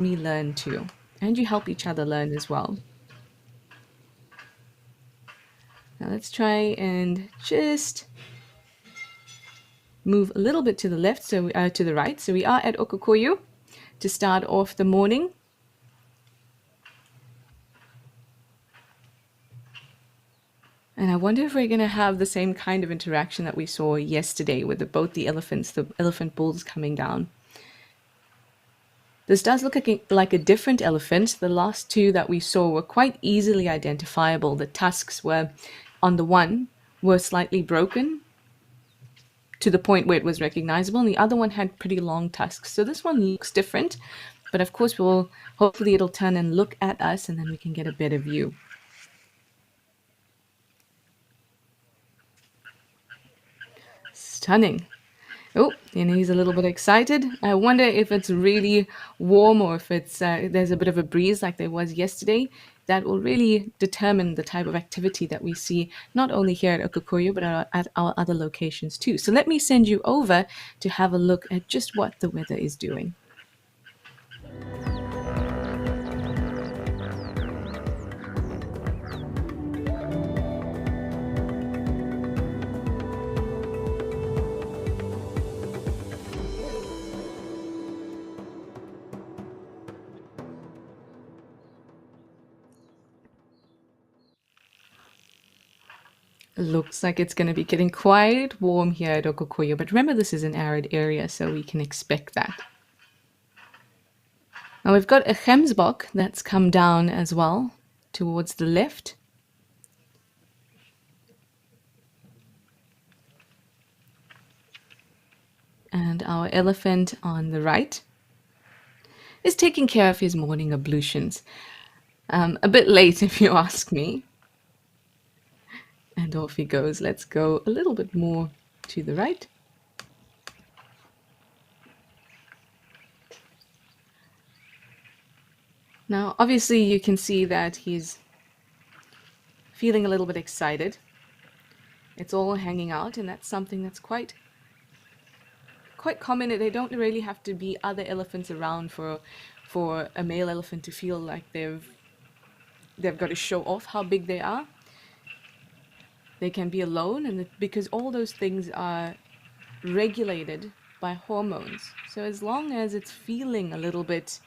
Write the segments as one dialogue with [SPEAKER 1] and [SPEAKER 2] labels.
[SPEAKER 1] me learn too. And you help each other learn as well. Now let's try and just move a little bit to the left, so we are to the right. So we are at Okokoyo to start off the morning. And I wonder if we're going to have the same kind of interaction that we saw yesterday with both the elephant bulls coming down. This does look like a different elephant. The last two that we saw were quite easily identifiable. The tusks were, on the one, were slightly broken to the point where it was recognizable, and the other one had pretty long tusks. So this one looks different, but of course hopefully it'll turn and look at us, and then we can get a better view. Stunning. Oh, and he's a little bit excited. I wonder if it's really warm or if it's there's a bit of a breeze like there was yesterday. That will really determine the type of activity that we see, not only here at Okokoyo, but at our other locations too. So let me send you over to have a look at just what the weather is doing. Looks like it's going to be getting quite warm here at Okokoyo, but remember this is an arid area, so we can expect that. Now we've got a Gemsbok that's come down as well towards the left. And our elephant on the right is taking care of his morning ablutions. A bit late, if you ask me. And off he goes. Let's go a little bit more to the right. Now, obviously, you can see that he's feeling a little bit excited. It's all hanging out, and that's something that's quite common. They don't really have to be other elephants around for a male elephant to feel like they've got to show off how big they are. They can be alone, and because all those things are regulated by hormones. So as long as it's feeling a little bit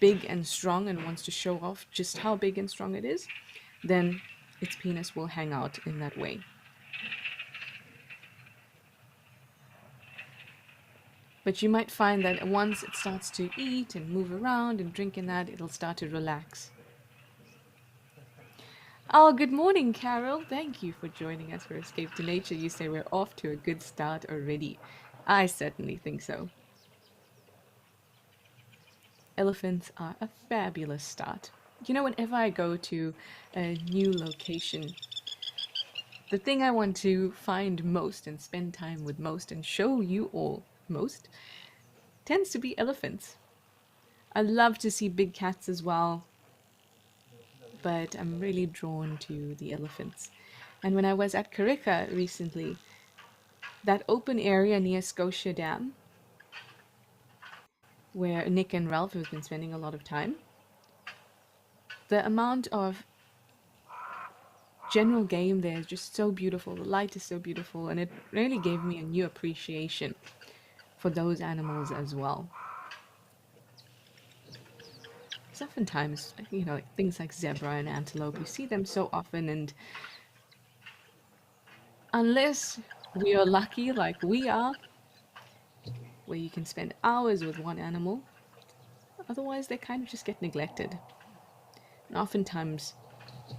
[SPEAKER 1] big and strong and wants to show off just how big and strong it is, then its penis will hang out in that way. But you might find that once it starts to eat and move around and drink in that, it'll start to relax. Oh, good morning, Carol. Thank you for joining us for Escape to Nature. You say we're off to a good start already. I certainly think so. Elephants are a fabulous start. You know, whenever I go to a new location, the thing I want to find most and spend time with most and show you all most tends to be elephants. I love to see big cats as well, but I'm really drawn to the elephants. And when I was at Kariga recently, that open area near Scotia Dam, where Nick and Ralph have been spending a lot of time, the amount of general game there is just so beautiful. The light is so beautiful, and it really gave me a new appreciation for those animals as well. Because oftentimes, you know, like things like zebra and antelope, you see them so often, and unless we are lucky like we are, where you can spend hours with one animal, otherwise they kind of just get neglected. And oftentimes,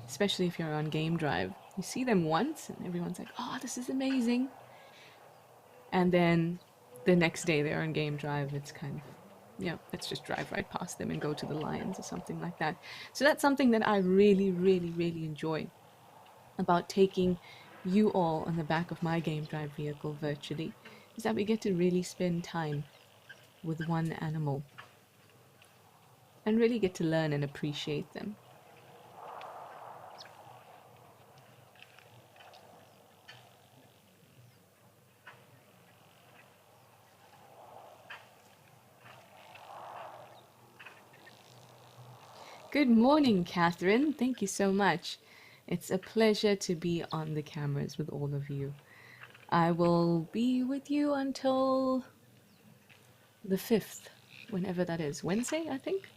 [SPEAKER 1] especially if you're on Game Drive, you see them once and everyone's like, oh, this is amazing. And then the next day they're on Game Drive, it's kind of, yeah, let's just drive right past them and go to the Lions or something like that. So that's something that I really, really, really enjoy about taking you all on the back of my Game Drive vehicle virtually, is that we get to really spend time with one animal and really get to learn and appreciate them. Good morning, Catherine. Thank you so much. It's a pleasure to be on the cameras with all of you. I will be with you until the 5th, whenever that is. Wednesday, I think?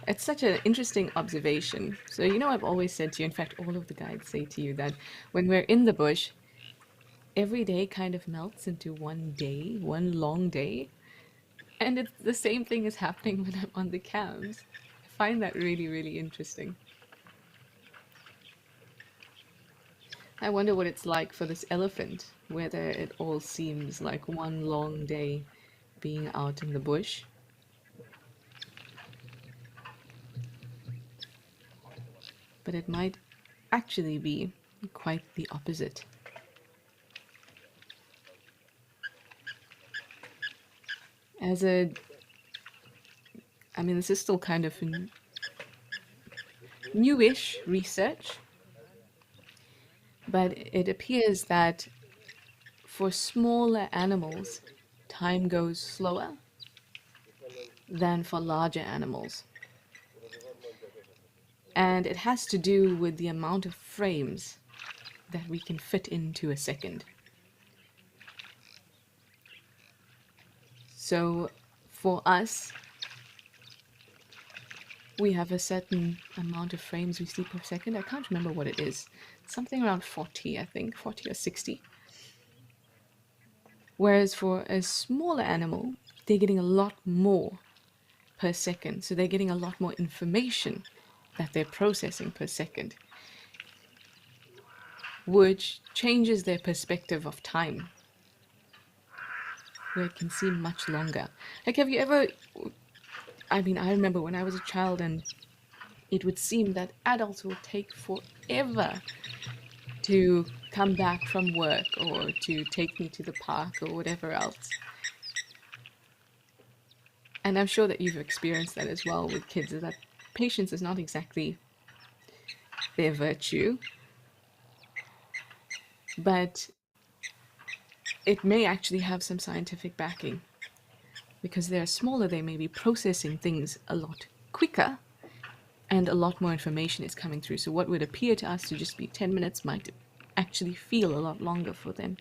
[SPEAKER 1] It's such an interesting observation. So, I've always said to you, in fact, all of the guides say to you that when we're in the bush, every day kind of melts into one day, one long day. And it's the same thing is happening when I'm on the cams. I find that really, really interesting. I wonder what it's like for this elephant, whether it all seems like one long day being out in the bush. But it might actually be quite the opposite. As a, I mean, this is still kind of newish research, but it appears that for smaller animals, time goes slower than for larger animals. And it has to do with the amount of frames that we can fit into a second. So for us, we have a certain amount of frames we see per second. I can't remember what it is. Something around 40, I think, 40 or 60. Whereas for a smaller animal, they're getting a lot more per second. So they're getting a lot more information that they're processing per second, which changes their perspective of time, where it can seem much longer. Like, have you ever, I mean, I remember when I was a child and it would seem that adults will take forever to come back from work or to take me to the park or whatever else. And I'm sure that you've experienced that as well with kids, is that patience is not exactly their virtue, but it may actually have some scientific backing. Because they're smaller, they may be processing things a lot quicker and a lot more information is coming through. So what would appear to us to just be 10 minutes might actually feel a lot longer for them.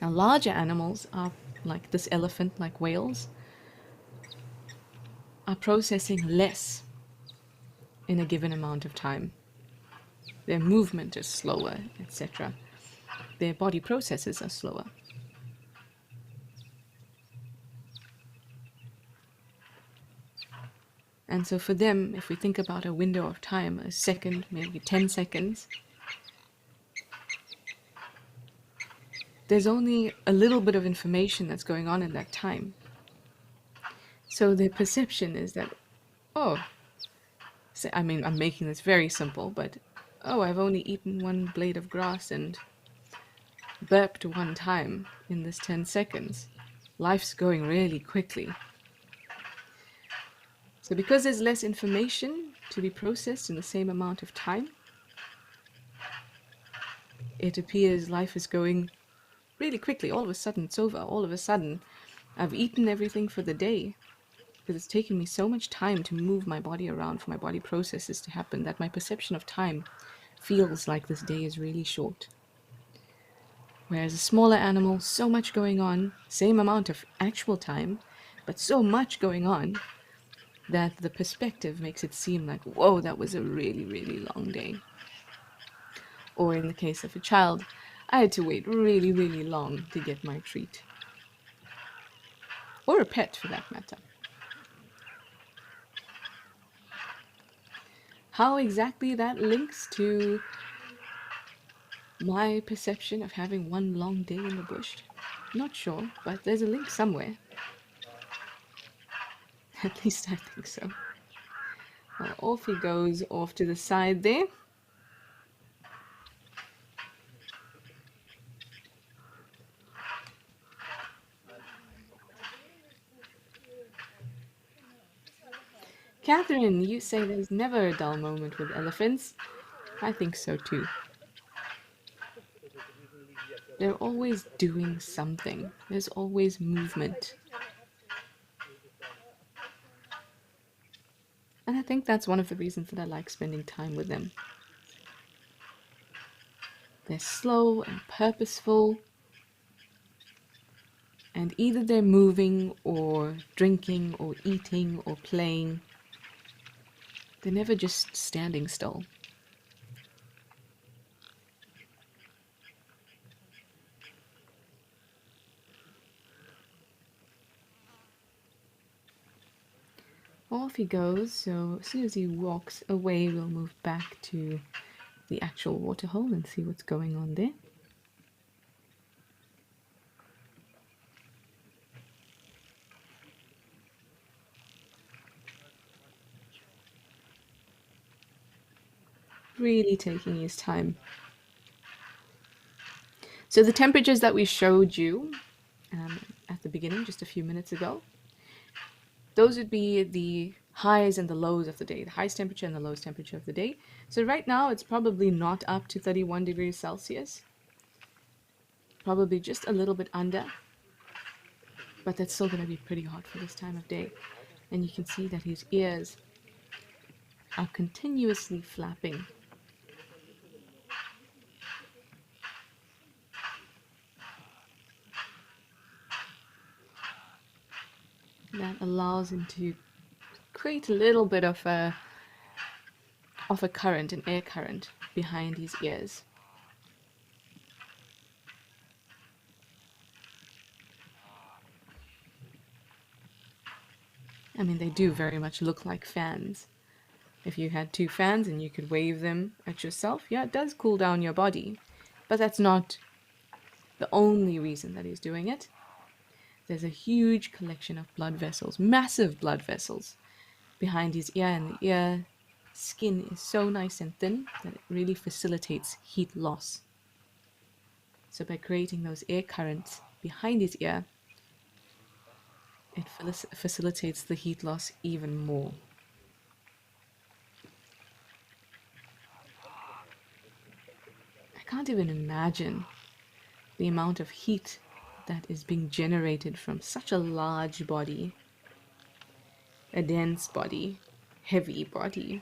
[SPEAKER 1] Now, larger animals are like this elephant, like whales, are processing less in a given amount of time. Their movement is slower, etc. Their body processes are slower. And so for them, if we think about a window of time, a second, maybe 10 seconds, there's only a little bit of information that's going on in that time. So their perception is that, oh, I mean, I'm making this very simple, but, oh, I've only eaten one blade of grass and burped one time in this 10 seconds. Life's going really quickly. So because there's less information to be processed in the same amount of time, it appears life is going really quickly. All of a sudden it's over. All of a sudden I've eaten everything for the day, because it's taken me so much time to move my body around, for my body processes to happen, that my perception of time feels like this day is really short. Whereas a smaller animal, so much going on, same amount of actual time, but so much going on that the perspective makes it seem like, whoa, that was a really, really long day. Or in the case of a child, I had to wait really, really long to get my treat. Or a pet, for that matter. How exactly that links to my perception of having one long day in the bush, not sure, but there's a link somewhere. At least I think so. Well, off he goes off to the side there. Catherine, you say there's never a dull moment with elephants. I think so too. They're always doing something. There's always movement. And I think that's one of the reasons that I like spending time with them. They're slow and purposeful, and either they're moving or drinking or eating or playing. They're never just standing still. Off he goes, so as soon as he walks away, we'll move back to the actual waterhole and see what's going on there. Really taking his time. So the temperatures that we showed you at the beginning, just a few minutes ago, those would be the highs and the lows of the day, the highest temperature and the lowest temperature of the day. So right now it's probably not up to 31 degrees Celsius, probably just a little bit under, but that's still going to be pretty hot for this time of day. And you can see that his ears are continuously flapping. That allows him to create a little bit of a current, an air current behind his ears. I mean, they do very much look like fans. If you had two fans and you could wave them at yourself, yeah, it does cool down your body. But that's not the only reason that he's doing it. There's a huge collection of blood vessels, massive blood vessels, behind his ear, and the ear skin is so nice and thin that it really facilitates heat loss. So by creating those air currents behind his ear, it facilitates the heat loss even more. I can't even imagine the amount of heat that is being generated from such a large body, a dense body, heavy body,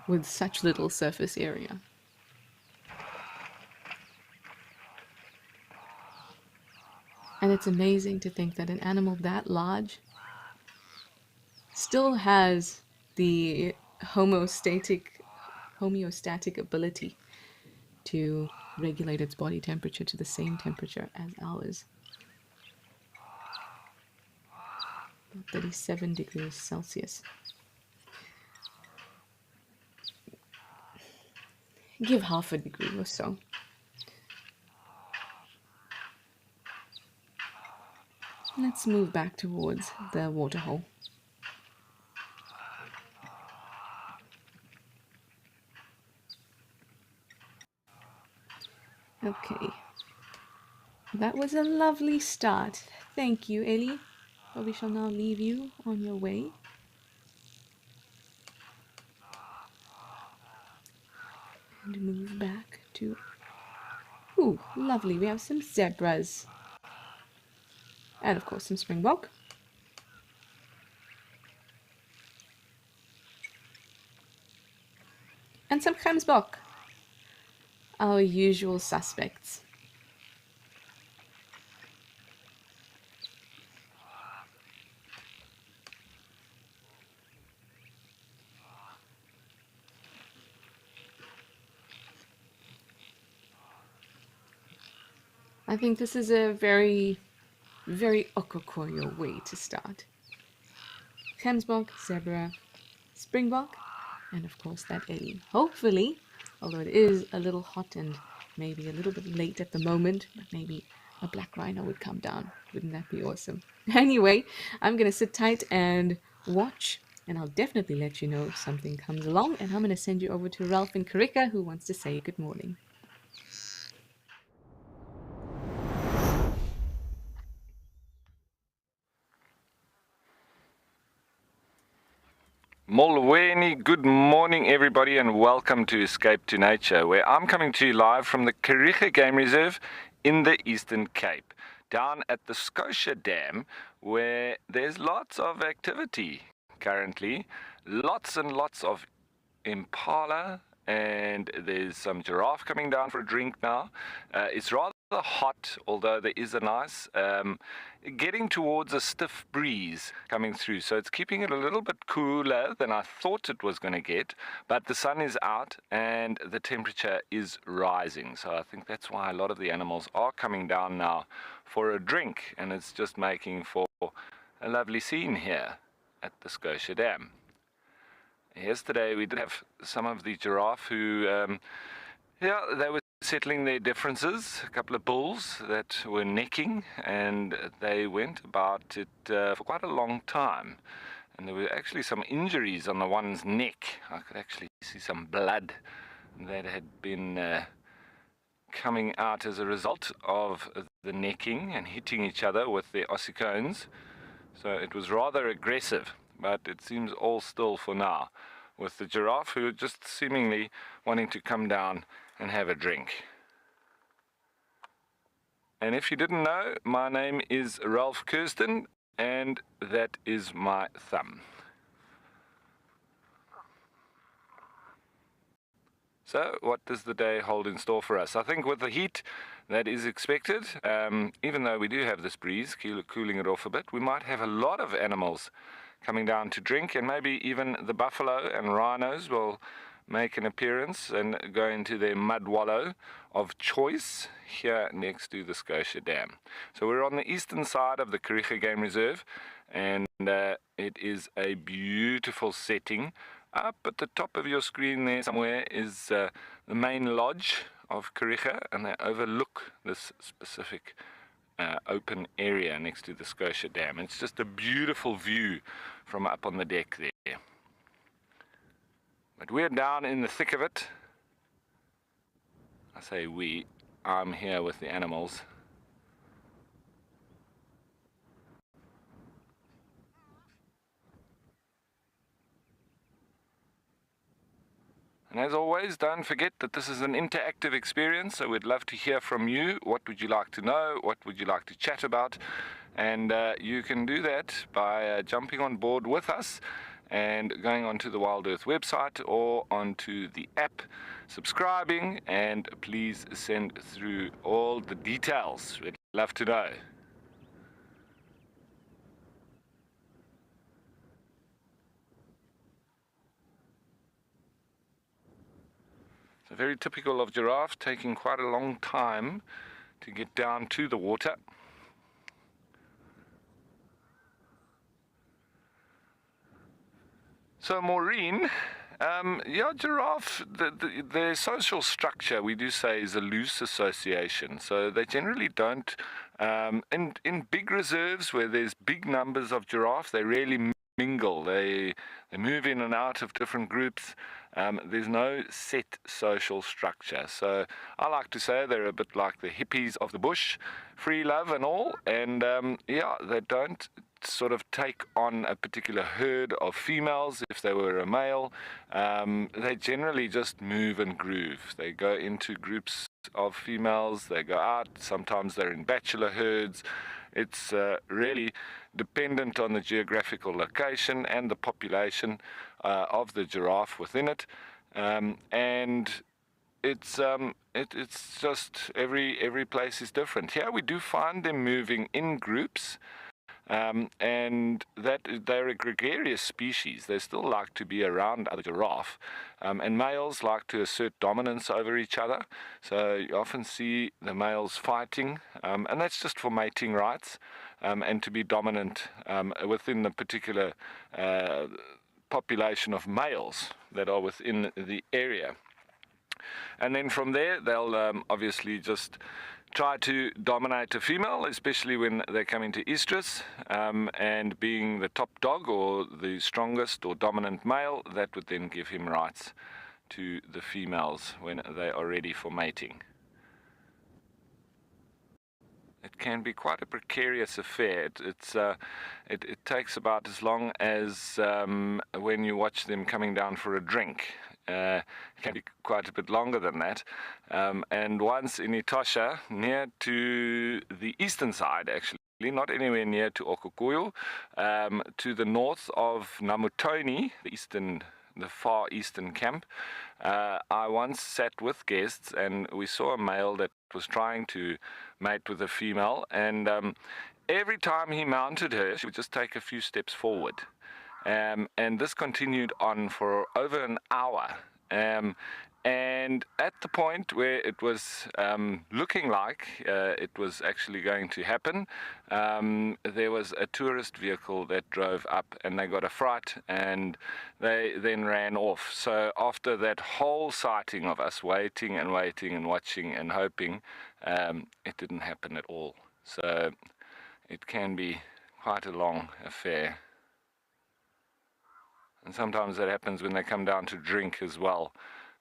[SPEAKER 1] with such little surface area. And it's amazing to think that an animal that large still has the homeostatic ability to regulate its body temperature to the same temperature as ours. 37 degrees Celsius. Give half a degree or so. Let's move back towards the waterhole. Okay. That was a lovely start. Thank you, Ellie. But we shall now leave you on your way. And move back to... Ooh, lovely. We have some zebras. And of course some springbok. And some gemsbok. Our usual suspects. I think this is a very, very Okokoyo way to start. Gemsbok, zebra, springbok, and of course that Ellie. Hopefully, although it is a little hot and maybe a little bit late at the moment, but maybe a black rhino would come down. Wouldn't that be awesome? Anyway, I'm going to sit tight and watch, and I'll definitely let you know if something comes along, and I'm going to send you over to Ralph and Karika, who wants to say good morning.
[SPEAKER 2] Molweni, good morning everybody and welcome to Escape to Nature, where I'm coming to you live from the Kariega Game Reserve in the Eastern Cape, down at the Scotia Dam, where there's lots of activity currently, lots and lots of impala, and there's some giraffe coming down for a drink now. It's rather hot, although there is a nice getting towards a stiff breeze coming through, so it's keeping it a little bit cooler than I thought it was going to get, but the sun is out and the temperature is rising, so I think that's why a lot of the animals are coming down now for a drink, and it's just making for a lovely scene here at the Scotia Dam. Yesterday we did have some of the giraffe who, they were settling their differences, a couple of bulls that were necking, and they went about it for quite a long time. And there were actually some injuries on the one's neck. I could actually see some blood that had been coming out as a result of the necking and hitting each other with their ossicones. So it was rather aggressive, but it seems all still for now, with the giraffe who are just seemingly wanting to come down and have a drink. And if you didn't know, my name is Ralph Kirsten, and that is my thumb. So what does the day hold in store for us? I think with the heat that is expected, even though we do have this breeze cooling it off a bit, we might have a lot of animals coming down to drink, and maybe even the buffalo and rhinos will make an appearance and go into their mud wallow of choice here next to the Scotia Dam. So we're on the eastern side of the Kariega Game Reserve, and it is a beautiful setting. Up at the top of your screen there somewhere is the main lodge of Kariega, and they overlook this specific open area next to the Scotia Dam. It's just a beautiful view from up on the deck there. But we're down in the thick of it. I say we, I'm here with the animals. And as always, don't forget that this is an interactive experience, so we'd love to hear from you. What would you like to know? What would you like to chat about? And you can do that by jumping on board with us and going onto the Wild Earth website or onto the app, subscribing, and please send through all the details. We'd love to know. So very typical of giraffe, taking quite a long time to get down to the water. So Maureen, giraffe, their social structure, we do say, is a loose association. So they generally don't, in big reserves where there's big numbers of giraffe, they rarely mingle. They move in and out of different groups. There's no set social structure. So I like to say they're a bit like the hippies of the bush, free love and all. And they don't sort of take on a particular herd of females if they were a male. They generally just move and groove. They go into groups of females, they go out, sometimes they're in bachelor herds. It's really dependent on the geographical location and the population of the giraffe within it. And it's just every place is different. Here we do find them moving in groups. And that they're a gregarious species. They still like to be around other giraffe, and males like to assert dominance over each other. So you often see the males fighting, and that's just for mating rights, and to be dominant within the particular population of males that are within the area. And then from there, they'll obviously just try to dominate a female, especially when they come into estrus, and being the top dog or the strongest or dominant male, that would then give him rights to the females when they are ready for mating. It can be quite a precarious affair. It takes about as long as when you watch them coming down for a drink. It can be quite a bit longer than that. And once in Etosha, near to the eastern side, actually, not anywhere near to Okukuyu, to the north of Namutoni, the far eastern camp, I once sat with guests and we saw a male that was trying to mate with a female, and every time he mounted her, she would just take a few steps forward. And this continued on for over an hour. And at the point where it was looking like it was actually going to happen, there was a tourist vehicle that drove up, and they got a fright and they then ran off. So after that whole sighting of us waiting and waiting and watching and hoping, it didn't happen at all. So it can be quite a long affair. And sometimes that happens when they come down to drink as well.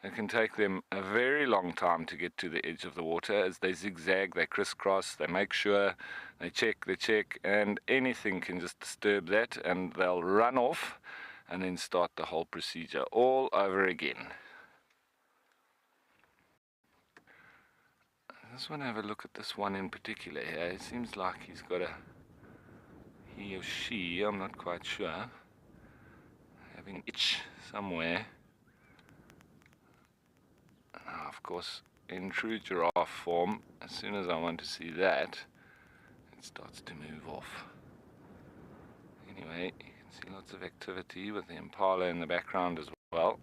[SPEAKER 2] It can take them a very long time to get to the edge of the water. As they zigzag, they crisscross, they make sure, they check, and anything can just disturb that, and they'll run off and then start the whole procedure all over again. I just want to have a look at this one in particular here. It seems like he's got he or she, I'm not quite sure, having an itch somewhere. Now, of course, in true giraffe form, as soon as I want to see that, it starts to move off. Anyway, you can see lots of activity with the impala in the background as well.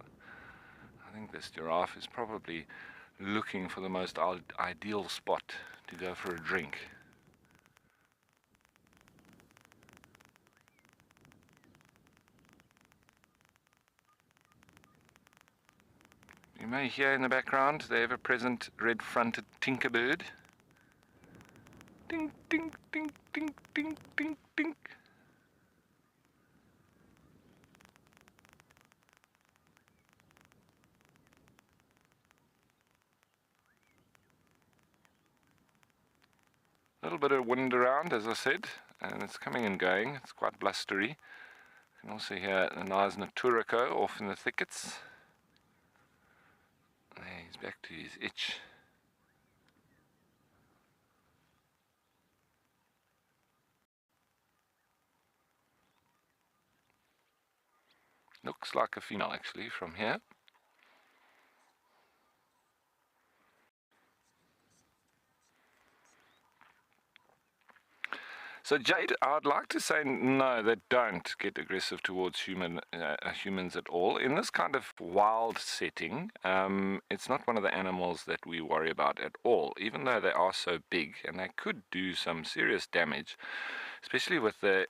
[SPEAKER 2] I think this giraffe is probably looking for the most ideal spot to go for a drink. You may hear in the background the ever-present red-fronted tinkerbird. Ding, ding, ding, ding, ding, ding, ding. A little bit of wind around, as I said, and it's coming and going. It's quite blustery. You can also hear the Naisna Turako off in the thickets. There, he's back to his itch. Looks like a female actually from here. So Jade, I'd like to say no, they don't get aggressive towards humans at all. In this kind of wild setting, it's not one of the animals that we worry about at all, even though they are so big and they could do some serious damage, especially with a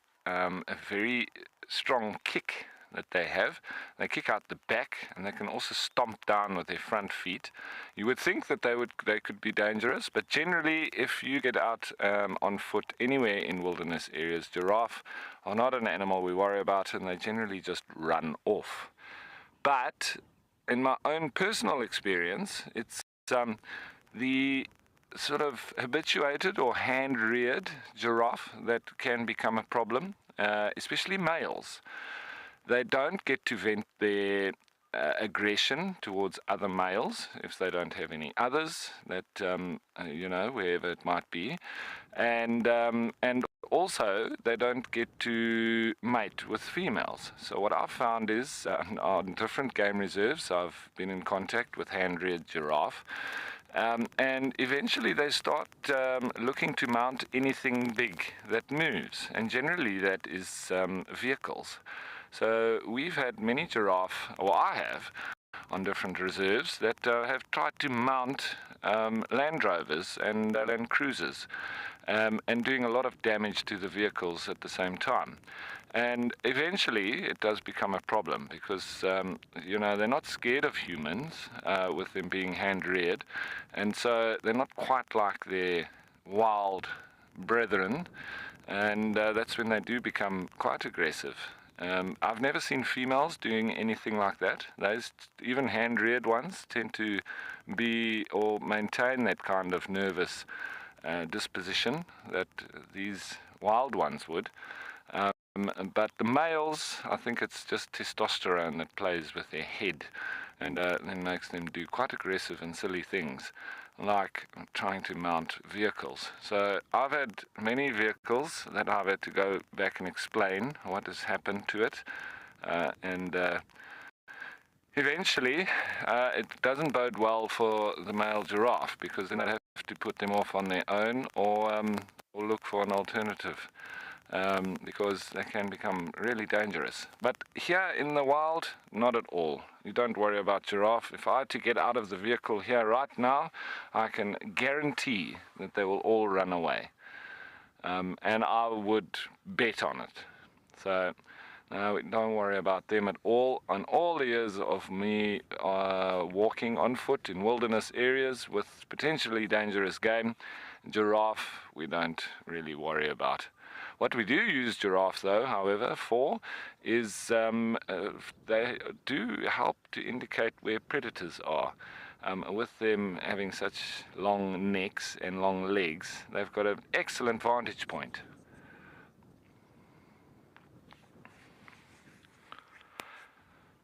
[SPEAKER 2] very strong kick that they have. They kick out the back, and they can also stomp down with their front feet. You would think that they could be dangerous, but generally, if you get out on foot anywhere in wilderness areas, giraffe are not an animal we worry about, and they generally just run off. But in my own personal experience, it's the sort of habituated or hand-reared giraffe that can become a problem, especially males. They don't get to vent their aggression towards other males if they don't have any others that wherever it might be, and also they don't get to mate with females. So what I've found is on different game reserves I've been in contact with hand-reared giraffe, and eventually they start looking to mount anything big that moves, and generally that is vehicles. So we've had many giraffe, or I have, on different reserves that have tried to mount Land Rovers and Land Cruisers, and doing a lot of damage to the vehicles at the same time. And eventually it does become a problem because, they're not scared of humans with them being hand-reared, and so they're not quite like their wild brethren, and that's when they do become quite aggressive. I've never seen females doing anything like that. Those, even hand-reared ones, tend to be or maintain that kind of nervous disposition that these wild ones would. But the males, I think it's just testosterone that plays with their head and then makes them do quite aggressive and silly things, like trying to mount vehicles. So I've had many vehicles that I've had to go back and explain what has happened to it, and eventually it doesn't bode well for the male giraffe, because then they have to put them off on their own, or look for an alternative. Because they can become really dangerous. But here in the wild, not at all. You don't worry about giraffe. If I had to get out of the vehicle here right now, I can guarantee that they will all run away. And I would bet on it. So no, don't worry about them at all. On all the years of me walking on foot in wilderness areas with potentially dangerous game, giraffe we don't really worry about. What we do use giraffes, though, however, for is they do help to indicate where predators are. With them having such long necks and long legs, they've got an excellent vantage point.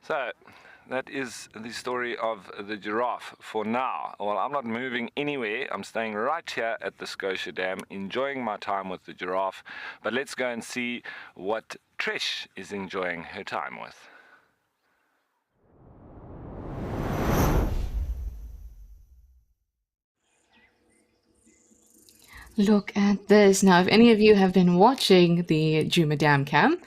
[SPEAKER 2] So that is the story of the giraffe for now. Well, I'm not moving anywhere. I'm staying right here at the Scotia Dam, enjoying my time with the giraffe. But let's go and see what Trish is enjoying her time with.
[SPEAKER 1] Look at this. Now, if any of you have been watching the Djuma Dam Cam,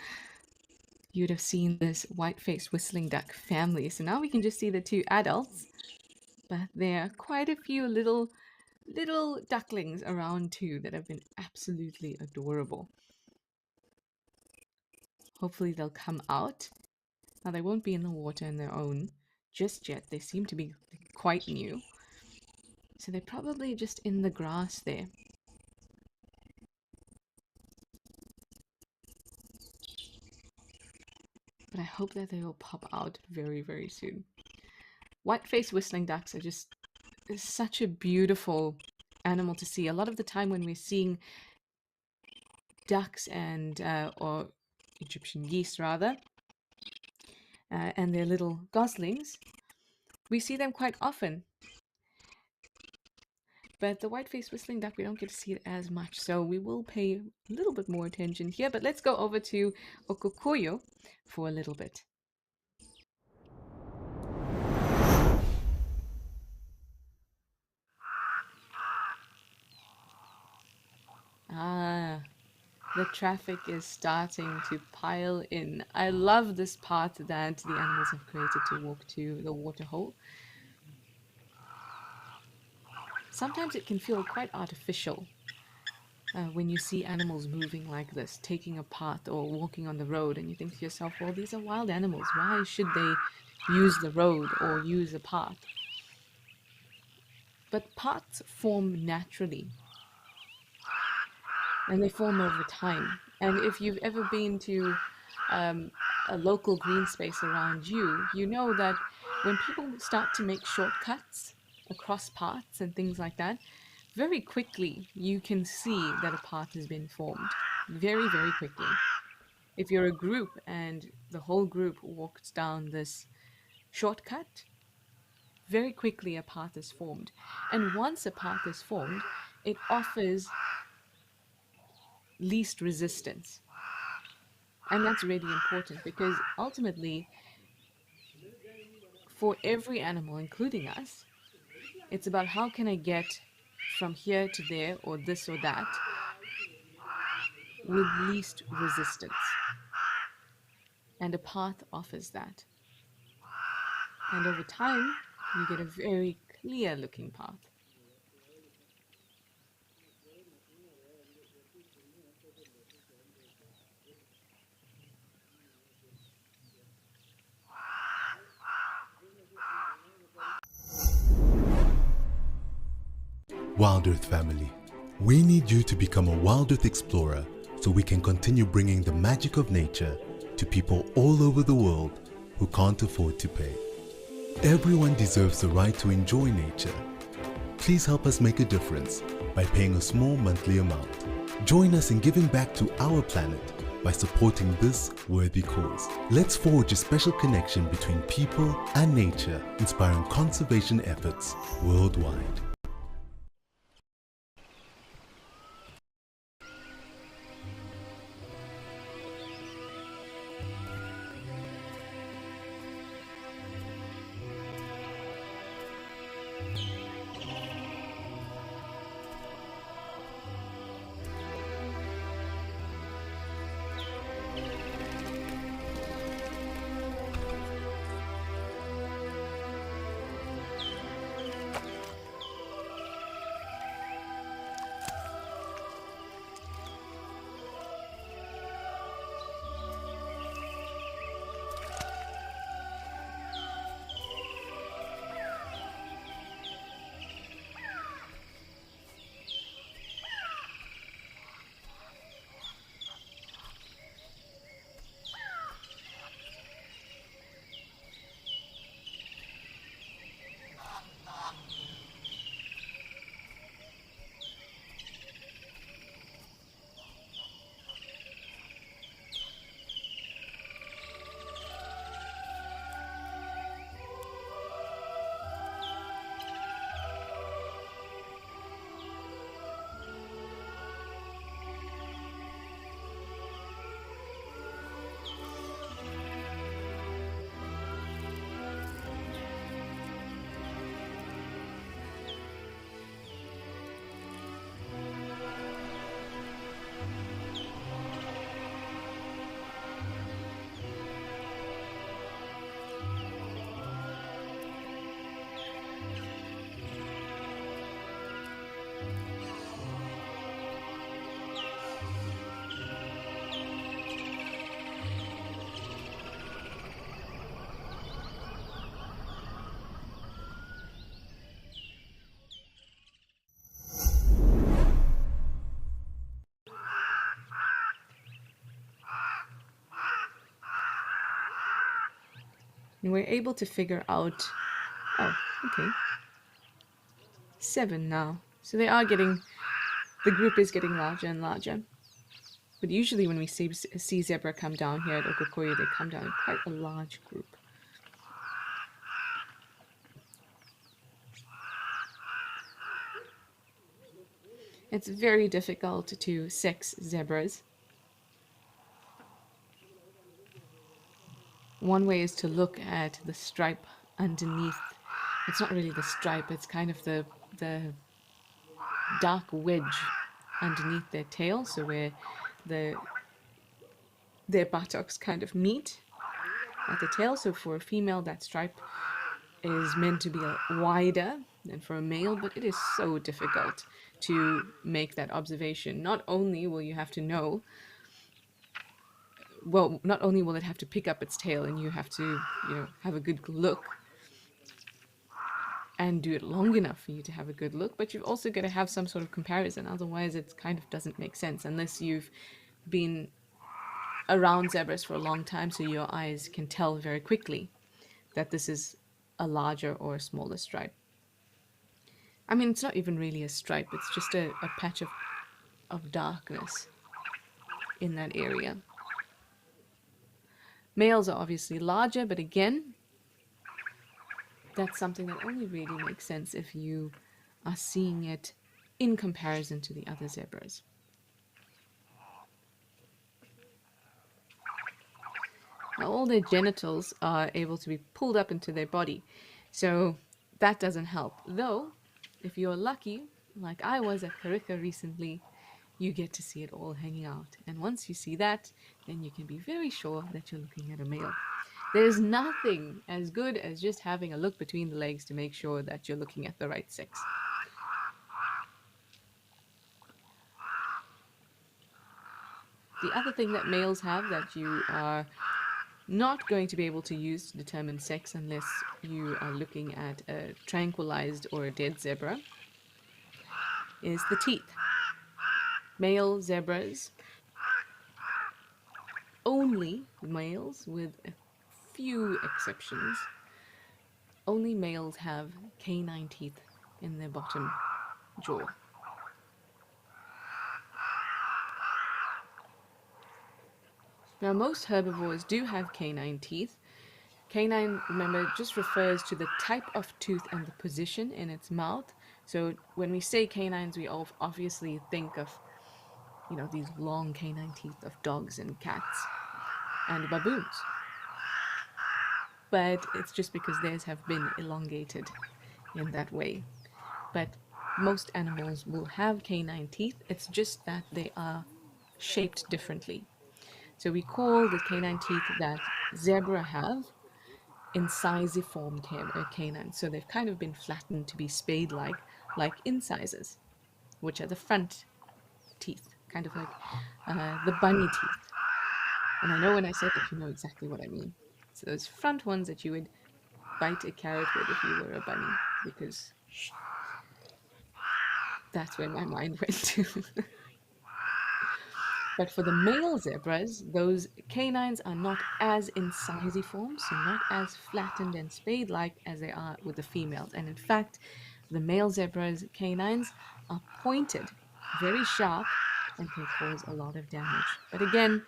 [SPEAKER 1] you'd have seen this white-faced whistling duck family. So now we can just see the two adults, but there are quite a few little ducklings around too that have been absolutely adorable. Hopefully they'll come out. Now they won't be in the water on their own just yet. They seem to be quite new. So they're probably just in the grass there. But I hope that they will pop out very, very soon. White-faced whistling ducks are just such a beautiful animal to see. A lot of the time when we're seeing ducks and or Egyptian geese rather, and their little goslings, we see them quite often. But the white-faced whistling duck, we don't get to see it as much, so we will pay a little bit more attention here. But let's go over to Okokoyo for a little bit. The traffic is starting to pile in. I love this path that the animals have created to walk to the waterhole. Sometimes it can feel quite artificial when you see animals moving like this, taking a path or walking on the road, and you think to yourself, well, these are wild animals. Why should they use the road or use a path? But paths form naturally, and they form over time. And if you've ever been to a local green space around you, you know that when people start to make shortcuts across paths and things like that, very quickly you can see that a path has been formed. Very, very quickly. If you're a group and the whole group walks down this shortcut, very quickly a path is formed. And once a path is formed, it offers least resistance. And that's really important, because ultimately, for every animal, including us, it's about how can I get from here to there, or this or that, with least resistance. And a path offers that. And over time, you get a very clear looking path.
[SPEAKER 3] Wild Earth family, we need you to become a Wild Earth explorer so we can continue bringing the magic of nature to people all over the world who can't afford to pay. Everyone deserves the right to enjoy nature, please help us make a difference by paying a small monthly amount. Join us in giving back to our planet by supporting this worthy cause. Let's forge a special connection between people and nature, inspiring conservation efforts worldwide.
[SPEAKER 1] And we're able to figure out, oh, okay, 7 now. So they are getting, the group is getting larger and larger. But usually when we see zebra come down here at Okokoyo, they come down in quite a large group. It's very difficult to sex zebras. One way is to look at the stripe underneath. It's not really the stripe, it's kind of the dark wedge underneath their tail, so where their buttocks kind of meet at the tail. So for a female, that stripe is meant to be wider than for a male, but it is so difficult to make that observation. Not only will you have to know, well, not only will it have to pick up its tail and you have to, have a good look and do it long enough for you to have a good look, but you've also got to have some sort of comparison. Otherwise, it kind of doesn't make sense unless you've been around zebras for a long time, so your eyes can tell very quickly that this is a larger or a smaller stripe. I mean, it's not even really a stripe, it's just a patch of darkness in that area. Males are obviously larger, but again, that's something that only really makes sense if you are seeing it in comparison to the other zebras. Now, all their genitals are able to be pulled up into their body, so that doesn't help. Though, if you're lucky, like I was at Kariga recently, you get to see it all hanging out. And once you see that, then you can be very sure that you're looking at a male. There's nothing as good as just having a look between the legs to make sure that you're looking at the right sex. The other thing that males have that you are not going to be able to use to determine sex unless you are looking at a tranquilized or a dead zebra is the teeth. Male zebras, only males with a few exceptions, only males have canine teeth in their bottom jaw. Now, most herbivores do have canine teeth. Canine, remember, just refers to the type of tooth and the position in its mouth. So when we say canines, we obviously think of, these long canine teeth of dogs and cats and baboons. But it's just because theirs have been elongated in that way. But most animals will have canine teeth. It's just that they are shaped differently. So we call the canine teeth that zebra have incisiform canines. So they've kind of been flattened to be spade-like, like incisors, which are the front teeth, kind of like the bunny teeth. And I know when I say that, you know exactly what I mean. So those front ones that you would bite a carrot with if you were a bunny, because that's where my mind went to. But for the male zebras, those canines are not as incisiform, so not as flattened and spade-like as they are with the females. And in fact, the male zebra's canines are pointed, very sharp, and can cause a lot of damage. But again,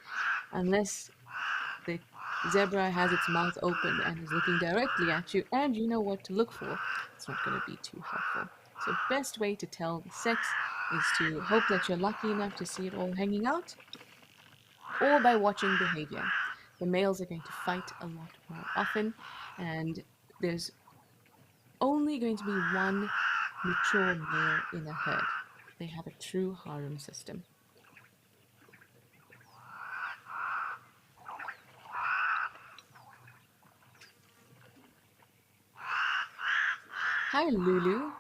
[SPEAKER 1] unless the zebra has its mouth open and is looking directly at you, and you know what to look for, it's not going to be too helpful. So best way to tell the sex is to hope that you're lucky enough to see it all hanging out, or by watching behavior. The males are going to fight a lot more often, and there's only going to be one mature male in a herd. They have a true harem system. Hi, Lulu.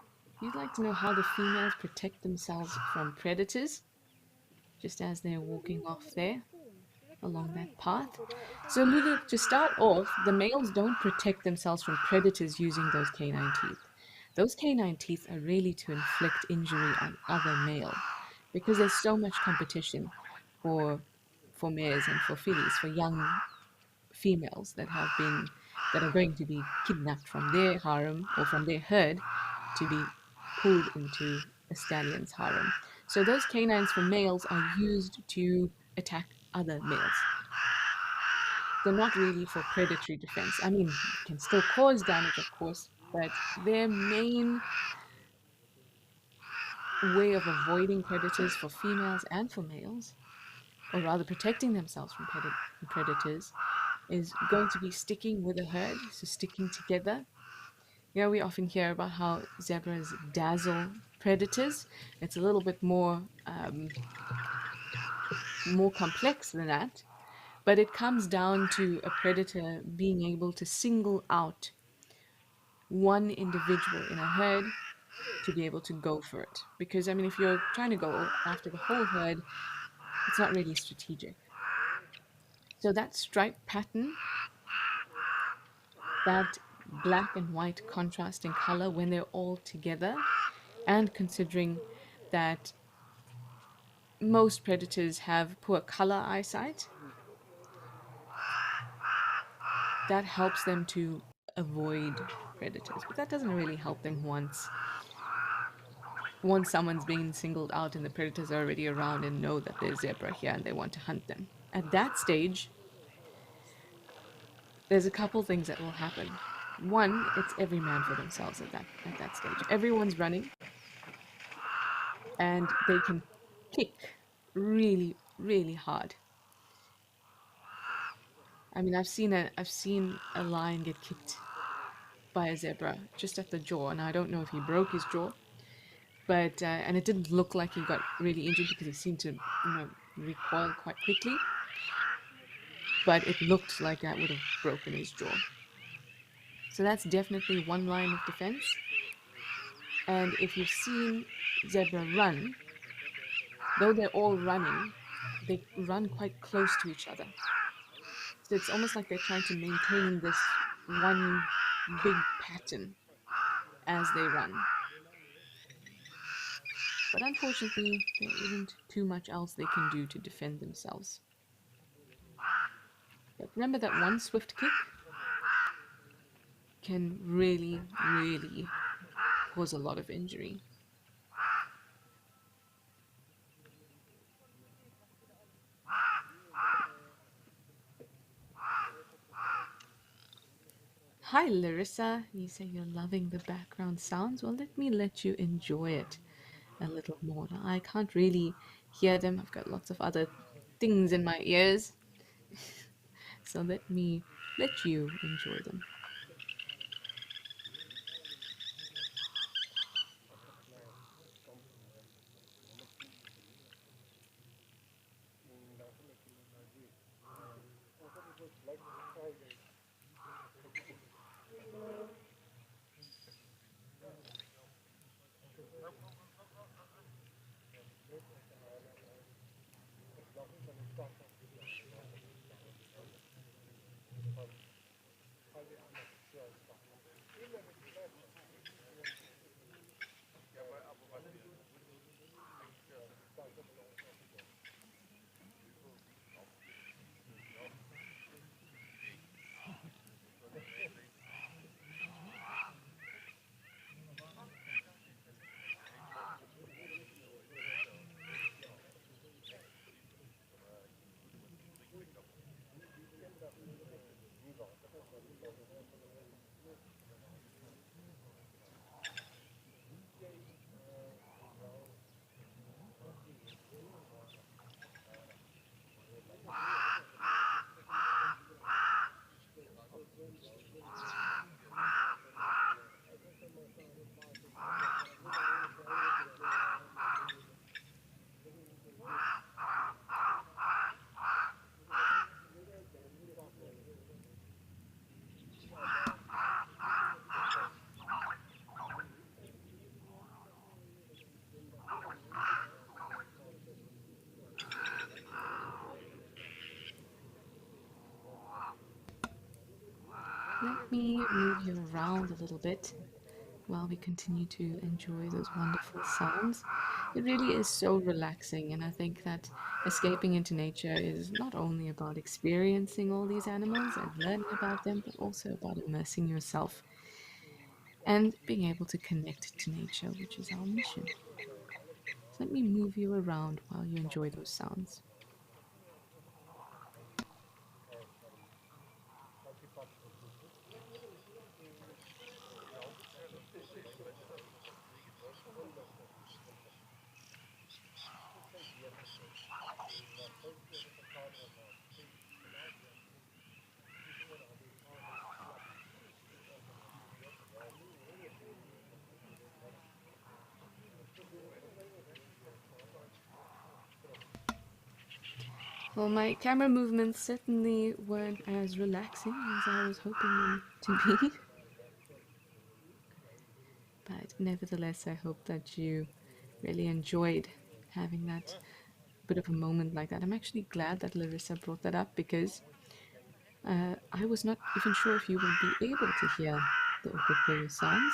[SPEAKER 1] You'd like to know how the females protect themselves from predators, just as they're walking off there along that path. So, Lulu, to start off, the males don't protect themselves from predators using those canine teeth. Those canine teeth are really to inflict injury on other males, because there's so much competition for mares and for fillies, for young females that are going to be kidnapped from their harem or from their herd to be pulled into a stallion's harem. So those canines for males are used to attack other males. They're not really for predatory defense. I mean, can still cause damage, of course, but their main way of avoiding predators for females and for males, or rather protecting themselves from predators, is going to be sticking with a herd, so sticking together. We often hear about how zebras dazzle predators. It's a little bit more complex than that, but it comes down to a predator being able to single out one individual in a herd to be able to go for it. Because, I mean, if you're trying to go after the whole herd, it's not really strategic. So that stripe pattern, that black and white contrast in color when they're all together, and considering that most predators have poor color eyesight, that helps them to avoid predators. But that doesn't really help them once someone's being singled out and the predators are already around and know that there's zebra here and they want to hunt them. At that stage, there's a couple things that will happen. One, it's every man for themselves at that stage. Everyone's running, and they can kick really, really hard. I mean, I've seen a lion get kicked by a zebra just at the jaw, and I don't know if he broke his jaw, but and it didn't look like he got really injured because he seemed to recoil quite quickly, but it looked like that would have broken his jaw. So that's definitely one line of defense. And if you've seen zebra run, though they're all running, they run quite close to each other. So it's almost like they're trying to maintain this one big pattern as they run. But unfortunately, there isn't too much else they can do to defend themselves. But remember that one swift kick can really, really cause a lot of injury. Hi, Larissa. You say you're loving the background sounds. Well, let you enjoy it a little more. Now, I can't really hear them. I've got lots of other things in my ears. So let you enjoy them. Let me move you around a little bit while we continue to enjoy those wonderful sounds. It really is so relaxing, and I think that escaping into nature is not only about experiencing all these animals and learning about them, but also about immersing yourself and being able to connect to nature, which is our mission. So let me move you around while you enjoy those sounds. Well, my camera movements certainly weren't as relaxing as I was hoping them to be. But nevertheless, I hope that you really enjoyed having that bit of a moment like that. I'm actually glad that Larissa brought that up because I was not even sure if you would be able to hear the Okokoyo sounds.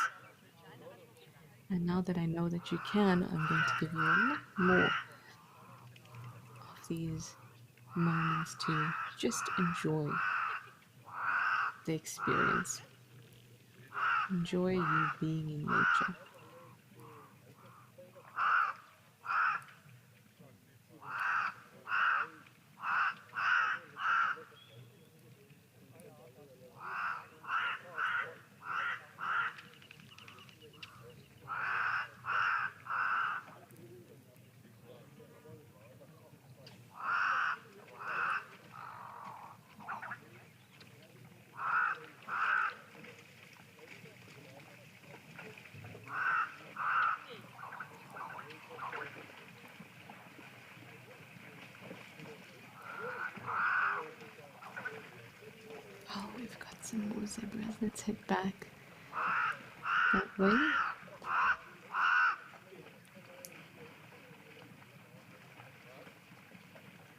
[SPEAKER 1] And now that I know that you can, I'm going to give you a lot more of these moments to just enjoy the experience. Enjoy you being in nature. Oh, we've got some more zebras. Let's head back that way.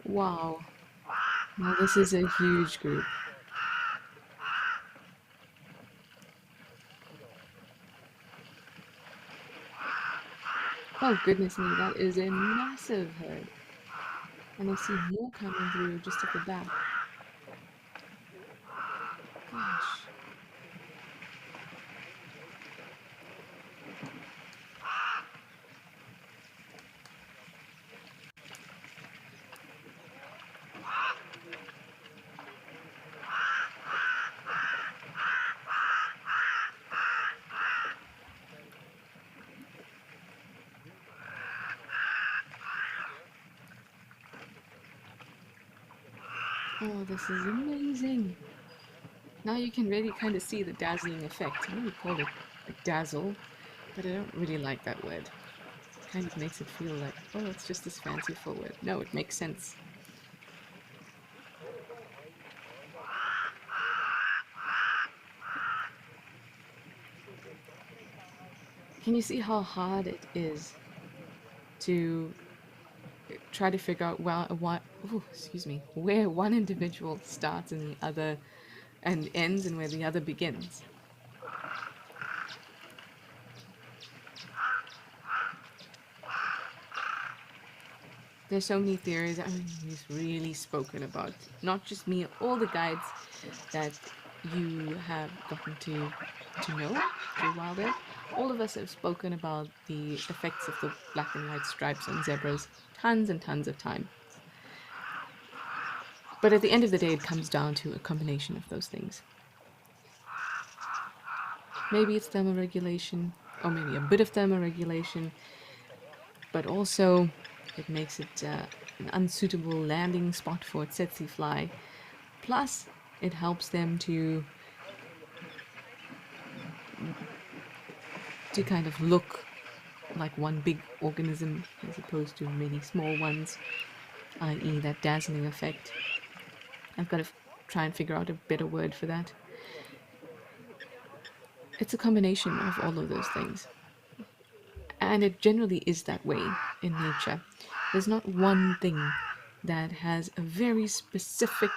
[SPEAKER 1] Wow. Now this is a huge group. Oh goodness me, that is a massive herd. And I see more coming through just at the back. Gosh. Oh, this is amazing. Now you can really kind of see the dazzling effect. I know we call it a dazzle, but I don't really like that word. It kind of makes it feel like, oh, it's just this fanciful word. No, it makes sense. Can you see how hard it is to try to figure out where one individual starts and the other and ends and where the other begins? There's so many theories. I mean, we've really spoken about, not just me, all the guides that you have gotten to know through Wild Earth. All of us have spoken about the effects of the black and white stripes on zebras tons and tons of time. But at the end of the day, it comes down to a combination of those things. Maybe it's thermoregulation, or maybe a bit of thermoregulation, but also it makes it an unsuitable landing spot for a tsetse fly. Plus, it helps them to kind of look like one big organism as opposed to many small ones, i.e. that dazzling effect. I've got to try and figure out a better word for that. It's a combination of all of those things. And it generally is that way in nature. There's not one thing that has a very specific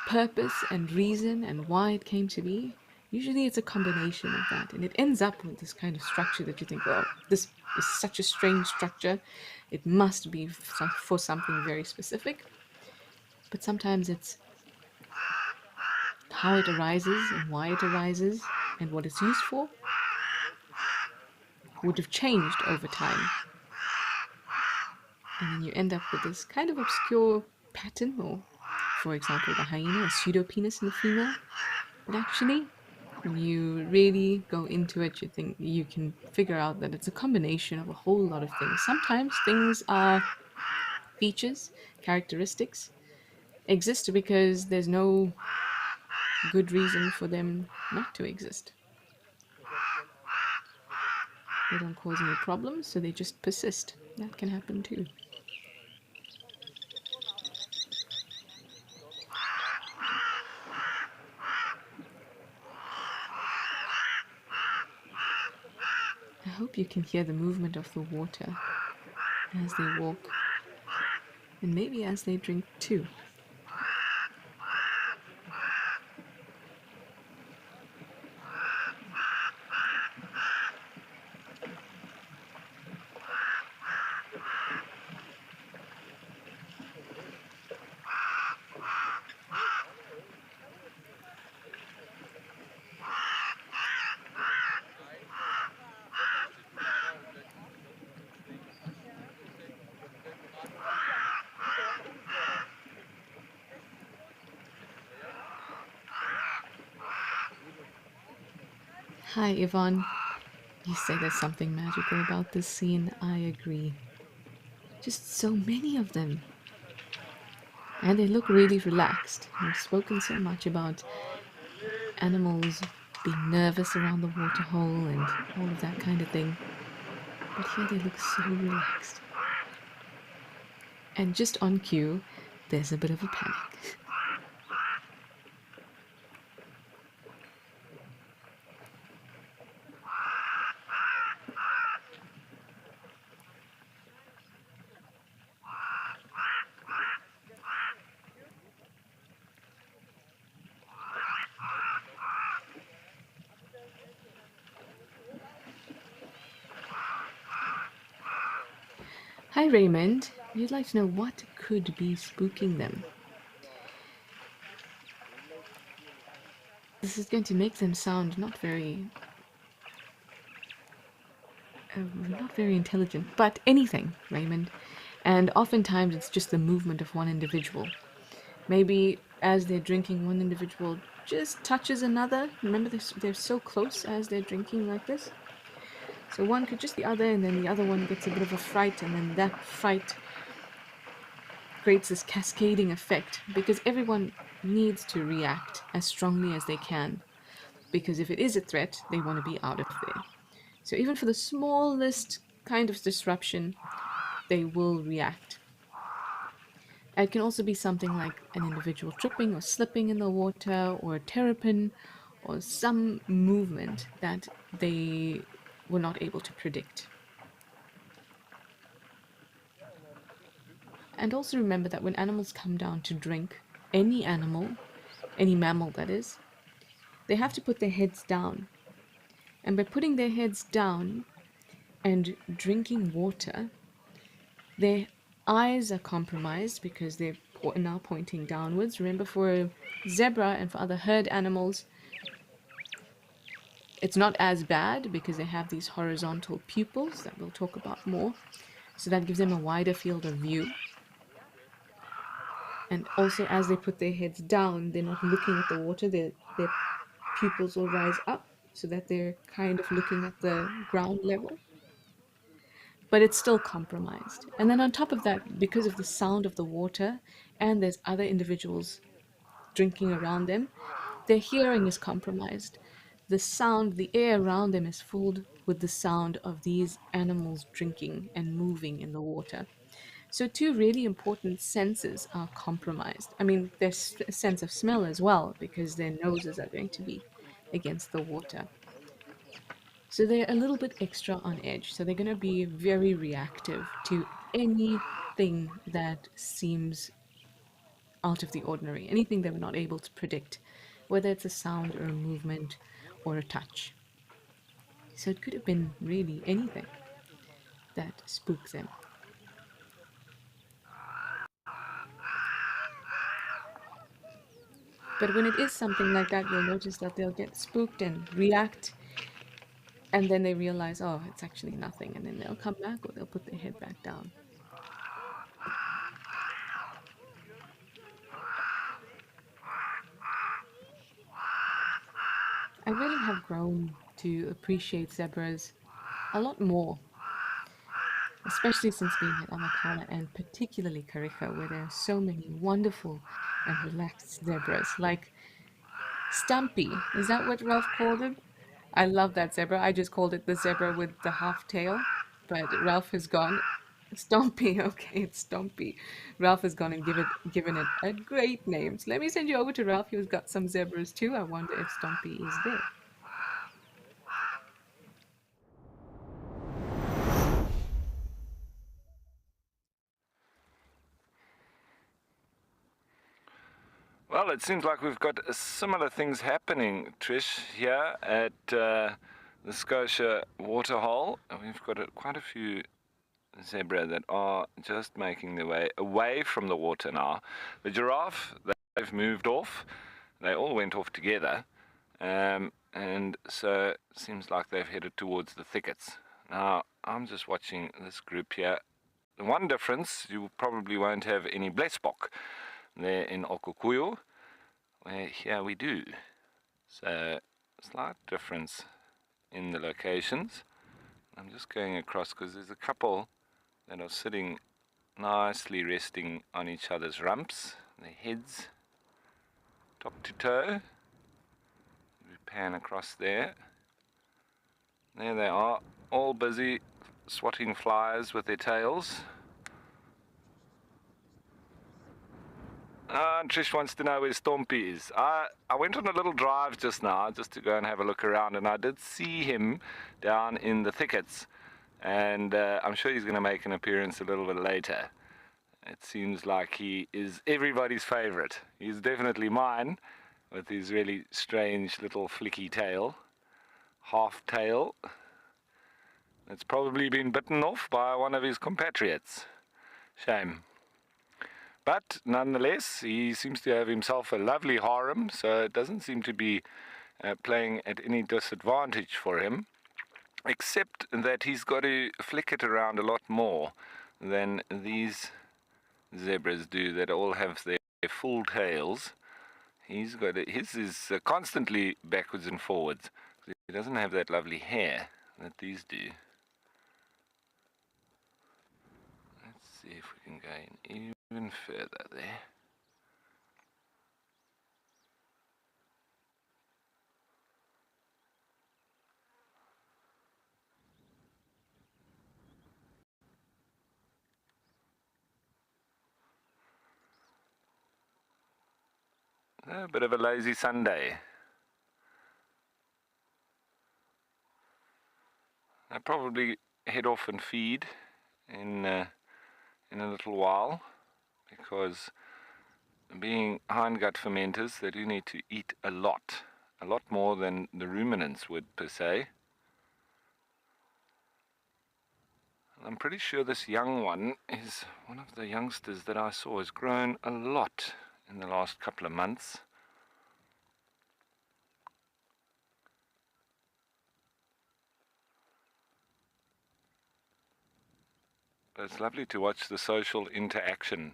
[SPEAKER 1] purpose and reason and why it came to be. Usually it's a combination of that, and it ends up with this kind of structure that you think, well, this is such a strange structure, it must be for something very specific. But sometimes it's how it arises and why it arises and what it's used for would have changed over time. And then you end up with this kind of obscure pattern, or for example, the hyena, a pseudopenis in the female. But actually, when you really go into it, you think you can figure out that it's a combination of a whole lot of things. Sometimes things are features, characteristics, exist because there's no good reason for them not to exist. They don't cause any problems, so they just persist. That can happen too. I hope you can hear the movement of the water as they walk, and maybe as they drink too. Hi, Yvonne. You say there's something magical about this scene. I agree. Just so many of them. And they look really relaxed. We've spoken so much about animals being nervous around the waterhole and all of that kind of thing. But here they look so relaxed. And just on cue, there's a bit of a panic. Hi Raymond, you'd like to know what could be spooking them. This is going to make them sound not very intelligent, but anything, Raymond. And oftentimes it's just the movement of one individual. Maybe as they're drinking, one individual just touches another. Remember, they're so close as they're drinking like this. So one could just the other, and then the other one gets a bit of a fright, and then that fright creates this cascading effect because everyone needs to react as strongly as they can. Because if it is a threat, they want to be out of there. So even for the smallest kind of disruption, they will react. It can also be something like an individual tripping or slipping in the water, or a terrapin, or some movement that they were not able to predict. And also remember that when animals come down to drink, any animal, any mammal that is, they have to put their heads down. And by putting their heads down and drinking water, their eyes are compromised because they're now pointing downwards. Remember, for a zebra and for other herd animals, it's not as bad because they have these horizontal pupils that we'll talk about more. So that gives them a wider field of view. And also, as they put their heads down, they're not looking at the water. Their pupils will rise up so that they're kind of looking at the ground level. But it's still compromised. And then on top of that, because of the sound of the water, and there's other individuals drinking around them, their hearing is compromised. The sound, the air around them is filled with the sound of these animals drinking and moving in the water. So two really important senses are compromised. I mean, their sense of smell as well, because their noses are going to be against the water. So they're a little bit extra on edge. So they're going to be very reactive to anything that seems out of the ordinary, anything they were not able to predict, whether it's a sound or a movement or a touch. So it could have been really anything that spooks them. But when it is something like that, you'll notice that they'll get spooked and react, and then they realize, oh, it's actually nothing, and then they'll come back or they'll put their head back down. I really have grown to appreciate zebras a lot more, especially since being at Amakhala and particularly Kariga, where there are so many wonderful and relaxed zebras, like Stumpy. Is that what Ralph called him? I love that zebra. I just called it the zebra with the half tail, but Ralph has gone. Stompy, okay, it's Stompy. Ralph has gone and given it a great name. So let me send you over to Ralph, who's got some zebras too. I wonder if Stompy is there.
[SPEAKER 2] Well, it seems like we've got similar things happening, Trish, here at the Scotia Waterhole. We've got quite a few zebra that are just making their way away from the water now. The giraffe, they've moved off. They all went off together. And so it seems like they've headed towards the thickets. Now, I'm just watching this group here. The one difference, you probably won't have any blesbok there in Okukuyu, where here we do. So, slight difference in the locations. I'm just going across because there's a couple that are sitting nicely resting on each other's rumps, their heads, top to toe. We pan across there. There they are, all busy swatting flies with their tails. Trish wants to know where Stompy is. I went on a little drive just now, just to go and have a look around, and I did see him down in the thickets. And I'm sure he's going to make an appearance a little bit later. It seems like he is everybody's favorite. He's definitely mine, with his really strange little flicky tail. Half tail. It's probably been bitten off by one of his compatriots. Shame. But nonetheless, he seems to have himself a lovely harem, so it doesn't seem to be playing at any disadvantage for him, except that he's got to flick it around a lot more than these zebras do that all have their full tails. His is constantly backwards and forwards. He doesn't have that lovely hair that these do. Let's see if we can go in even further there. A bit of a lazy Sunday. I'll probably head off and feed in a little while, because being hindgut fermenters, they do need to eat a lot more than the ruminants would per se. I'm pretty sure this young one is one of the youngsters that I saw has grown a lot in the last couple of months. But it's lovely to watch the social interaction.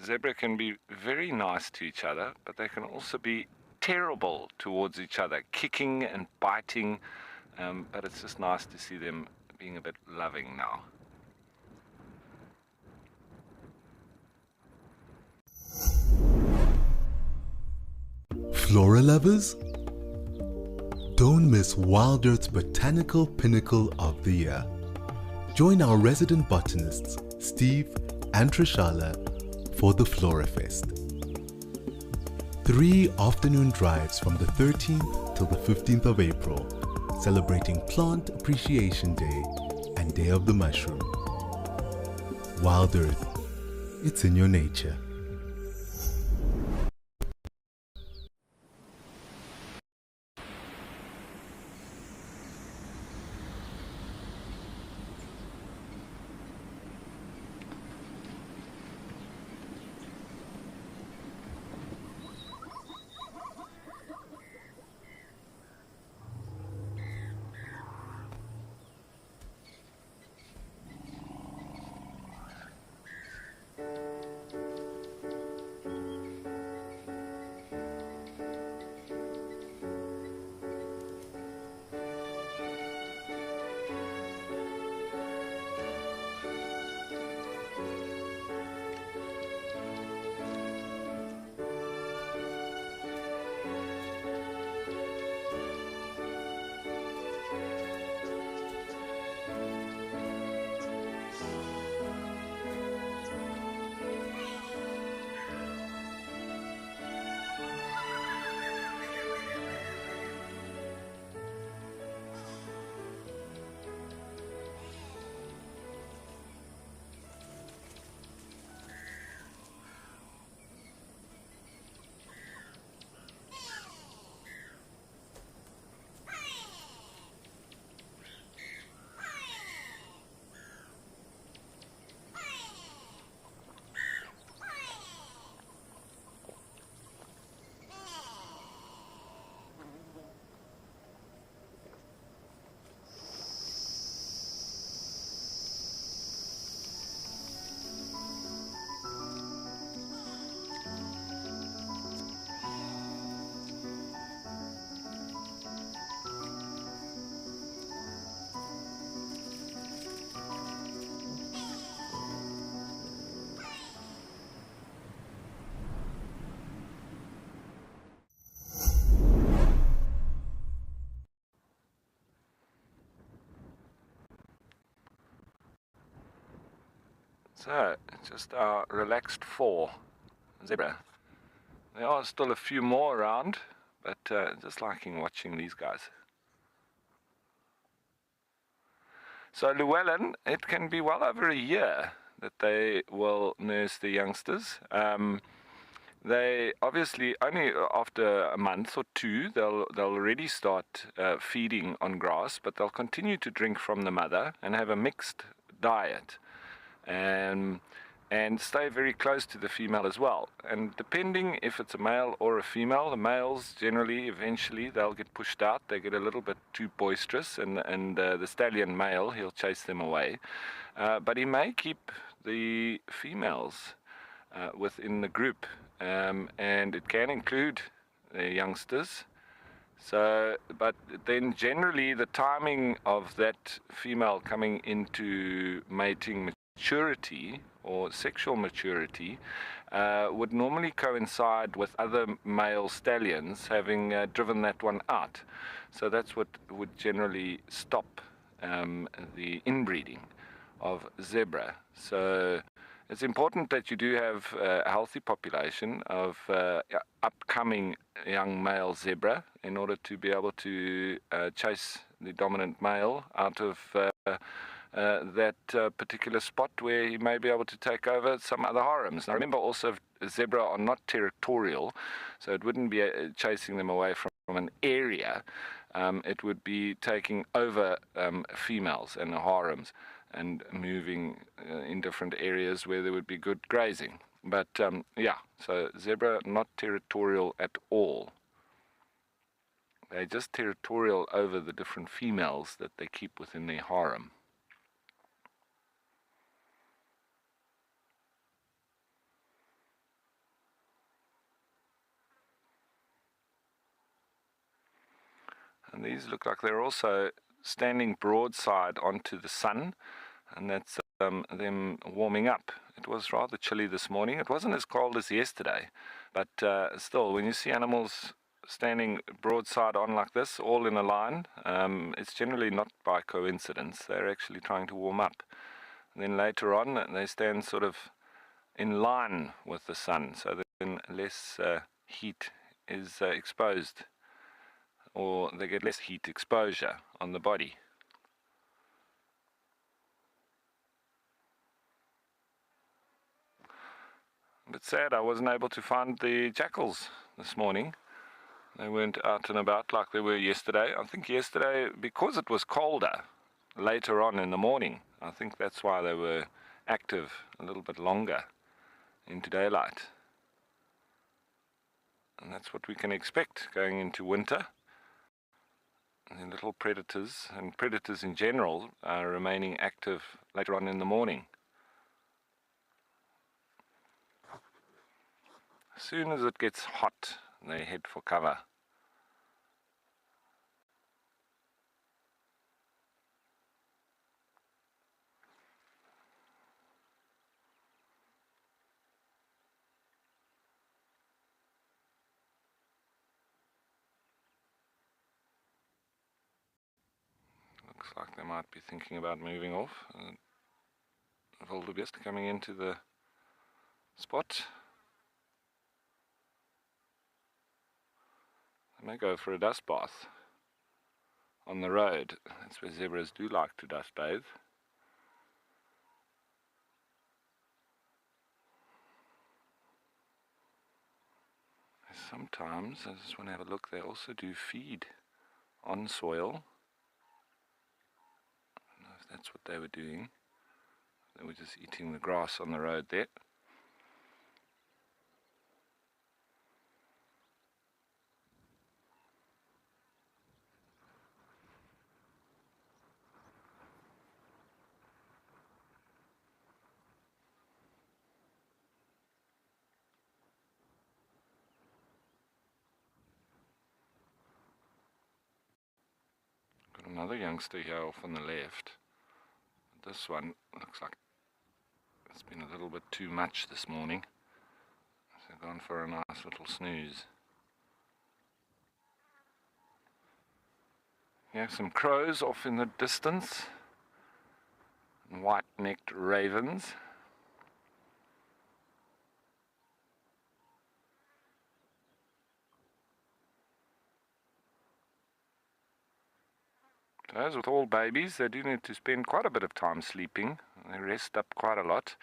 [SPEAKER 2] Zebra can be very nice to each other, but they can also be terrible towards each other, kicking and biting, but it's just nice to see them being a bit loving now.
[SPEAKER 3] Flora lovers? Don't miss Wild Earth's botanical pinnacle of the year. Join our resident botanists, Steve and Trishala, for the Flora Fest. 3 afternoon drives from the 13th till the 15th of April, celebrating Plant Appreciation Day and Day of the Mushroom. Wild Earth, it's in your nature.
[SPEAKER 2] So, just our relaxed 4 zebra. There are still a few more around, but just liking watching these guys. So Llewellyn, it can be well over a year that they will nurse the youngsters. They obviously only after a month or 2 they'll already start feeding on grass, but they'll continue to drink from the mother and have a mixed diet. And stay very close to the female as well. And depending if it's a male or a female, the males generally, eventually, they'll get pushed out. They get a little bit too boisterous, and the stallion male, he'll chase them away. But he may keep the females within the group, and it can include the youngsters. So, but then generally the timing of that female coming into mating maturity or sexual maturity would normally coincide with other male stallions having driven that one out. So that's what would generally stop the inbreeding of zebra. So it's important that you do have a healthy population of upcoming young male zebra in order to be able to chase the dominant male out of that particular spot where he may be able to take over some other harems. Now remember also, zebra are not territorial, so it wouldn't be chasing them away from an area. It would be taking over females and harems and moving in different areas where there would be good grazing. But yeah, so zebra not territorial at all. They're just territorial over the different females that they keep within their harem. And these look like they're also standing broadside onto the sun, and that's them warming up. It was rather chilly this morning. It wasn't as cold as yesterday, but still, when you see animals standing broadside on like this, all in a line, it's generally not by coincidence. They're actually trying to warm up. And then later on, they stand sort of in line with the sun, so then less heat is exposed, or they get less heat exposure on the body. A bit sad I wasn't able to find the jackals this morning. They weren't out and about like they were yesterday. I think yesterday, because it was colder later on in the morning, I think that's why they were active a little bit longer into daylight. And that's what we can expect going into winter. The little predators, and predators in general, are remaining active later on in the morning. As soon as it gets hot, they head for cover. Looks like they might be thinking about moving off. Wildebeest coming into the spot. They may go for a dust bath on the road. That's where zebras do like to dust bathe. Sometimes, I just want to have a look, they also do feed on soil. I don't know if that's what they were doing. They were just eating the grass on the road there. Got another youngster here off on the left. This one looks like it's been a little bit too much this morning. So gone for a nice little snooze. Yeah, some crows off in the distance. And white-necked ravens. As with all babies, they do need to spend quite a bit of time sleeping. They rest up quite a lot.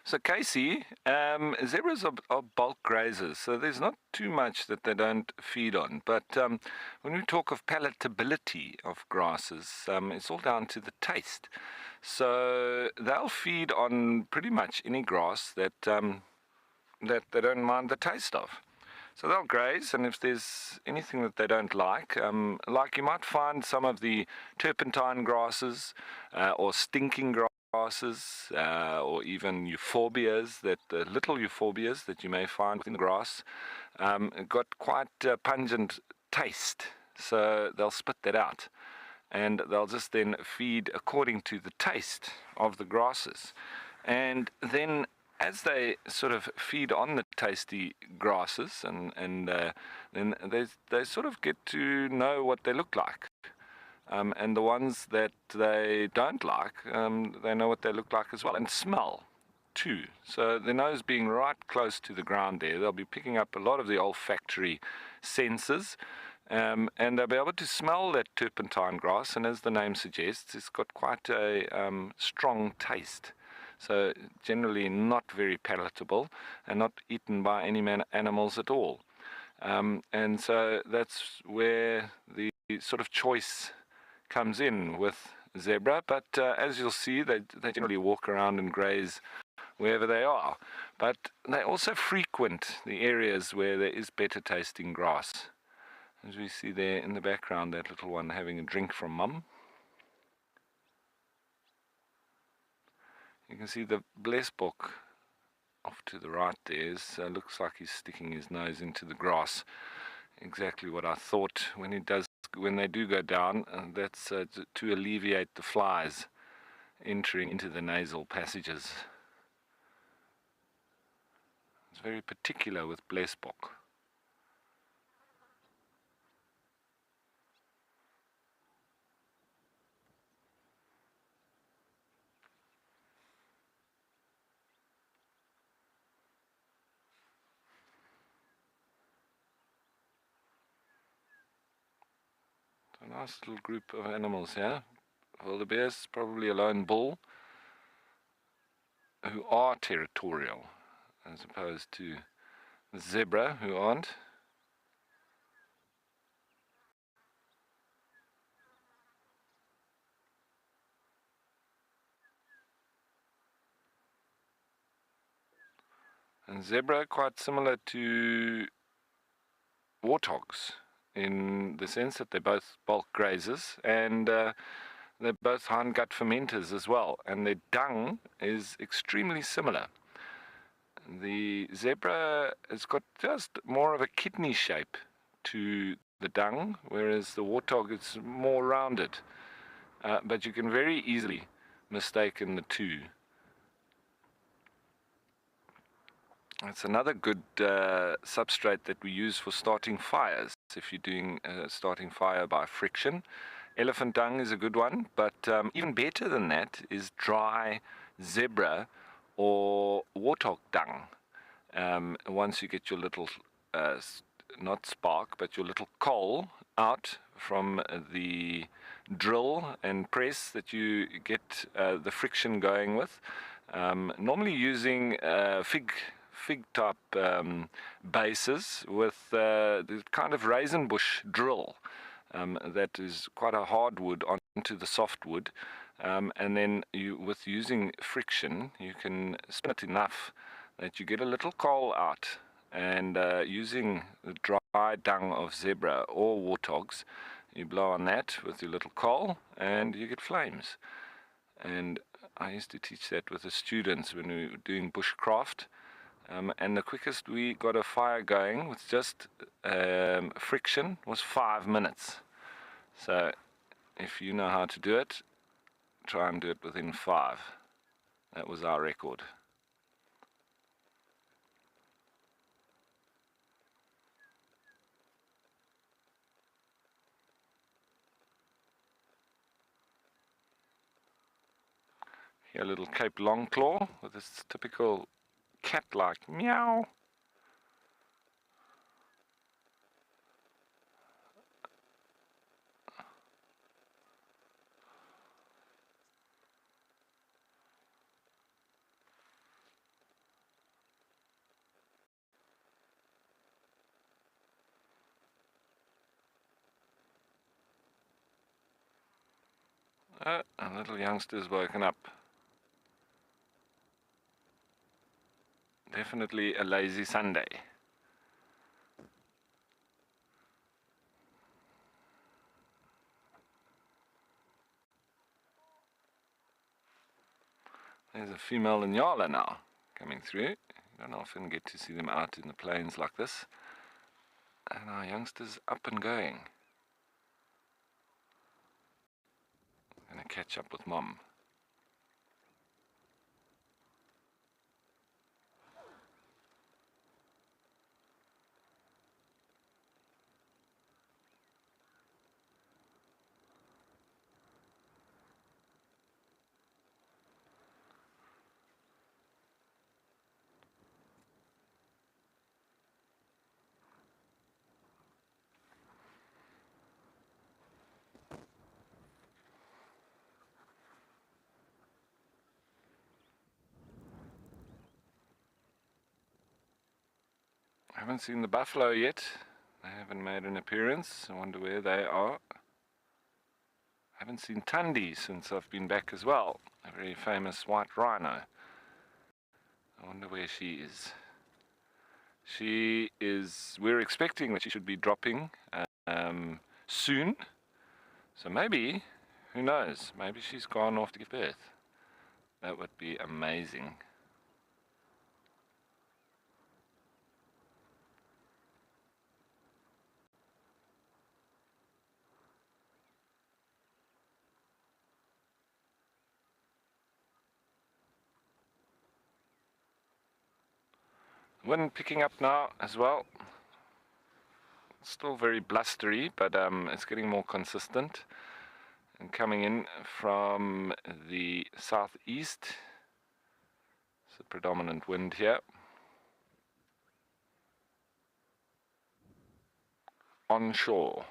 [SPEAKER 2] So Casey, zebras are bulk grazers, so there's not too much that they don't feed on. But when we talk of palatability of grasses, it's all down to the taste. So they'll feed on pretty much any grass that they don't mind the taste of. So they'll graze, and if there's anything that they don't like you might find some of the turpentine grasses or stinking grasses or even euphorbias, that the little euphorbias that you may find within the grass, got quite pungent taste. So they'll spit that out, and they'll just then feed according to the taste of the grasses. And then as they sort of feed on the tasty grasses, and then they sort of get to know what they look like. And the ones that they don't like, they know what they look like as well, and smell too. So their nose being right close to the ground there, they'll be picking up a lot of the olfactory senses, and they'll be able to smell that turpentine grass, and as the name suggests, it's got quite a strong taste. So generally not very palatable and not eaten by any animals at all. And so that's where the sort of choice comes in with zebra. But as you'll see, they generally walk around and graze wherever they are. But they also frequent the areas where there is better tasting grass. As we see there in the background, that little one having a drink from mum. You can see the blesbok off to the right there. Looks like he's sticking his nose into the grass. Exactly what I thought when they do go down. That's to alleviate the flies entering into the nasal passages. It's very particular with blesbok. A nice little group of animals here. Wildebeest is probably a lone bull, who are territorial, as opposed to the zebra, who aren't. And zebra, quite similar to warthogs, in the sense that they're both bulk grazers, and they're both hindgut fermenters as well, and their dung is extremely similar. The zebra has got just more of a kidney shape to the dung, whereas the warthog is more rounded. But you can very easily mistake the two. It's another good substrate that we use for starting fires. If you're doing starting fire by friction, elephant dung is a good one, but even better than that is dry zebra or warthog dung. Once you get your little, not spark, but your little coal out from the drill and press that you get the friction going with, normally using fig type bases with the kind of raisin bush drill that is quite a hard wood onto the soft wood, and then with using friction you can spin it enough that you get a little coal out, and using the dry dung of zebra or warthogs, you blow on that with your little coal and you get flames. And I used to teach that with the students when we were doing bushcraft. And the quickest we got a fire going with just friction was 5 minutes. So if you know how to do it, try and do it within 5. That was our record. Here a little Cape Longclaw with this typical cat-like meow. Oh, a little youngster's woken up. Definitely a lazy Sunday. There's a female Inyala now coming through. You don't often get to see them out in the plains like this. And our youngster's up and going. Gonna catch up with Mom. I haven't seen the buffalo yet. They haven't made an appearance. I wonder where they are. I haven't seen Tundi since I've been back as well. A very famous white rhino. I wonder where she is. We're expecting that she should be dropping soon. So maybe, who knows, maybe she's gone off to give birth. That would be amazing. Wind picking up now as well. Still very blustery, but it's getting more consistent. And coming in from the southeast. It's a predominant wind here. Onshore.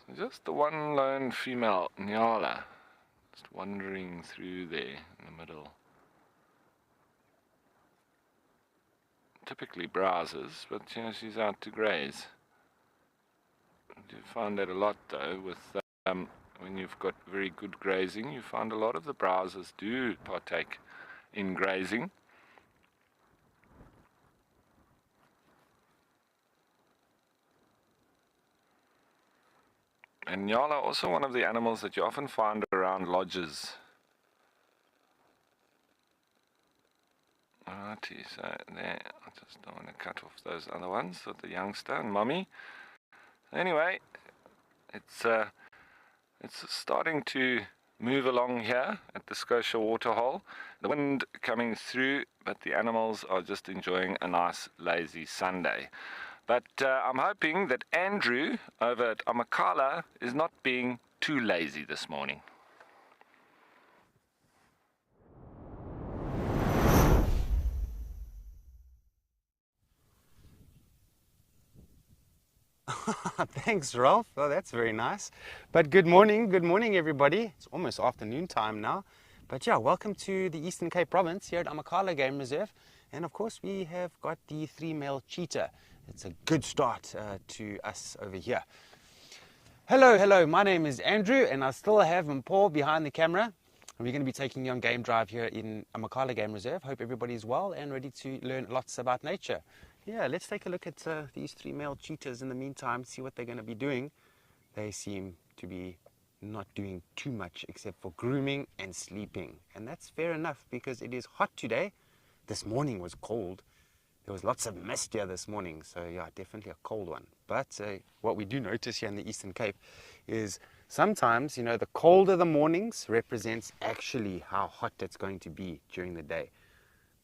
[SPEAKER 2] So just the one lone female Nyala, just wandering through there in the middle. Typically browses, but you know, she's out to graze. You find that a lot though with when you've got very good grazing. You find a lot of the browsers do partake in grazing. And Nyala are also one of the animals that you often find around lodges. Alrighty, so there, I just don't want to cut off those other ones with the youngster and mummy. Anyway, it's starting to move along here at the Scotia Waterhole. The wind coming through, but the animals are just enjoying a nice lazy Sunday. But I'm hoping that Andrew over at Amakhala is not being too lazy this morning.
[SPEAKER 4] Thanks, Ralph. Oh, that's very nice. But good morning everybody. It's almost afternoon time now. But yeah, welcome to the Eastern Cape Province here at Amakhala Game Reserve. And of course, we have got the 3-male cheetah. It's a good start to us over here. Hello, my name is Andrew, and I still have Paul behind the camera. And we're going to be taking you on game drive here in Amakhala Game Reserve. Hope everybody's well and ready to learn lots about nature. Yeah, let's take a look at these 3 male cheetahs in the meantime, see what they're going to be doing. They seem to be not doing too much except for grooming and sleeping. And that's fair enough because it is hot today. This morning was cold. There was lots of mist here this morning, so yeah, definitely a cold one. But what we do notice here in the Eastern Cape is sometimes, you know, the colder the mornings represents actually how hot it's going to be during the day.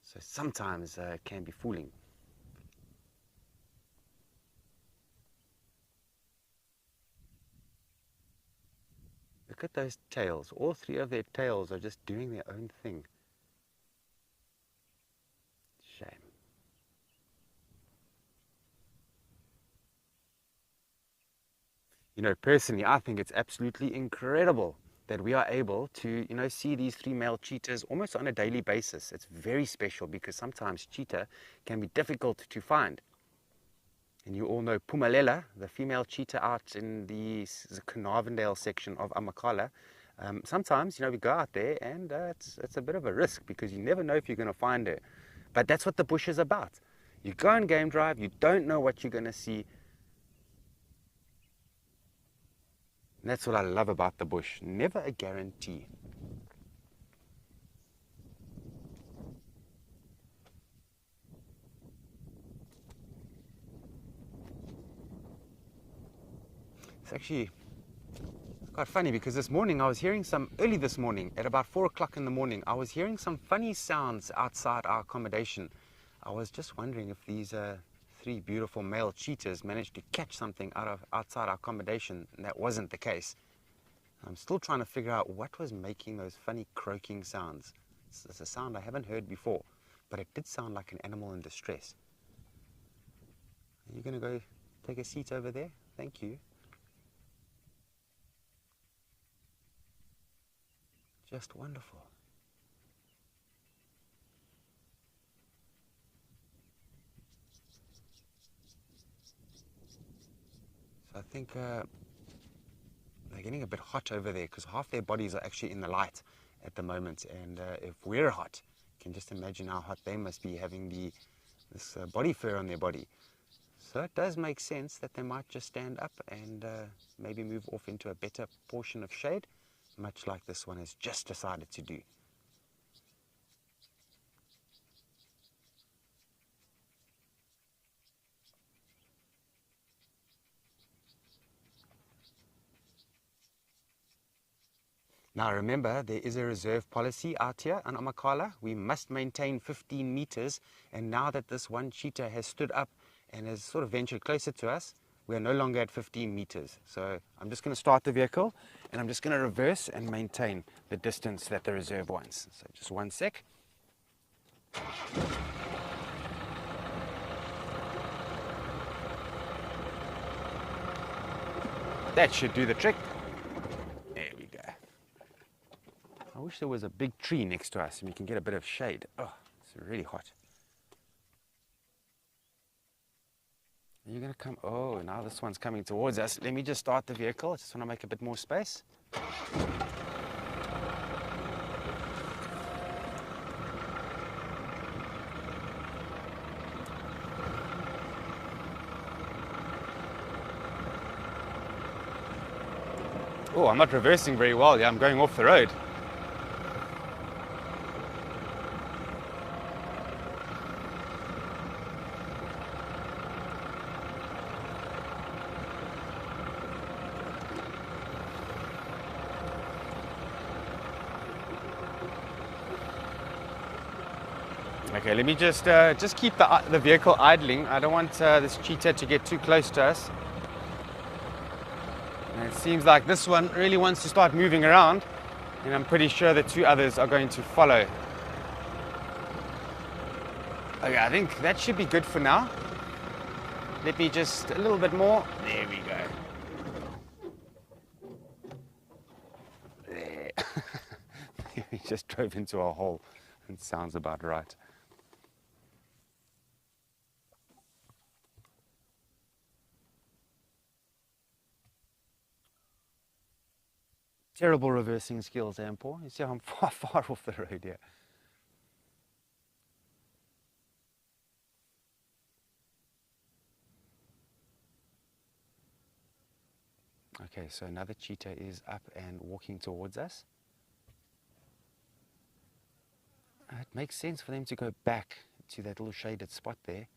[SPEAKER 4] So sometimes it can be fooling. Look at those tails. All 3 of their tails are just doing their own thing. Shame. You know, personally, I think it's absolutely incredible that we are able to, you know, see these 3 male cheetahs almost on a daily basis. It's very special because sometimes cheetah can be difficult to find. And you all know Pumalela, the female cheetah out in the Carnarvondale section of Amakhala. Sometimes, you know, we go out there and it's a bit of a risk because you never know if you're going to find her. But that's what the bush is about. You go on game drive, you don't know what you're going to see. And that's what I love about the bush. Never a guarantee. It's actually quite funny because this morning I was hearing early this morning at about 4 o'clock in the morning, I was hearing some funny sounds outside our accommodation. I was just wondering if these 3 beautiful male cheetahs managed to catch something outside our accommodation, and that wasn't the case. I'm still trying to figure out what was making those funny croaking sounds. It's a sound I haven't heard before, but it did sound like an animal in distress. Are you going to go take a seat over there? Thank you. Just wonderful. So I think they're getting a bit hot over there because half their bodies are actually in the light at the moment. And if we're hot, you can just imagine how hot they must be having this body fur on their body. So it does make sense that they might just stand up and maybe move off into a better portion of shade, much like this one has just decided to do. Now remember, there is a reserve policy out here on Amakhala. We must maintain 15 meters, and now that this one cheetah has stood up and has sort of ventured closer to us, we are no longer at 15 meters. So I'm just going to start the vehicle and I'm just going to reverse and maintain the distance that the reserve wants. So just 1 sec. That should do the trick. There we go. I wish there was a big tree next to us and we can get a bit of shade. Oh, it's really hot. Are you going to come? Oh, now this one's coming towards us. Let me just start the vehicle. I just want to make a bit more space. Oh, I'm not reversing very well. Yeah, I'm going off the road. Okay, let me just keep the vehicle idling. I don't want this cheetah to get too close to us. And it seems like this one really wants to start moving around, and I'm pretty sure the 2 others are going to follow. Okay, I think that should be good for now. Let me just a little bit more. There we go. There. We just drove into a hole. It sounds about right. Terrible reversing skills, Paul. You see how I'm far off the road here. Okay, so another cheetah is up and walking towards us. It makes sense for them to go back to that little shaded spot there.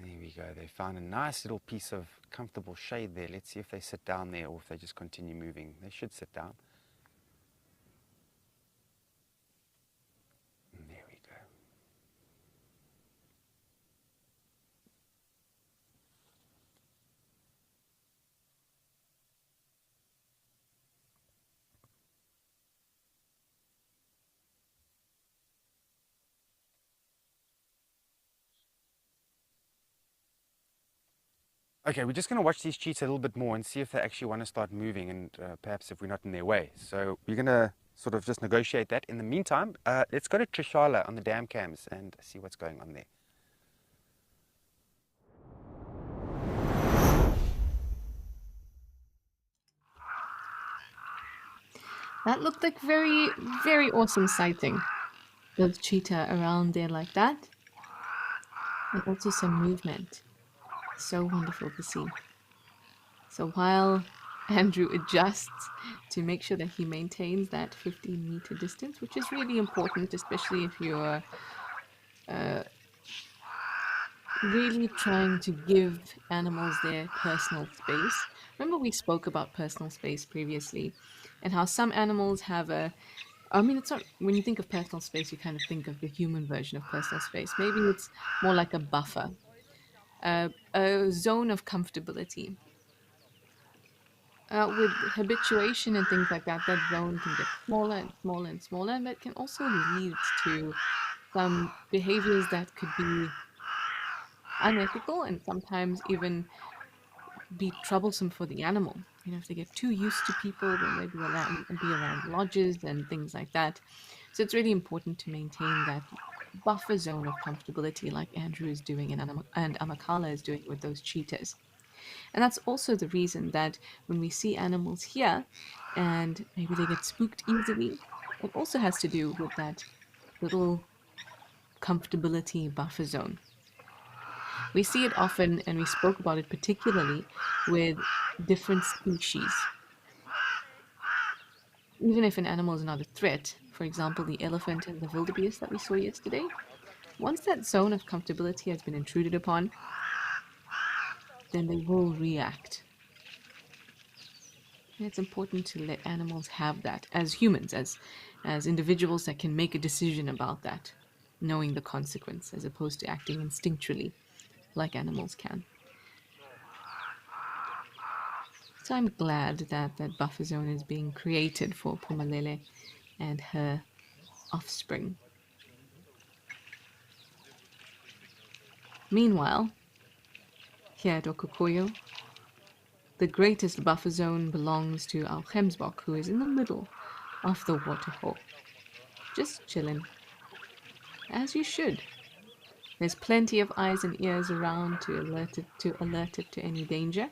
[SPEAKER 4] There we go. They found a nice little piece of comfortable shade there. Let's see if they sit down there or if they just continue moving. They should sit down. And there we go. Okay, we're just going to watch these cheetahs a little bit more and see if they actually want to start moving, and perhaps if we're not in their way. So we're going to sort of just negotiate that. In the meantime, let's go to Trishala on the dam cams and see what's going on there.
[SPEAKER 1] That looked like very, very awesome sighting. Those cheetah around there like that. And also some movement. So wonderful to see. So while Andrew adjusts to make sure that he maintains that 15-meter distance, which is really important, especially if you're really trying to give animals their personal space. Remember we spoke about personal space previously and how some animals have it's not, when you think of personal space, you kind of think of the human version of personal space. Maybe it's more like a buffer, a zone of comfortability. With habituation and things like that, that zone can get smaller and smaller and smaller, and that can also lead to some behaviors that could be unethical and sometimes even be troublesome for the animal. You know, if they get too used to people, then they be around lodges and things like that. So it's really important to maintain that buffer zone of comfortability, like Andrew is doing and Amakala is doing with those cheetahs. And that's also the reason that when we see animals here and maybe they get spooked easily, it also has to do with that little comfortability buffer zone. We see it often, and we spoke about it particularly with different species. Even if an animal is not a threat, for example, the elephant and the wildebeest that we saw yesterday, once that zone of comfortability has been intruded upon, then they will react. And it's important to let animals have that as humans, as individuals that can make a decision about that, knowing the consequence, as opposed to acting instinctually like animals can. So I'm glad that that buffer zone is being created for Pumalele and her offspring. Meanwhile, here at Okukoyo, the greatest buffer zone belongs to our Gemsbok, who is in the middle of the waterhole. Just chillin'. As you should. There's plenty of eyes and ears around to alert it to any danger.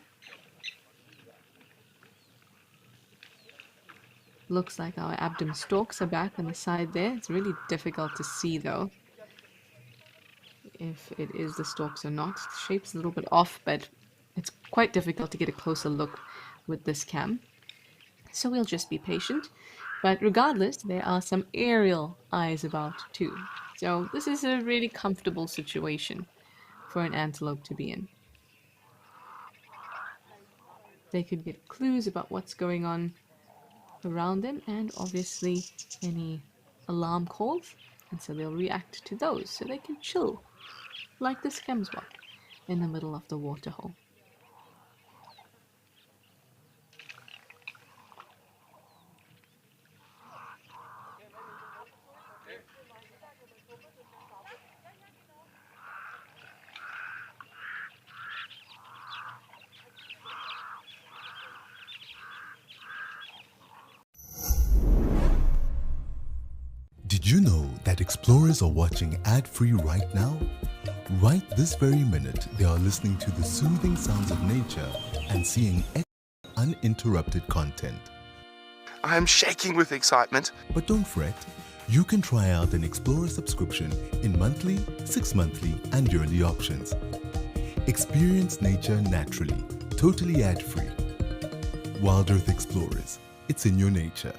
[SPEAKER 1] Looks like our Abdom stalks are back on the side there. It's really difficult to see though, if it is the stalks or not. The shape's a little bit off, but it's quite difficult to get a closer look with this cam. So we'll just be patient. But regardless, there are some aerial eyes about too. So this is a really comfortable situation for an antelope to be in. They could get clues about what's going on around them and obviously any alarm calls, and so they'll react to those so they can chill like this Gemsbok in the middle of the waterhole.
[SPEAKER 3] Did you know that explorers are watching ad-free right now? Right this very minute, they are listening to the soothing sounds of nature and seeing uninterrupted content.
[SPEAKER 5] I am shaking with excitement.
[SPEAKER 3] But don't fret, you can try out an Explorer subscription in monthly, 6-monthly and yearly options. Experience nature naturally, totally ad-free. Wild Earth Explorers, it's in your nature.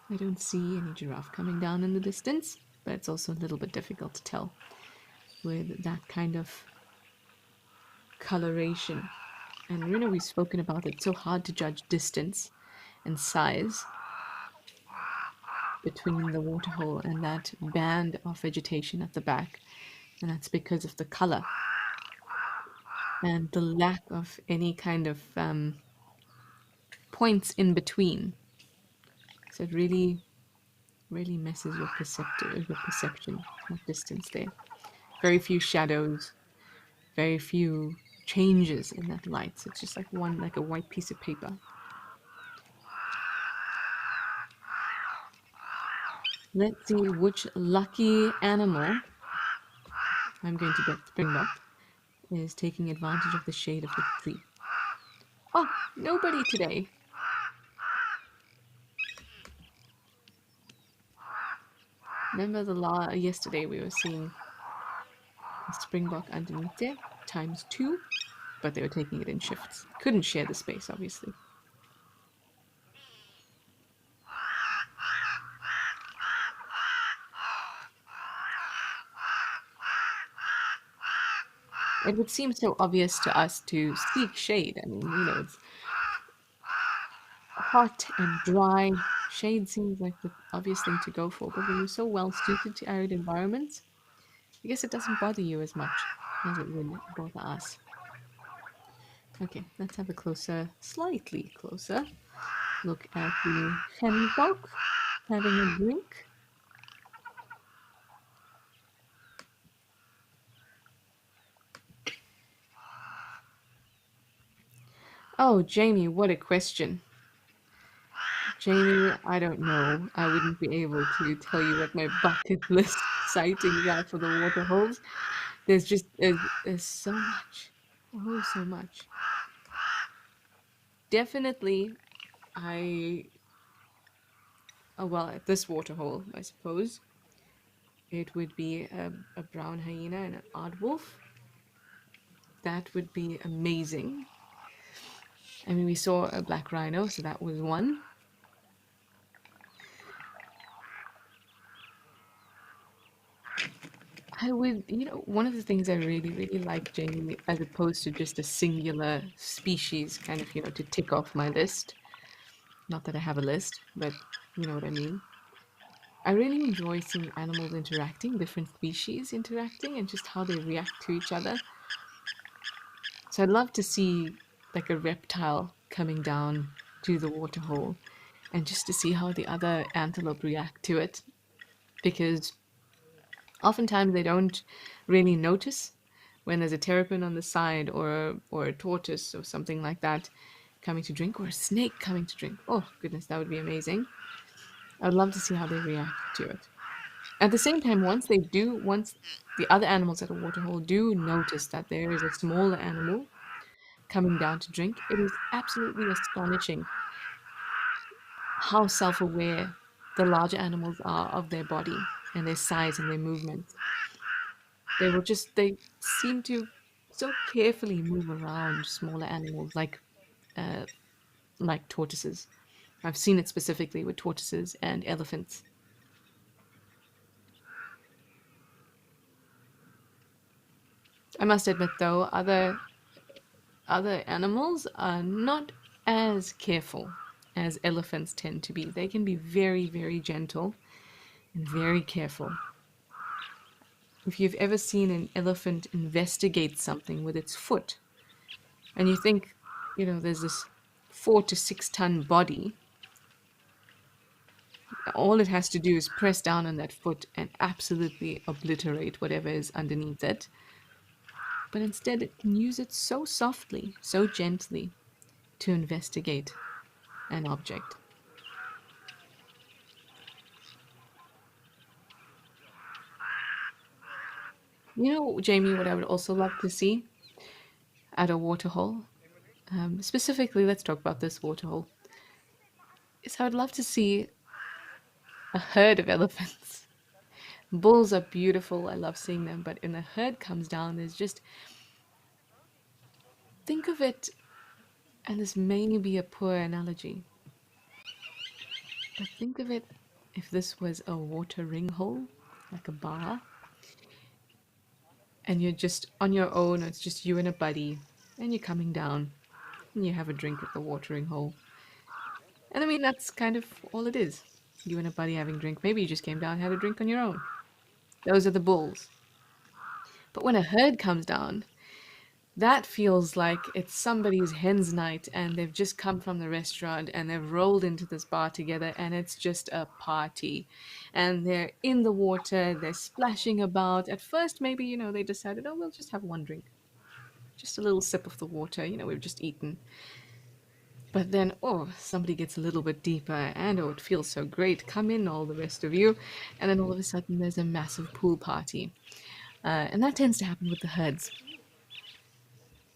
[SPEAKER 1] I don't see any giraffe coming down in the distance, but it's also a little bit difficult to tell with that kind of coloration. And we've spoken about it. It's so hard to judge distance and size between the waterhole and that band of vegetation at the back. And that's because of the color and the lack of any kind of points in between. So it really, really messes your perception of distance there. Very few shadows, very few changes in that light. So it's just like a white piece of paper. Let's see which lucky animal, I'm going to bet Springbok, is taking advantage of the shade of the tree. Oh, nobody today. Remember yesterday we were seeing a Springbok underneath there, ×2, but they were taking it in shifts. Couldn't share the space, obviously. It would seem so obvious to us to seek shade. I mean, it's hot and dry. Shade seems like the obvious thing to go for, but when you're so well suited to arid environments, I guess it doesn't bother you as much as it would bother us. Okay, let's have a slightly closer look at the Genbok having a drink. Oh, Jamie, what a question. Jamie, I don't know. I wouldn't be able to tell you what my bucket list sightings are for the waterholes. There's so much. Oh, so much. Definitely, well, at this waterhole, I suppose, it would be a brown hyena and an aardwolf. That would be amazing. I mean, we saw a black rhino, so that was one. I would, one of the things I really, really like, Jamie, as opposed to just a singular species kind of, to tick off my list. Not that I have a list, but you know what I mean. I really enjoy seeing animals interacting, different species interacting, and just how they react to each other. So I'd love to see like a reptile coming down to the waterhole and just to see how the other antelope react to it. Because oftentimes they don't really notice when there's a terrapin on the side or a tortoise or something like that coming to drink, or a snake coming to drink. Oh goodness, that would be amazing. I would love to see how they react to it. At the same time, once the other animals at a waterhole do notice that there is a smaller animal coming down to drink, it is absolutely astonishing how self-aware the larger animals are of their body and their size and their movement. They seem to so carefully move around smaller animals like tortoises. I've seen it specifically with tortoises and elephants. I must admit, though, other animals are not as careful as elephants tend to be. They can be very, very gentle and very careful. If you've ever seen an elephant investigate something with its foot, and you think, there's this 4 to 6 ton body, all it has to do is press down on that foot and absolutely obliterate whatever is underneath it. But instead it can use it so softly, so gently to investigate an object. Jamie, what I would also love to see at a waterhole, specifically, let's talk about this waterhole, is I would love to see a herd of elephants. Bulls are beautiful, I love seeing them, but when a herd comes down, there's just, think of it, and this may be a poor analogy, But think of it if this was a watering hole, like a bar, and you're just on your own, or it's just you and a buddy, and you're coming down, and you have a drink at the watering hole. And I mean, that's kind of all it is. You and a buddy having a drink. Maybe you just came down and had a drink on your own. Those are the bulls. But when a herd comes down, that feels like it's somebody's hen's night and they've just come from the restaurant and they've rolled into this bar together and it's just a party. And they're in the water, they're splashing about. At first, maybe, they decided, oh, we'll just have one drink. Just a little sip of the water, we've just eaten. But then, oh, somebody gets a little bit deeper, and oh, it feels so great. Come in, all the rest of you. And then all of a sudden, there's a massive pool party. And that tends to happen with the herds.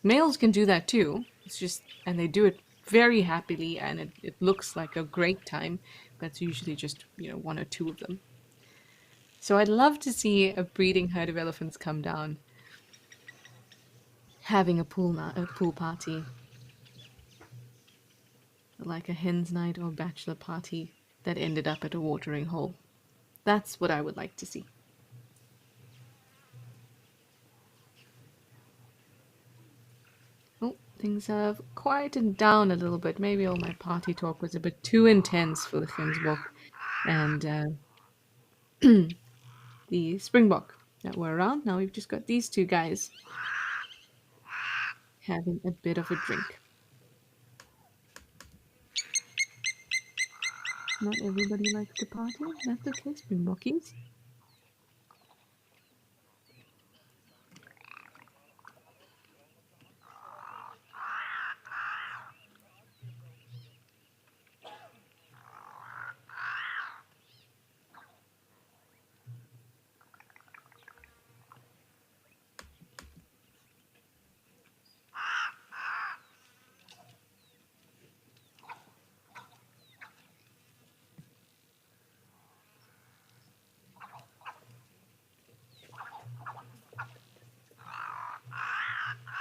[SPEAKER 1] Males can do that too. And they do it very happily, and it looks like a great time. But it's usually just, one or two of them. So I'd love to see a breeding herd of elephants come down, having a pool party. Like a hen's night or bachelor party that ended up at a watering hole. That's what I would like to see. Oh, things have quieted down a little bit. Maybe all my party talk was a bit too intense for the Finnsbok and the Springbok that were around. Now we've just got these two guys having a bit of a drink. Not everybody likes to party. That's okay, Springbokkies.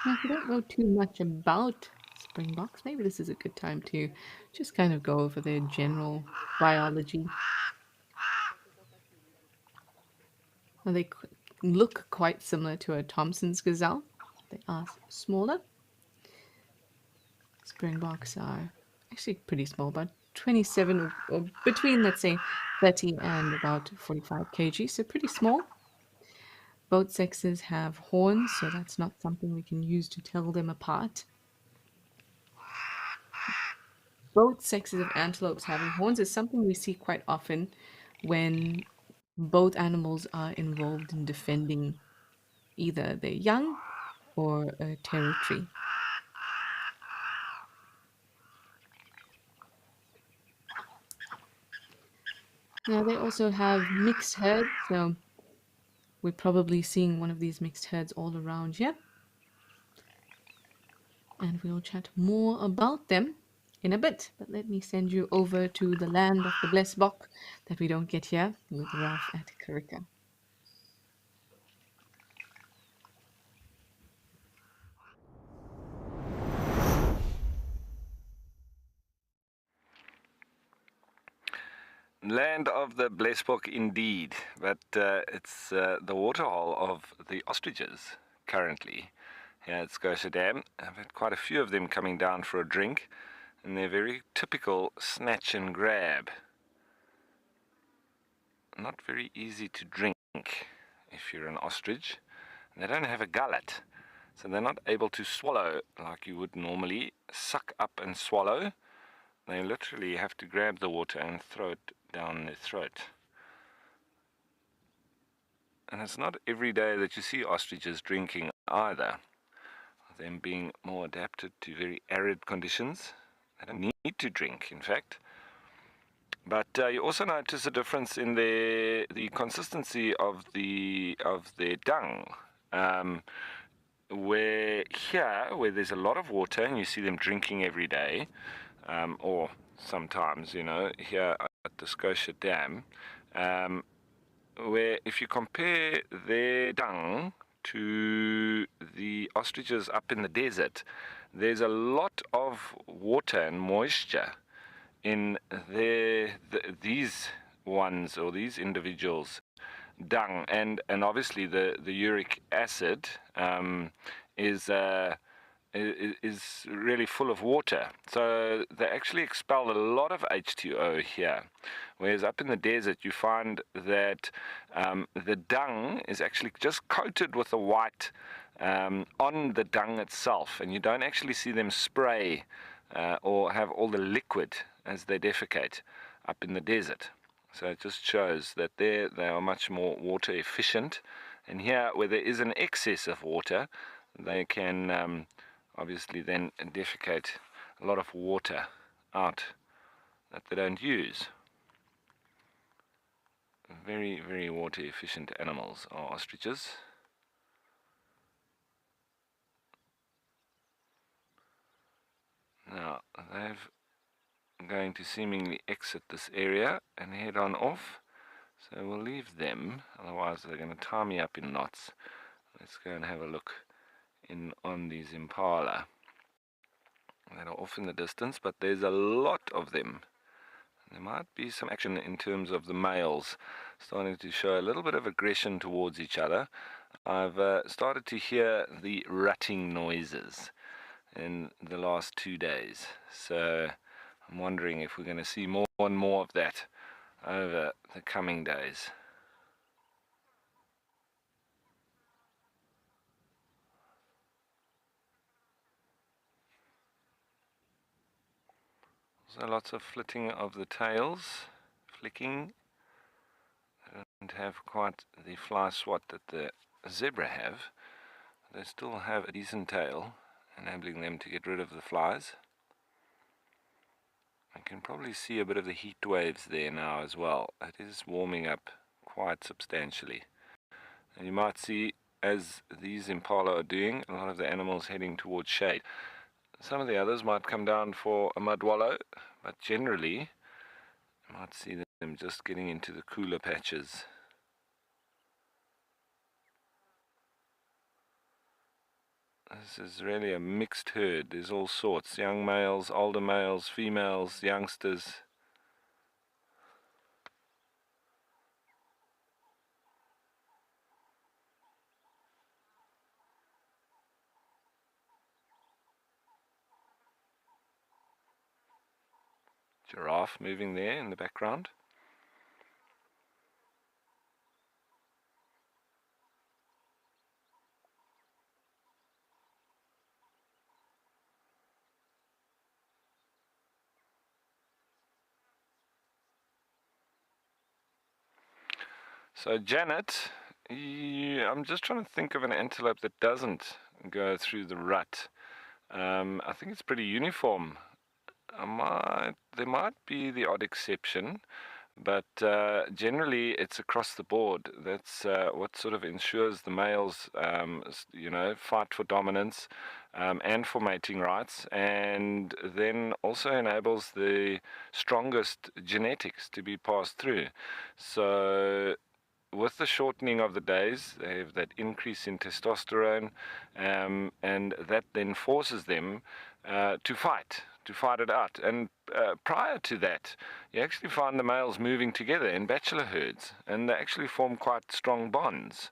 [SPEAKER 1] Now, if you don't know too much about Springboks, maybe this is a good time to just kind of go over their general biology. Well, they look quite similar to a Thompson's gazelle. They are smaller. Springboks are actually pretty small, about 27 or between, let's say, 30 and about 45 kg, so pretty small. Both sexes have horns, so that's not something we can use to tell them apart. Both sexes of antelopes having horns is something we see quite often when both animals are involved in defending either their young or a territory. Now they also have mixed herds, so we're probably seeing one of these mixed herds all around here. And we'll chat more about them in a bit. But let me send you over to the land of the Blesbok that we don't get here with Ralph at Kariqa.
[SPEAKER 2] Land of the Blesbok indeed, but it's the waterhole of the ostriches currently here at Scotia Dam. I've had quite a few of them coming down for a drink, and they're very typical snatch and grab. Not very easy to drink if you're an ostrich. They don't have a gullet, so they're not able to swallow like you would normally, suck up and swallow. They literally have to grab the water and throw it down their throat. And it's not every day that you see ostriches drinking either. Them being more adapted to very arid conditions. They don't need to drink, in fact. But you also notice a difference in the consistency of their dung. Where there's a lot of water and you see them drinking every day, or sometimes, here at the Scotia Dam, where if you compare their dung to the ostriches up in the desert, there's a lot of water and moisture in these ones, or these individuals' dung, and obviously the uric acid is really full of water. So they actually expel a lot of H2O here. Whereas up in the desert, you find that the dung is actually just coated with a white on the dung itself, and you don't actually see them spray or have all the liquid as they defecate up in the desert. So it just shows that there they are much more water efficient. And here, where there is an excess of water, they can obviously then defecate a lot of water out that they don't use. Very, very water efficient animals are ostriches. Now they're going to seemingly exit this area and head on off, so we'll leave them, otherwise they're going to tie me up in knots. Let's go and have a look in on these impala that are off in the distance, but there's a lot of them. There might be some action in terms of the males starting to show a little bit of aggression towards each other. I've started to hear the rutting noises in the last 2 days, so I'm wondering if we're going to see more and more of that over the coming days. So lots of flitting of the tails, flicking. They don't have quite the fly swat that the zebra have. They still have a decent tail, enabling them to get rid of the flies. I can probably see a bit of the heat waves there now as well. It is warming up quite substantially. And you might see, as these impala are doing, a lot of the animals heading towards shade. Some of the others might come down for a mud wallow, but generally you might see them just getting into the cooler patches. This is really a mixed herd. There's all sorts, young males, older males, females, youngsters. Giraffe moving there in the background. So Janet, I'm just trying to think of an antelope that doesn't go through the rut. I think it's pretty uniform. There might be the odd exception, but generally it's across the board. That's what sort of ensures the males, fight for dominance and for mating rights, and then also enables the strongest genetics to be passed through. So with the shortening of the days, they have that increase in testosterone, and that then forces them to fight it out. And prior to that, you actually find the males moving together in bachelor herds, and they actually form quite strong bonds.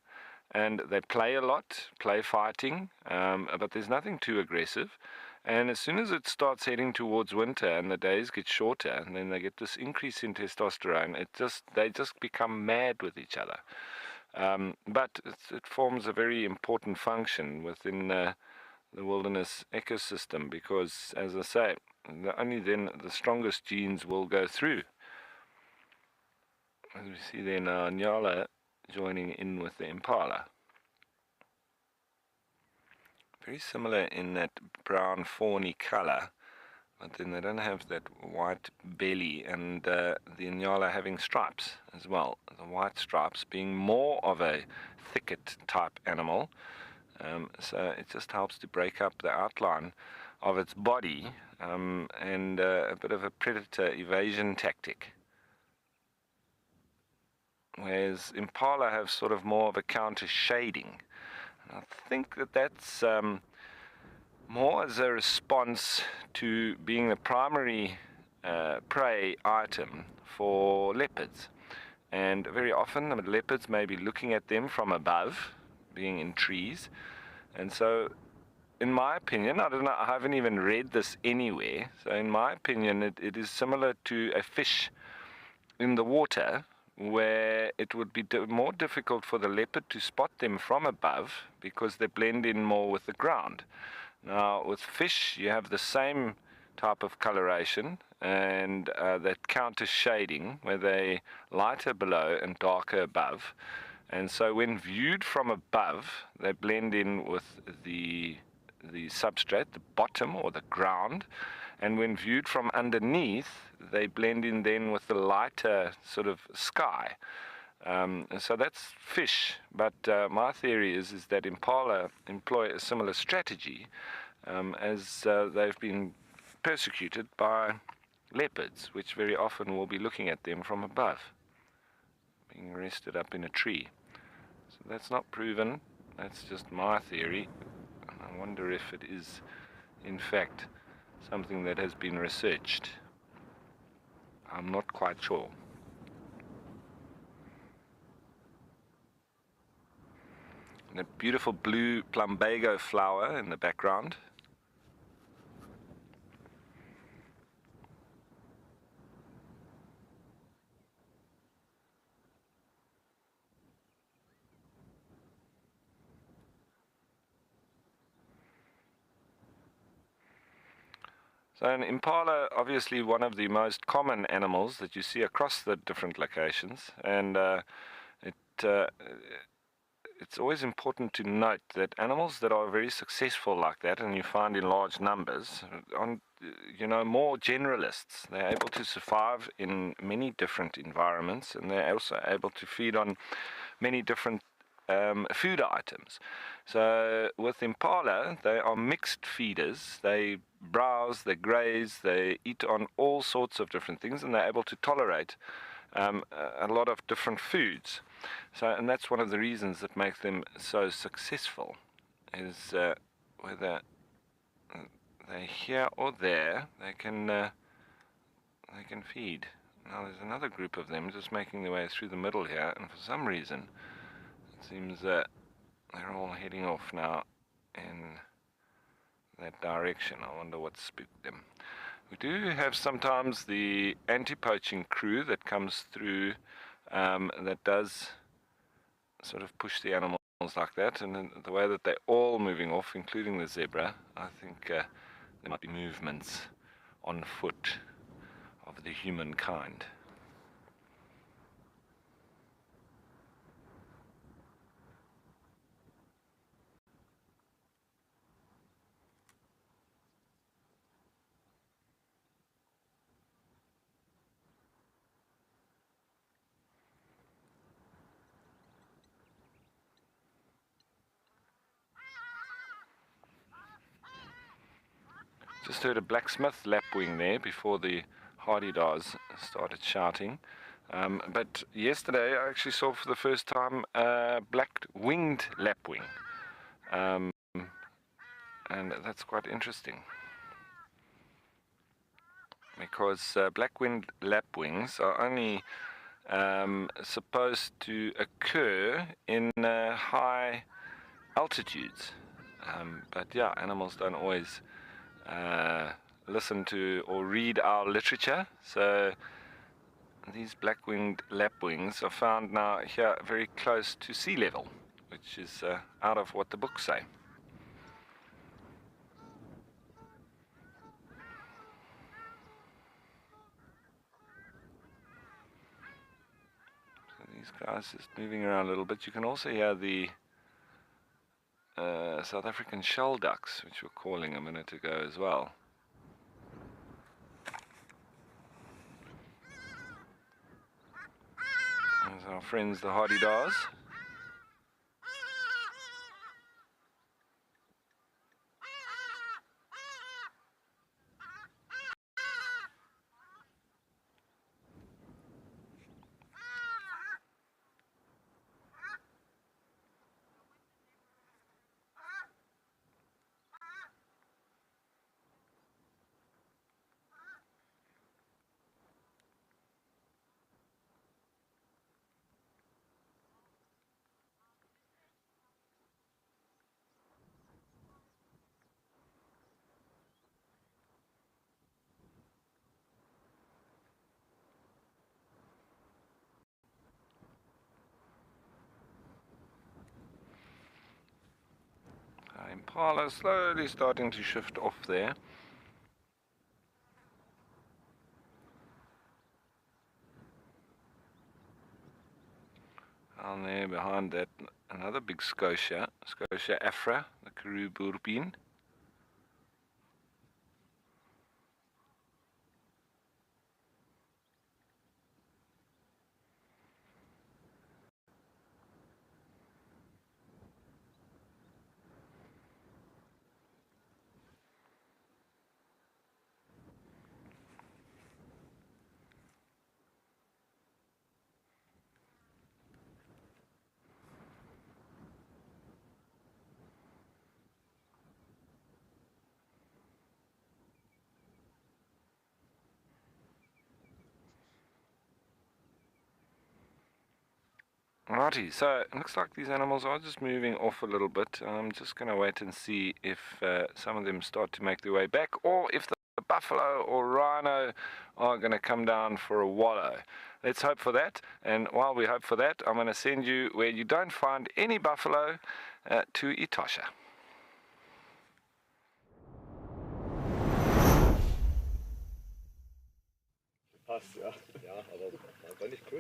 [SPEAKER 2] And they play a lot, play fighting, but there's nothing too aggressive. And as soon as it starts heading towards winter and the days get shorter, and then they get this increase in testosterone, they just become mad with each other. But it forms a very important function within the wilderness ecosystem, because, as I say, only then the strongest genes will go through. As we see there now, Nyala joining in with the impala. Very similar in that brown fawny color, but then they don't have that white belly, and the Nyala having stripes as well. The white stripes being more of a thicket type animal, so it just helps to break up the outline of its body, and a bit of a predator evasion tactic. Whereas impala have sort of more of a counter shading. I think that's more as a response to being the primary prey item for leopards. And very often the leopards may be looking at them from above, being in trees. And so, in my opinion, I don't know, I haven't even read this anywhere. So, in my opinion, it is similar to a fish in the water, where it would be more difficult for the leopard to spot them from above because they blend in more with the ground. Now, with fish, you have the same type of coloration and that counter shading, where they lighter below and darker above. And so when viewed from above, they blend in with the substrate, the bottom or the ground. And when viewed from underneath, they blend in then with the lighter sort of sky. And so that's fish. But my theory is that impala employ a similar strategy, as they've been persecuted by leopards, which very often will be looking at them from above, being rested up in a tree. So that's not proven. That's just my theory. I wonder if it is, in fact, something that has been researched. I'm not quite sure. And a beautiful blue plumbago flower in the background. So an impala, obviously one of the most common animals that you see across the different locations, and it's always important to note that animals that are very successful like that, and you find in large numbers, more generalists. They're able to survive in many different environments, and they're also able to feed on many different food items. So with impala, they are mixed feeders. They browse, they graze, they eat on all sorts of different things, and they're able to tolerate a lot of different foods. So, and that's one of the reasons that makes them so successful, is whether they're here or there, they can feed. Now there's another group of them just making their way through the middle here, and for some reason it seems that they're all heading off now in that direction. I wonder what spooked them. We do have sometimes the anti-poaching crew that comes through, that does sort of push the animals like that, and the way that they're all moving off, including the zebra, I think there might be movements on foot of the humankind. Just heard a blacksmith lapwing there before the hardy-daws started shouting. But yesterday I actually saw for the first time a black-winged lapwing. And that's quite interesting, because black-winged lapwings are only supposed to occur in high altitudes. But yeah, animals don't always listen to or read our literature. So these black-winged lapwings are found now here very close to sea level, which is out of what the books say. So these guys just moving around a little bit. You can also hear the South African shell ducks, which were calling a minute ago as well. There's our friends, the hardy-daws. Impala slowly starting to shift off there. Down there behind that, another big Scotia Afra, the Karoo Bourbine. Righty, so it looks like these animals are just moving off a little bit. I'm just going to wait and see if some of them start to make their way back, or if the buffalo or rhino are going to come down for a wallow. Let's hope for that, and while we hope for that, I'm going to send you where you don't find any buffalo to Etosha.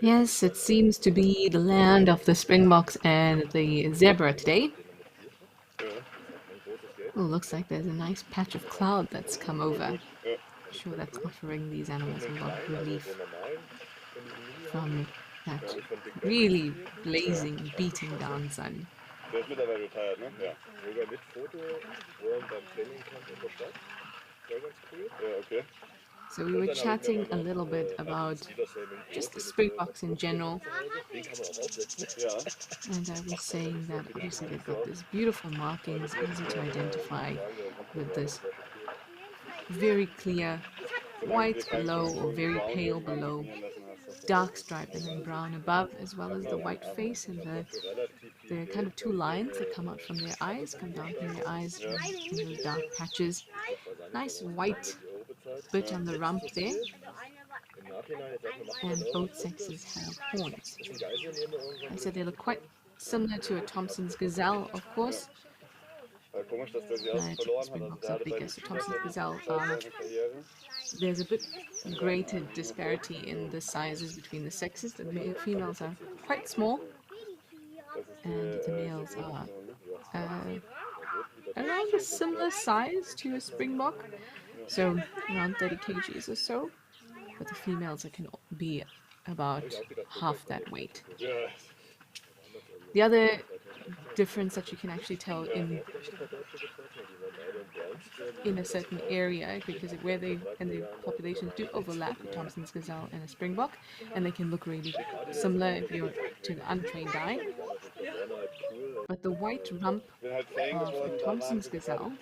[SPEAKER 1] Yes, it seems to be the land of the springboks and the zebra today. Oh, looks like there's a nice patch of cloud that's come over. I'm sure that's offering these animals a lot of relief from that really blazing, beating down sun.
[SPEAKER 6] Der ist mittlerweile retired, ne? Ja. Sogar mit Foto, wo er beim Training kam in der Stadt. War ganz cool. Ja, okay.
[SPEAKER 1] So we were chatting a little bit about just the springboks in general, and I was saying that obviously they've got these beautiful markings, easy to identify, with this very clear white below or very pale below, dark stripe and then brown above, as well as the white face and the kind of two lines that come out from their eyes, come down from their eyes in those dark patches. Nice white bit on the rump there, and both sexes have horns. I said they look quite similar to a Thompson's gazelle, of course, but springboks are bigger. So Thompson's gazelle, there's a bit greater disparity in the sizes between the sexes. The females are quite small, and the males are around a similar size to a springbok, so around 30 kgs or so, but the females can be about half that weight. The other difference that you can actually tell in a certain area, because where the populations do overlap, the Thompson's gazelle and a springbok, and they can look really similar if you're to the untrained eye. But the white rump of a Thompson's gazelle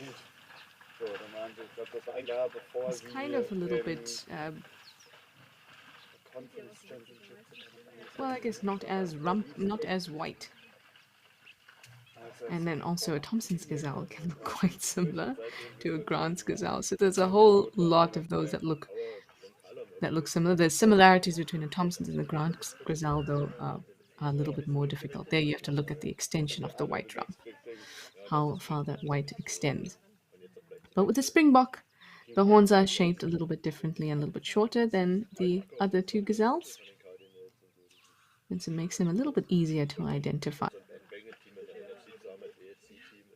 [SPEAKER 1] is kind of a little bit, well, I guess not as white. And then also a Thompson's gazelle can look quite similar to a Grant's gazelle. So there's a whole lot of those that look similar. There's similarities between a Thompson's and the Grant's gazelle, though, are a little bit more difficult. There you have to look at the extension of the white rump, how far that white extends. But with the springbok, the horns are shaped a little bit differently and a little bit shorter than the other two gazelles, and so it makes them a little bit easier to identify.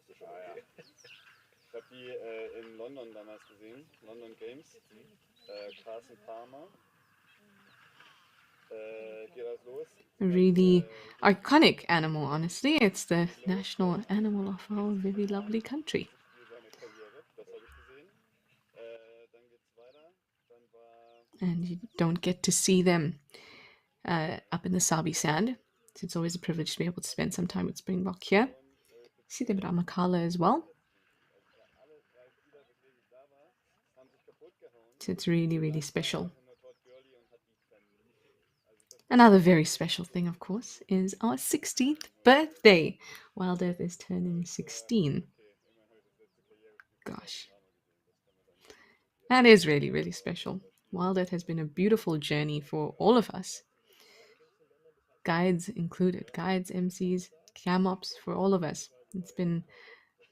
[SPEAKER 6] Ich habe die in London damals gesehen, London Games. Carson Palmer. Geht das los?
[SPEAKER 1] A really iconic animal, honestly. It's the national animal of our very lovely country.
[SPEAKER 6] Das habe ich gesehen. Dann geht's weiter. Dann war
[SPEAKER 1] And you don't get to see them up in the Sabi Sand. So it's always a privilege to be able to spend some time with springbok here. See them at Amakala as well. So it's really, really special. Another very special thing, of course, is our 16th birthday. Wild Earth is turning 16. Gosh. That is really, really special. Wild Earth has been a beautiful journey for all of us. Guides included, guides, MCs, cam ops, for all of us. It's been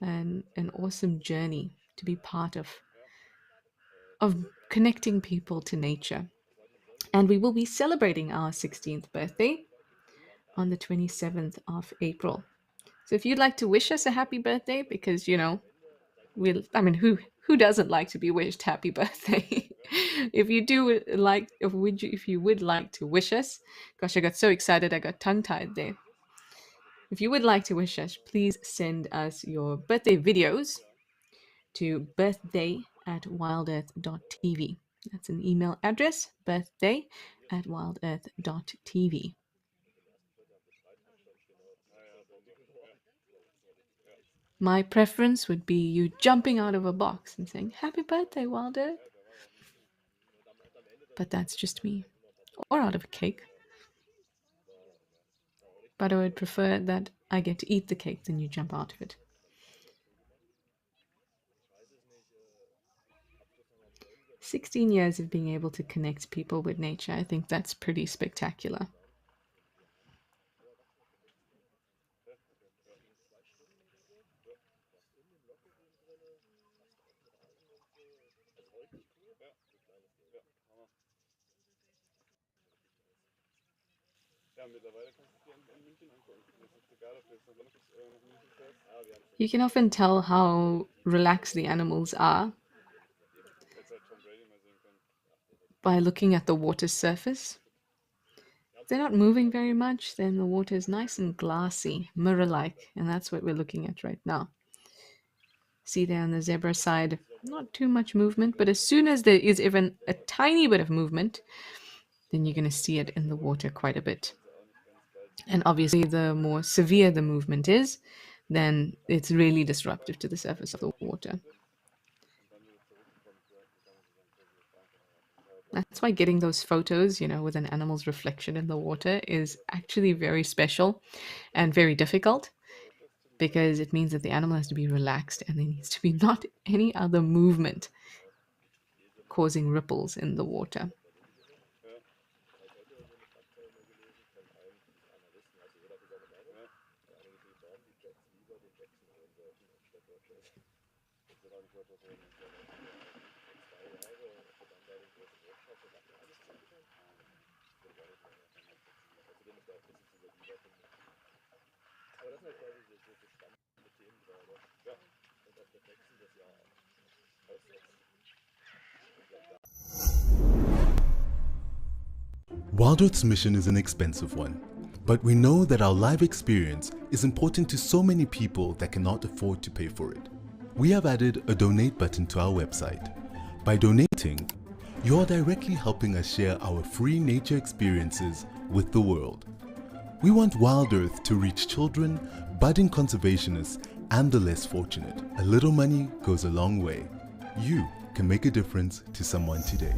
[SPEAKER 1] an awesome journey to be part of connecting people to nature. And we will be celebrating our 16th birthday on the 27th of April. So if you'd like to wish us a happy birthday, because who doesn't like to be wished happy birthday? If you do like, if you would like to wish us, gosh, I got so excited, I got tongue tied there. If you would like to wish us, please send us your birthday videos to birthday@wildearth.tv. That's an email address, birthday@wildearth.tv. My preference would be you jumping out of a box and saying, "Happy birthday, Wild Earth." But that's just me. Or out of a cake. But I would prefer that I get to eat the cake than you jump out of it. "16 years of being able to connect people with nature. I think that's pretty spectacular. You can often tell how relaxed the animals are by looking at the water's surface. If they're not moving very much, then the water is nice and glassy, mirror-like, and that's what we're looking at right now. See there on the zebra side, not too much movement, but as soon as there is even a tiny bit of movement, then you're going to see it in the water quite a bit. And obviously, the more severe the movement is, then it's really disruptive to the surface of the water. That's why getting those photos, with an animal's reflection in the water is actually very special and very difficult, because it means that the animal has to be relaxed and there needs to be not any other movement causing ripples in the water.
[SPEAKER 3] Wild Earth's mission is an expensive one, but we know that our live experience is important to so many people that cannot afford to pay for it. We have added a donate button to our website. By donating, you are directly helping us share our free nature experiences with the world. We want Wild Earth to reach children, budding conservationists, and the less fortunate. A little money goes a long way. You can make a difference to someone today.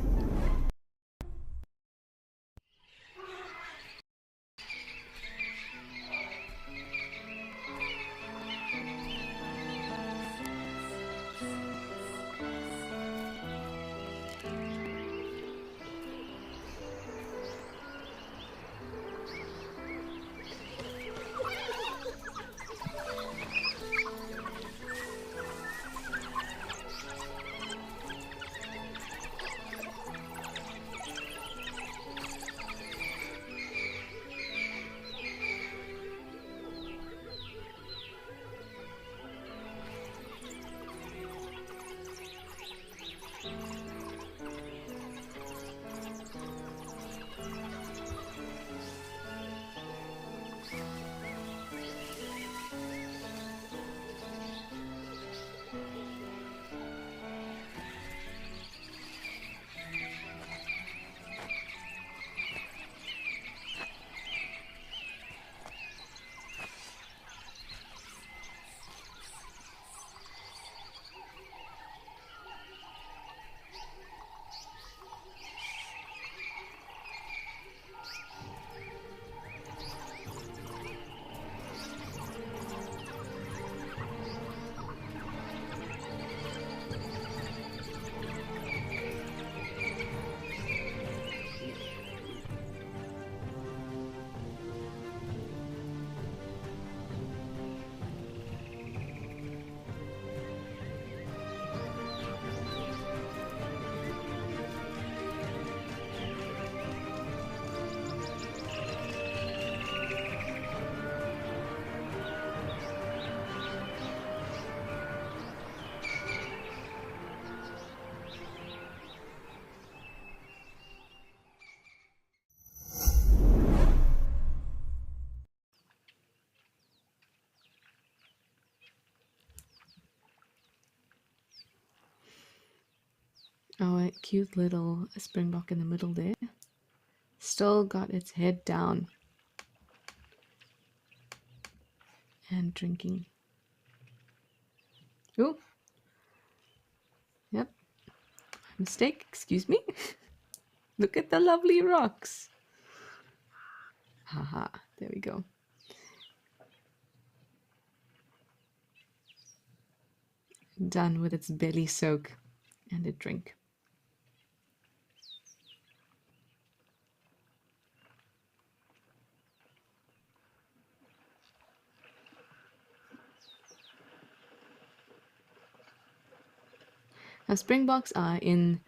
[SPEAKER 1] Oh, a cute little springbok in the middle there. Still got its head down and drinking. Oh, yep. Mistake, excuse me. Look at the lovely rocks. Haha, there we go. Done with its belly soak and a drink. Now, springboks are in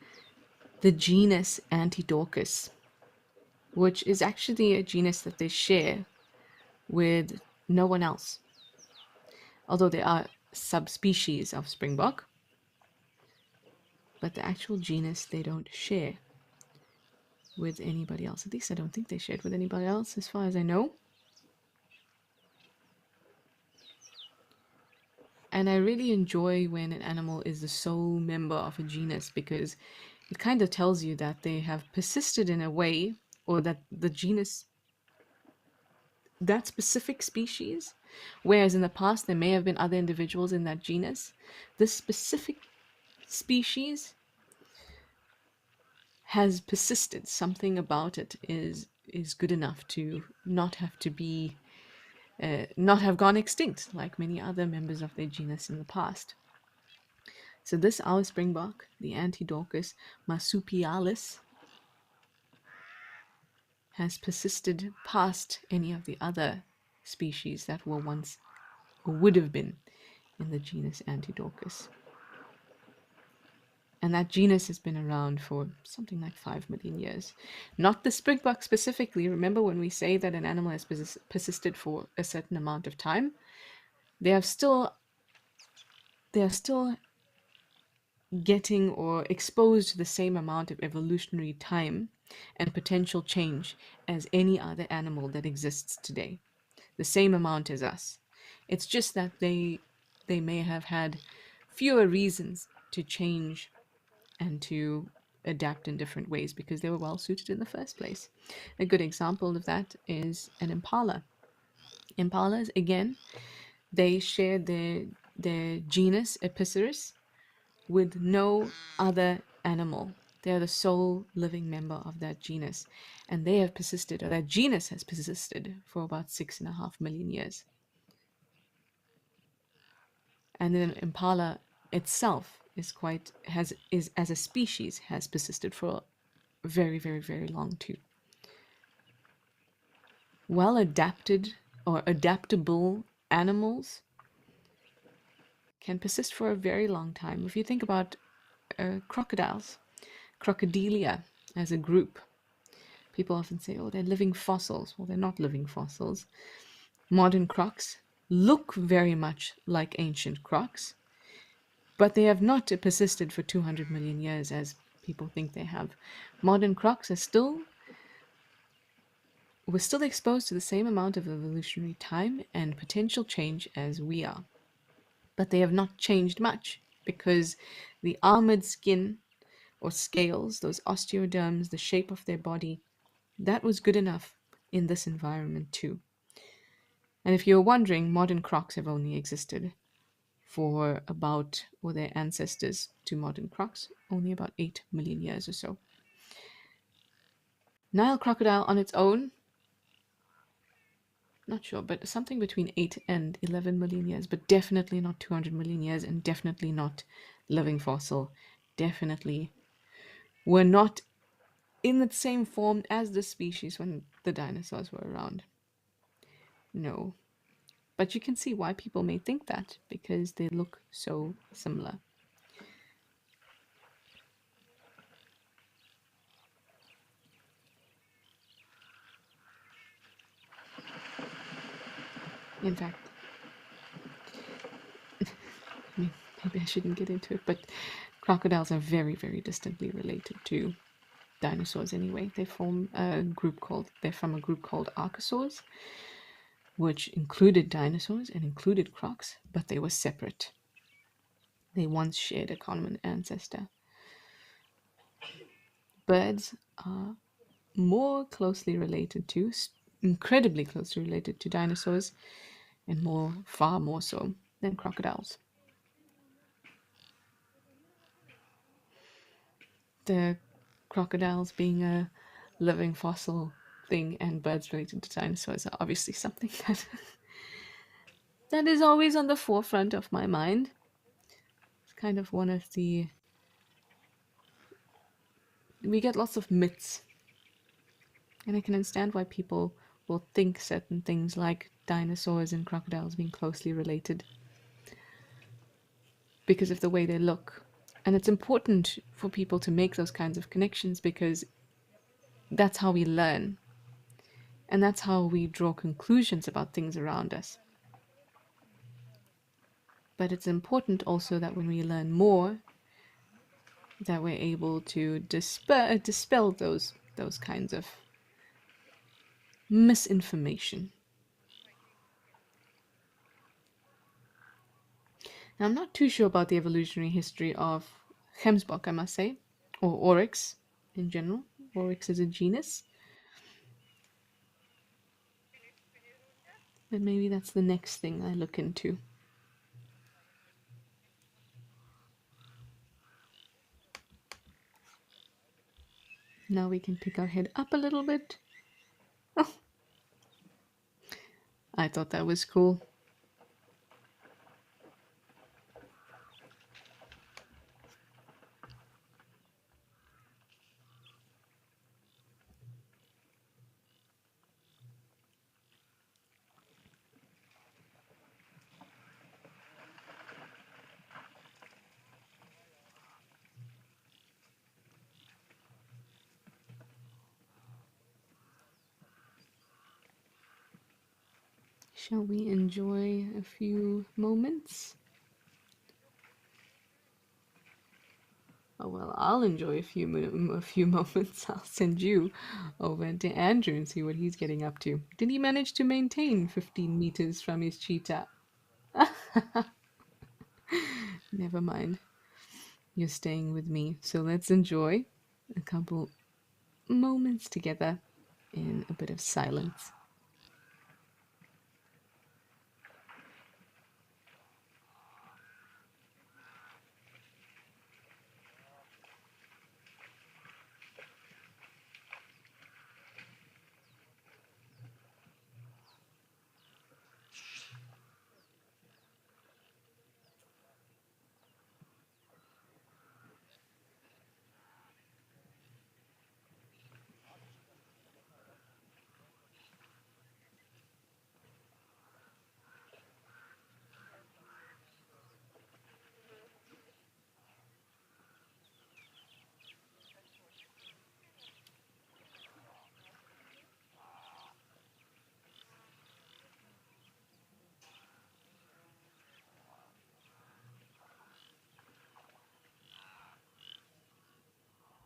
[SPEAKER 1] the genus Antidorcus, which is actually a genus that they share with no one else. Although there are subspecies of springbok, but the actual genus they don't share with anybody else. At least I don't think they share it with anybody else, as far as I know. And I really enjoy when an animal is the sole member of a genus, because it kind of tells you that they have persisted in a way, or that the genus, that specific species, whereas in the past there may have been other individuals in that genus, this specific species has persisted. Something about it is good enough to not have to be not have gone extinct like many other members of their genus in the past. So this our springbok, the Antidorcus marsupialis, has persisted past any of the other species that were once or would have been in the genus Antidorcus. And that genus has been around for something like 5 million years. Not the springbok specifically. Remember, when we say that an animal has persisted for a certain amount of time, they are still getting or exposed to the same amount of evolutionary time and potential change as any other animal that exists today. The same amount as us. It's just that they may have had fewer reasons to change and to adapt in different ways because they were well suited in the first place. A good example of that is an impala. Impalas, again, they share their genus Epicerus with no other animal. They are the sole living member of that genus, and they have persisted, or that genus has persisted, for about 6.5 million years. And then impala itself is as a species has persisted for very, very, very long too. Well adapted or adaptable animals can persist for a very long time. If you think about crocodiles, Crocodilia as a group, people often say, oh, they're living fossils. Well, they're not living fossils. Modern crocs look very much like ancient crocs, but they have not persisted for 200 million years as people think they have. Modern crocs were still exposed to the same amount of evolutionary time and potential change as we are. But they have not changed much because the armored skin or scales, those osteoderms, the shape of their body, that was good enough in this environment too. And if you're wondering, modern crocs have only existed for about, or their ancestors to modern crocs, only about 8 million years or so. Nile crocodile on its own, not sure, but something between 8 and 11 million years, but definitely not 200 million years, and definitely not living fossil. Definitely were not in the same form as the species when the dinosaurs were around. No. But you can see why people may think that, because they look so similar. In fact, maybe I shouldn't get into it, but crocodiles are very, very distantly related to dinosaurs anyway. They're from a group called Archosaurs, which included dinosaurs and included crocs, but they were separate. They once shared a common ancestor. birds are more closely related to, incredibly closely related to dinosaurs, and far more so than crocodiles. The crocodiles being a living fossil thing and birds related to dinosaurs are obviously something that is always on the forefront of my mind. It's kind of one of the. We get lots of myths, and I can understand why people will think certain things like dinosaurs and crocodiles being closely related because of the way they look. And it's important for people to make those kinds of connections because that's how we learn. And that's how we draw conclusions about things around us. But it's important also that when we learn more, that we're able to dispel those kinds of misinformation. Now, I'm not too sure about the evolutionary history of Gemsbok, I must say, or Oryx in general. Oryx is a genus. But maybe that's the next thing I look into. Now we can pick our head up a little bit. Oh, I thought that was cool. Shall we enjoy a few moments? Oh, well, I'll enjoy a few moments. I'll send you over to Andrew and see what he's getting up to. Did he manage to maintain 15 meters from his cheetah? Never mind. You're staying with me. So let's enjoy a couple moments together in a bit of silence.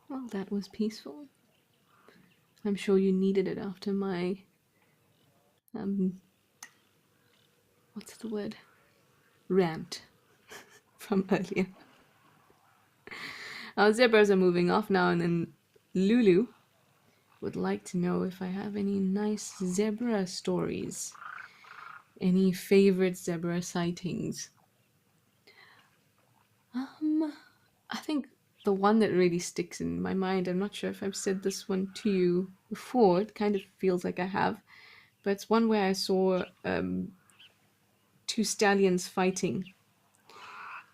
[SPEAKER 1] Well, that was peaceful. I'm sure you needed it after my what's the word? Rant from earlier. Our zebras are moving off now, and then Lulu would like to know if I have any nice zebra stories. Any favorite zebra sightings? I think the one that really sticks in my mind, I'm not sure if I've said this one to you before, it kind of feels like I have, but it's one where I saw two stallions fighting.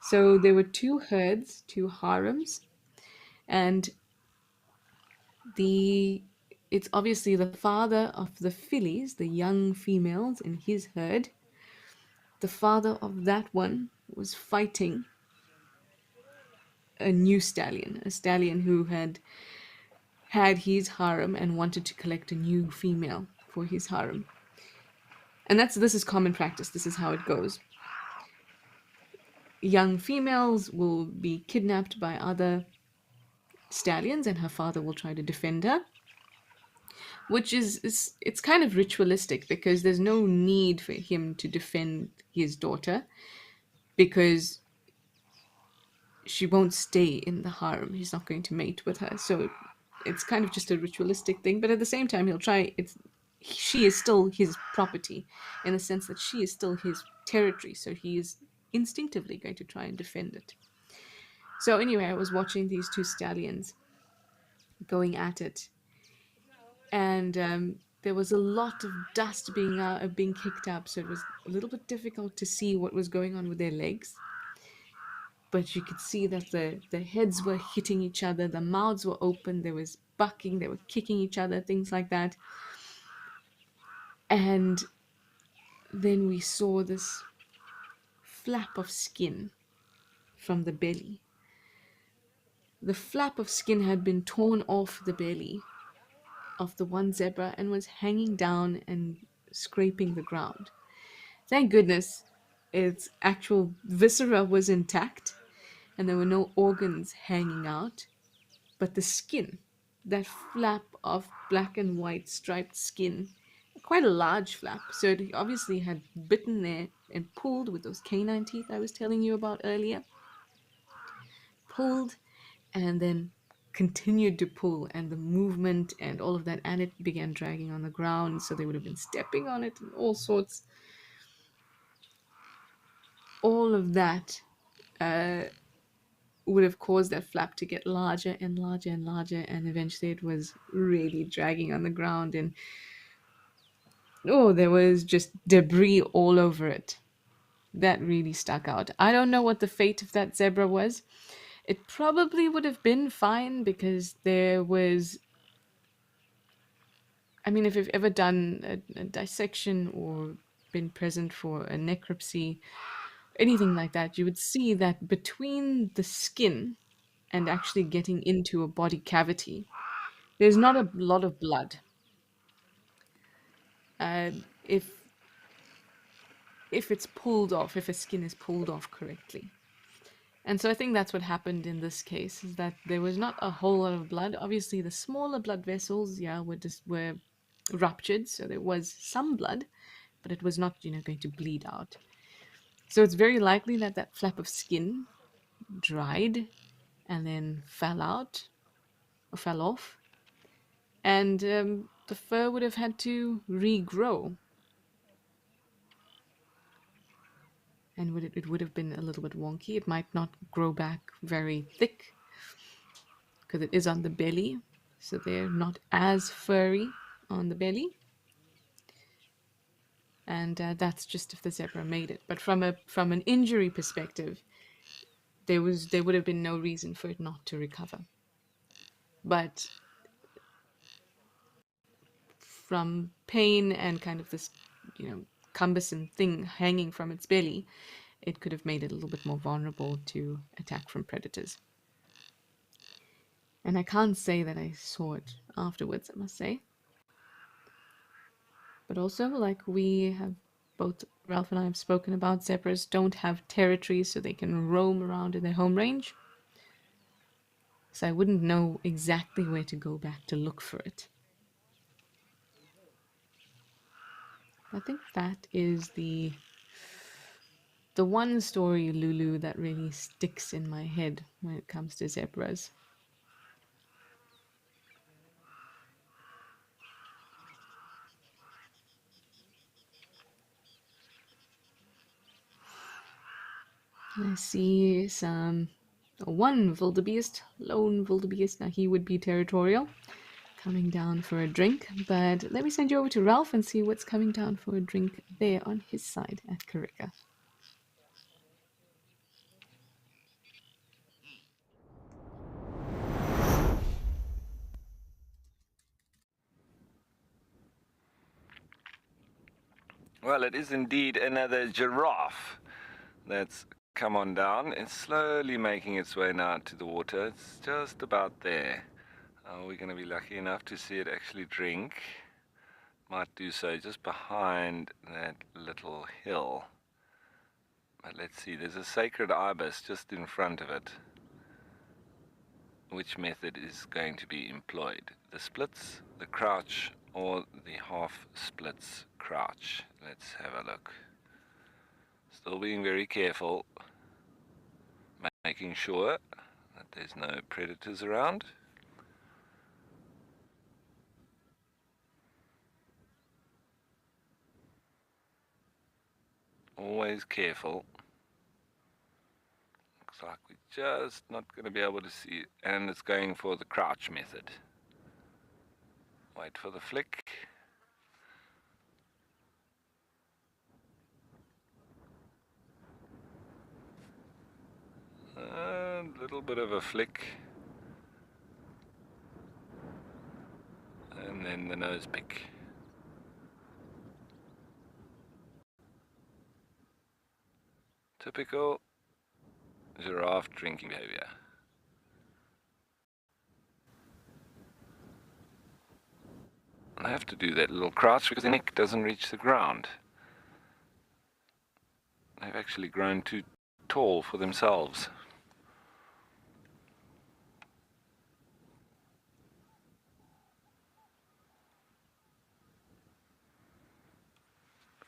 [SPEAKER 1] So there were two herds, two harems, and it's obviously the father of the fillies, the young females in his herd. The father of that one was fighting a new stallion, a stallion who had his harem and wanted to collect a new female for his harem. And this is common practice. This is how it goes. Young females will be kidnapped by other stallions, and her father will try to defend her, which it's kind of ritualistic because there's no need for him to defend his daughter because she won't stay in the harem. He's not going to mate with her. So it's kind of just a ritualistic thing, but at the same time, he'll try. She is still his property, in the sense that she is still his territory. So he is instinctively going to try and defend it. So anyway, I was watching these two stallions going at it, and there was a lot of dust being kicked up, so it was a little bit difficult to see what was going on with their legs. But you could see that the heads were hitting each other, the mouths were open, there was bucking, they were kicking each other, things like that. And then we saw this flap of skin from the belly. The flap of skin had been torn off the belly of the one zebra and was hanging down and scraping the ground. Thank goodness its actual viscera was intact and there were no organs hanging out, but the skin, that flap of black and white striped skin, quite a large flap, so it obviously had bitten there and pulled with those canine teeth I was telling you about earlier. Pulled and then continued to pull, and the movement and all of that, and it began dragging on the ground, so they would have been stepping on it and all sorts. All of that would have caused that flap to get larger and larger and larger, and eventually it was really dragging on the ground, and there was just debris all over it. That really stuck out. I don't know what the fate of that zebra was. It probably would have been fine, because there was, I mean, if you've ever done a dissection or been present for a necropsy, anything like that, you would see that between the skin and actually getting into a body cavity, there's not a lot of blood. If it's pulled off, if a skin is pulled off correctly. And so I think that's what happened in this case, is that there was not a whole lot of blood. Obviously, the smaller blood vessels, were ruptured, so there was some blood, but it was not, going to bleed out. So it's very likely that that flap of skin dried and then fell out or fell off, and the fur would have had to regrow. And it would have been a little bit wonky. It might not grow back very thick because it is on the belly, so they're not as furry on the belly. And that's just if the zebra made it. But from an injury perspective, there would have been no reason for it not to recover. But from pain and kind of this, cumbersome thing hanging from its belly, it could have made it a little bit more vulnerable to attack from predators. And I can't say that I saw it afterwards, I must say. But also, like we have, both Ralph and I have spoken about, zebras don't have territory, so they can roam around in their home range. So I wouldn't know exactly where to go back to look for it. I think that is the one story, Lulu, that really sticks in my head when it comes to zebras. I see one wildebeest, lone wildebeest. Now he would be territorial, coming down for a drink. But let me send you over to Ralph and see what's coming down for a drink there on his side at Kariga.
[SPEAKER 2] Well, it is indeed another giraffe that's come on down. It's slowly making its way now to the water. It's just about there. We're going to be lucky enough to see it actually drink. Might do so just behind that little hill. But let's see, there's a sacred ibis just in front of it. Which method is going to be employed? The splits, the crouch, or the half splits crouch? Let's have a look. Still being very careful, making sure that there's no predators around. Always careful. Looks like we're just not going to be able to see it. And it's going for the crouch method. Wait for the flick. A little bit of a flick. And then the nose pick. Typical giraffe drinking behavior. I have to do that little crouch because the neck doesn't reach the ground. They've actually grown too tall for themselves.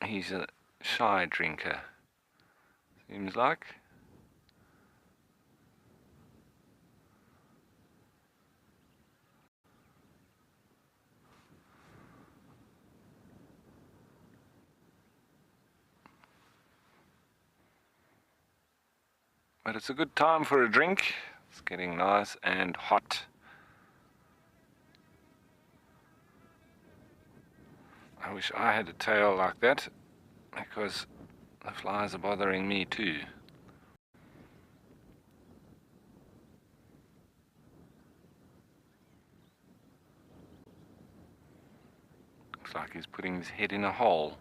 [SPEAKER 2] He's a shy drinker, seems like. But it's a good time for a drink. It's getting nice and hot. I wish I had a tail like that, because the flies are bothering me too. Looks like he's putting his head in a hole.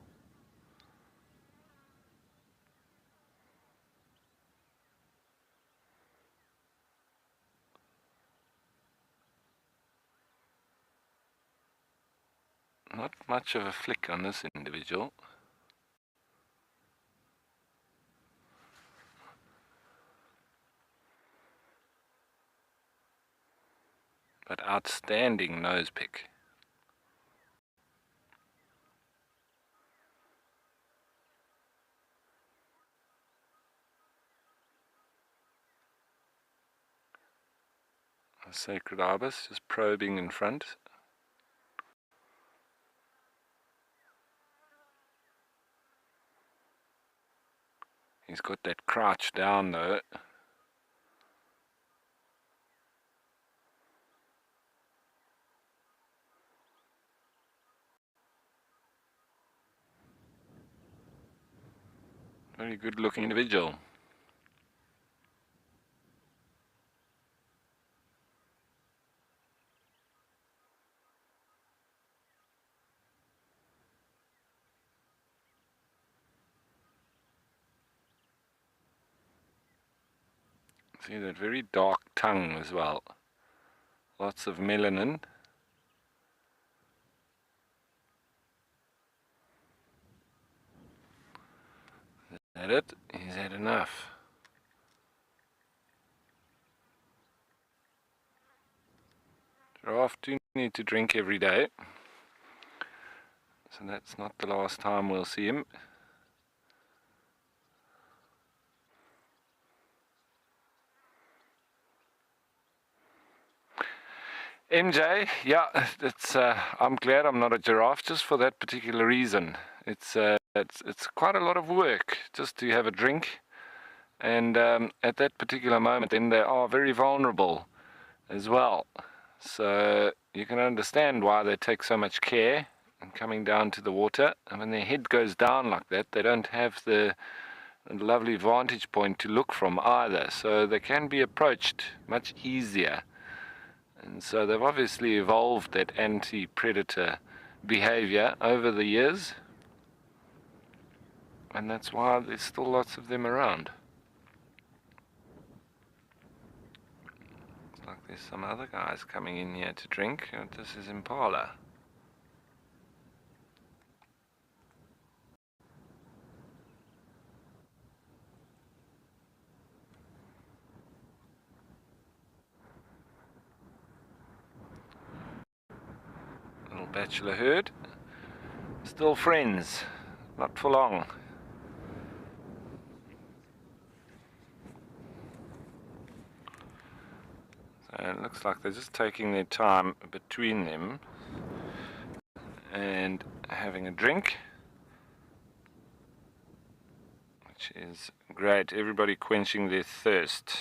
[SPEAKER 2] Not much of a flick on this individual. But outstanding nose pick. A sacred ibis just probing in front. He's got that crouch down though. Very good looking individual. See that very dark tongue as well. Lots of melanin. Is that it? He's had enough. Giraffe do need to drink every day. So that's not the last time we'll see him. MJ, yeah, it's. I'm glad I'm not a giraffe just for that particular reason. It's quite a lot of work just to have a drink, and at that particular moment, then they are very vulnerable as well. So you can understand why they take so much care in coming down to the water. And when their head goes down like that, they don't have the lovely vantage point to look from either. So they can be approached much easier. And so they've obviously evolved that anti-predator behavior over the years. And that's why there's still lots of them around. Looks like there's some other guys coming in here to drink. This is Impala. Little bachelor herd. Still friends. Not for long. So it looks like they're just taking their time between them and having a drink. which is great. Everybody quenching their thirst.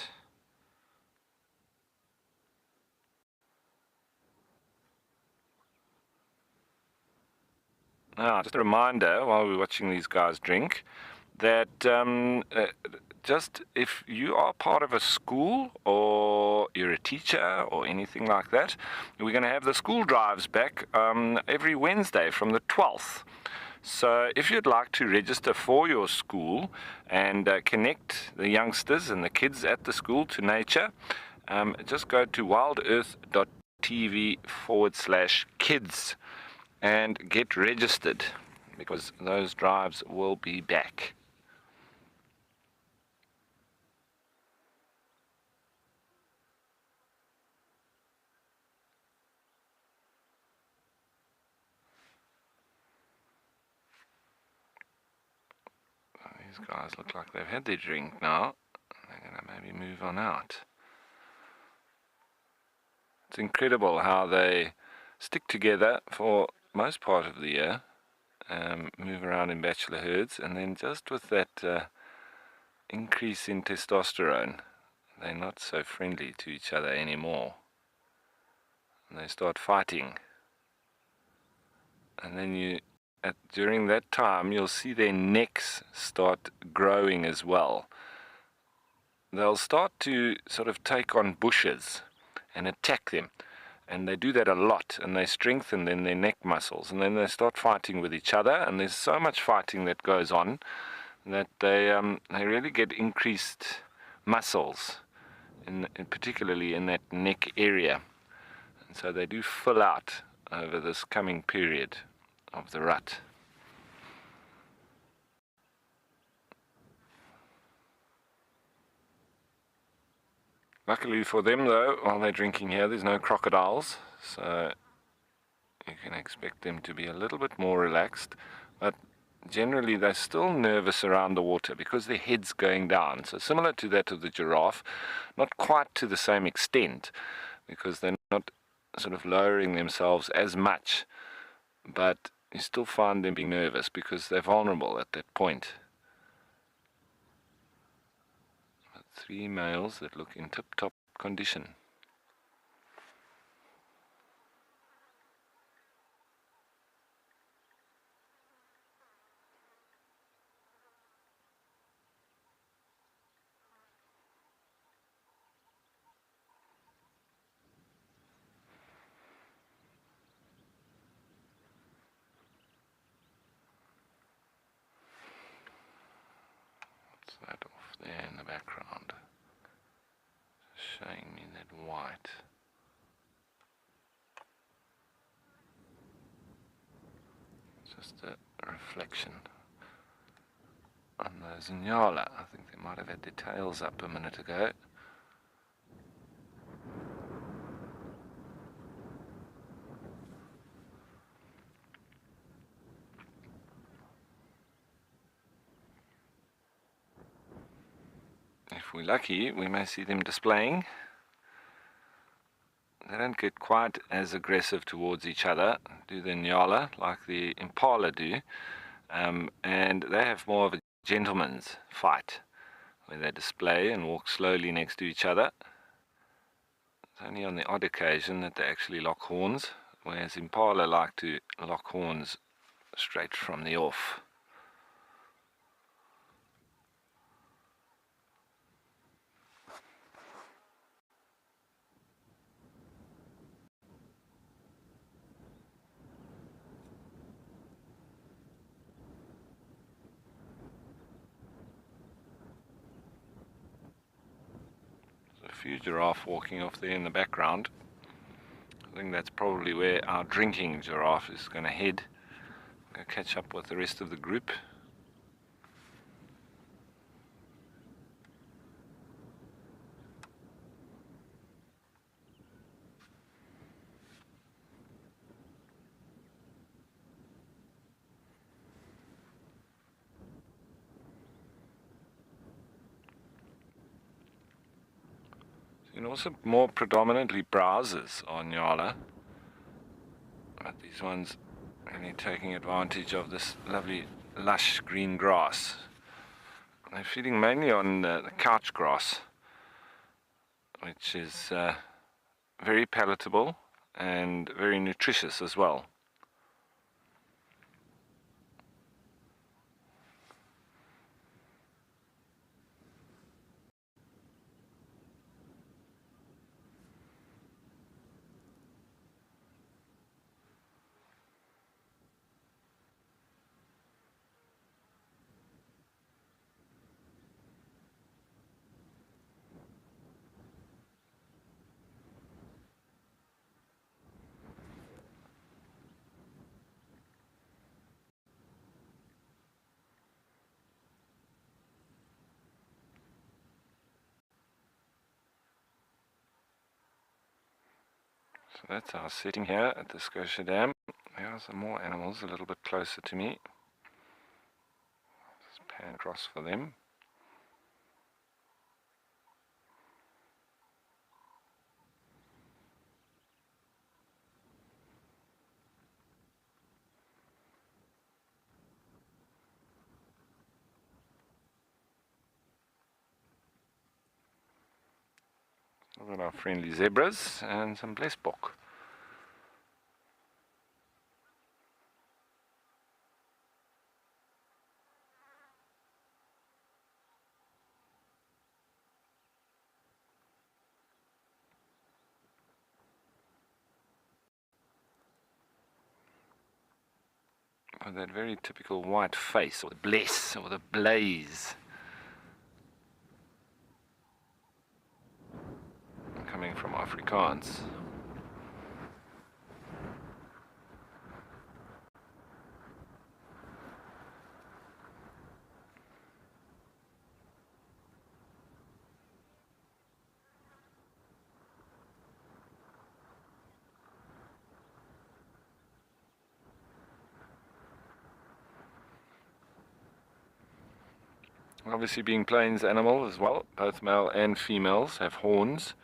[SPEAKER 2] Now, just a reminder while we're watching these guys drink that just if you are part of a school or you're a teacher or anything like that, we're going to have the school drives back every Wednesday from the 12th. So if you'd like to register for your school and connect the youngsters and the kids at the school to nature, just go to wildearth.tv/kids and get registered, because those drives will be back. These guys look like they've had their drink now. They're going to maybe move on out. It's incredible how they stick together for most part of the year, move around in bachelor herds, and then just with that increase in testosterone, they're not so friendly to each other anymore. And they start fighting. And then during that time, you'll see their necks start growing as well. They'll start to sort of take on bushes and attack them. And they do that a lot, and they strengthen then their neck muscles, and then they start fighting with each other, and there's so much fighting that goes on that they really get increased muscles, particularly in that neck area. And so they do fill out over this coming period of the rut. Luckily for them, though, while they're drinking here, there's no crocodiles, so you can expect them to be a little bit more relaxed. But generally, they're still nervous around the water because their head's going down. So similar to that of the giraffe, not quite to the same extent, because they're not sort of lowering themselves as much. But you still find them being nervous because they're vulnerable at that point. 3 males that look in tip-top condition. What's that off there in the background? Showing me that white. Just a reflection on those Nyala. I think they might have had their tails up a minute ago. If we're lucky, we may see them displaying. They don't get quite as aggressive towards each other, do the Nyala, like the Impala do. And they have more of a gentleman's fight, where they display and walk slowly next to each other. It's only on the odd occasion that they actually lock horns, whereas Impala like to lock horns straight from the off. Few giraffe walking off there in the background. I think that's probably where our drinking giraffe is going to head. Go catch up with the rest of the group. And also more predominantly browsers on Nyala, but these ones really taking advantage of this lovely lush green grass They're feeding mainly on the couch grass, which is very palatable and very nutritious as well. So that's our setting here at the Scotia Dam. There are some more animals a little bit closer to me. Just pan across for them. We've got our friendly zebras and some blesbok. With that very typical white face, or the bless, or the blaze, coming from Afrikaans. Obviously, being plains animal as well, both male and females have horns.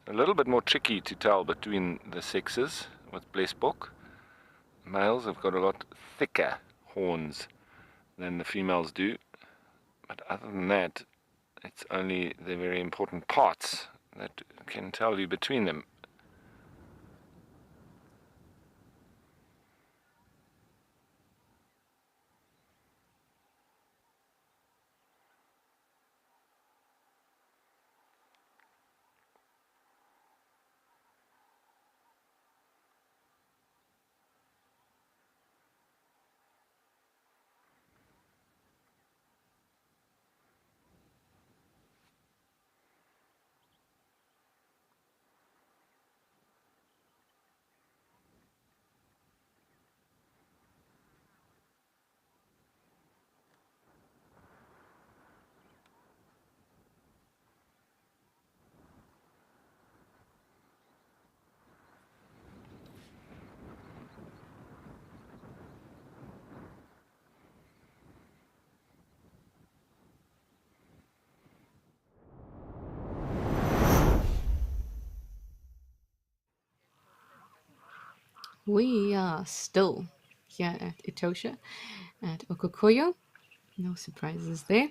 [SPEAKER 2] A little bit more tricky to tell between the sexes with blesbok. Males have got a lot thicker horns than the females do, but other than that, it's only the very important parts that can tell you between them.
[SPEAKER 1] We are still here at Etosha, at Okokoyo. No surprises there.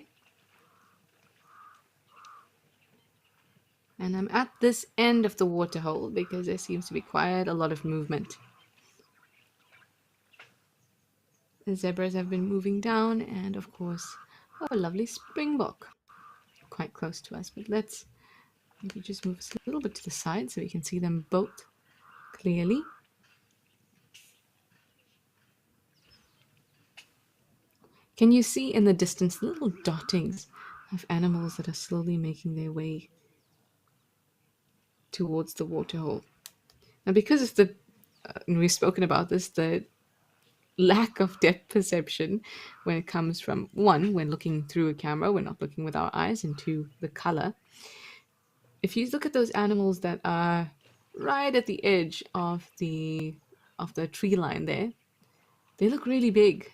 [SPEAKER 1] And I'm at this end of the waterhole because there seems to be quite a lot of movement. The zebras have been moving down, and of course, a lovely springbok quite close to us. But let's maybe just move us a little bit to the side so we can see them both clearly. Can you see in the distance little dottings of animals that are slowly making their way towards the waterhole? Now, because of the, and we've spoken about this, the lack of depth perception when it comes from, one, when looking through a camera, we're not looking with our eyes, and two, the color. If you look at those animals that are right at the edge of the tree line there, they look really big.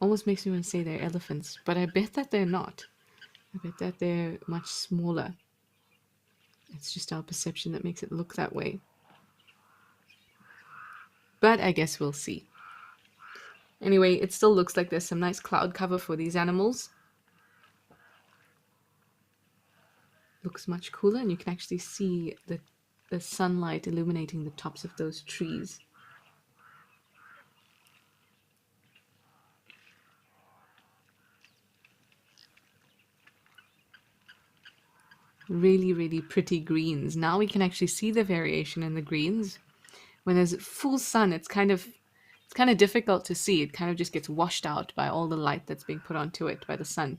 [SPEAKER 1] Almost makes me want to say they're elephants, but I bet that they're not. I bet that they're much smaller. It's just our perception that makes it look that way. But I guess we'll see. Anyway, it still looks like there's some nice cloud cover for these animals. Looks much cooler, and you can actually see the sunlight illuminating the tops of those trees. Really, really pretty greens. Now we can actually see the variation in the greens. When there's full sun, it's kind of difficult to see. It kind of just gets washed out by all the light that's being put onto it by the sun.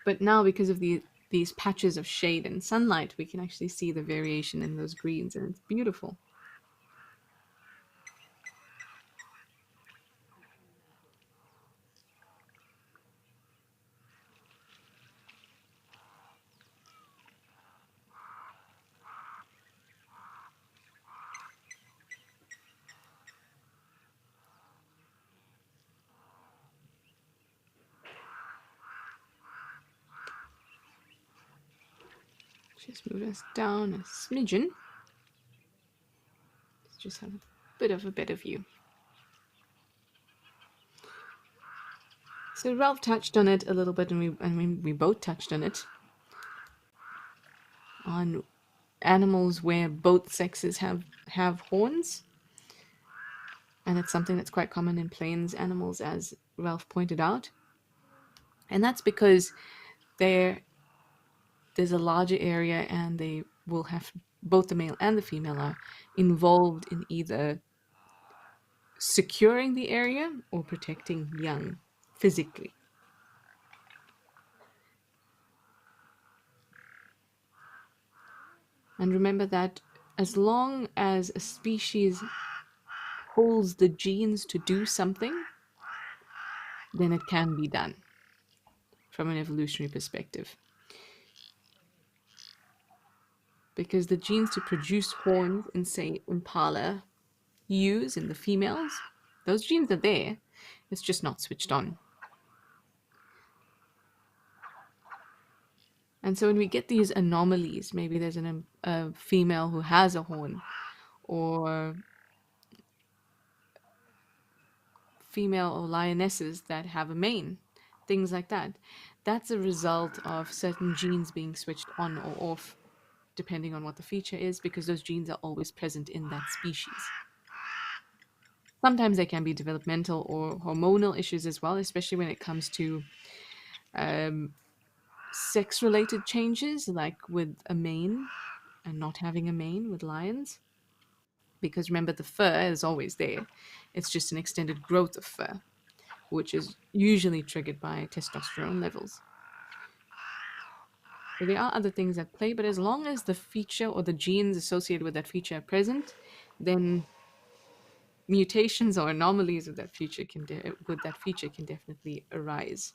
[SPEAKER 1] But now, because of these patches of shade and sunlight, we can actually see the variation in those greens, and it's beautiful. Just move us down a smidgen. Let's just have a bit of a better view. So Ralph touched on it a little bit, and we both touched on it. On animals where both sexes have horns. And it's something that's quite common in plains animals, as Ralph pointed out. And that's because there's a larger area, and they will have both the male and the female are involved in either securing the area or protecting young physically. And remember that as long as a species holds the genes to do something, then it can be done from an evolutionary perspective. Because the genes to produce horns in, say, impala ewes in the females, those genes are there, it's just not switched on. And so when we get these anomalies, maybe there's a female who has a horn, or female or lionesses that have a mane, things like that. That's a result of certain genes being switched on or off, depending on what the feature is, because those genes are always present in that species. Sometimes they can be developmental or hormonal issues as well, especially when it comes to sex-related changes, like with a mane and not having a mane with lions. Because remember, the fur is always there. It's just an extended growth of fur, which is usually triggered by testosterone levels. So there are other things at play, but as long as the feature or the genes associated with that feature are present, then mutations or anomalies with that feature can definitely arise.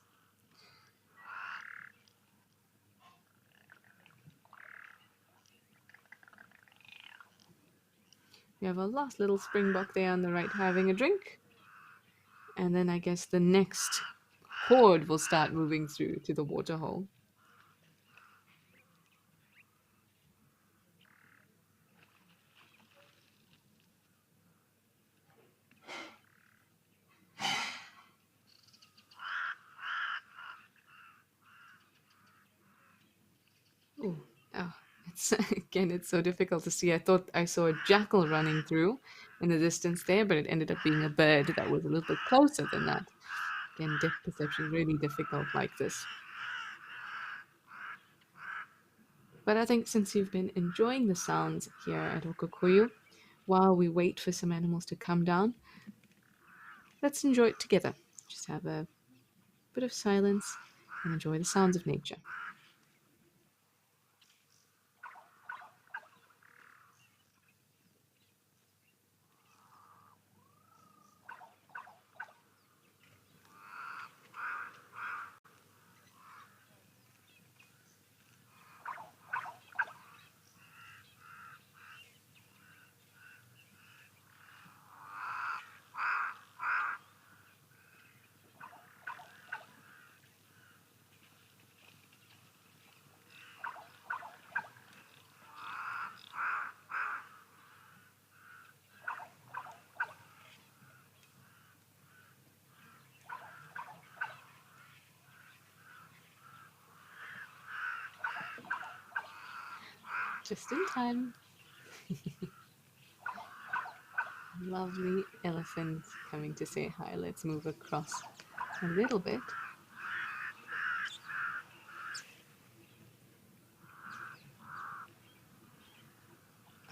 [SPEAKER 1] We have our last little springbok there on the right having a drink. And then I guess the next horde will start moving through to the waterhole. Ooh, oh, it's so difficult to see. I thought I saw a jackal running through in the distance there, but it ended up being a bird that was a little bit closer than that. Again, depth perception is really difficult like this. But I think since you've been enjoying the sounds here at Okokoyo, while we wait for some animals to come down, let's enjoy it together. Just have a bit of silence and enjoy the sounds of nature. Just in time. Lovely elephant coming to say hi. Let's move across a little bit.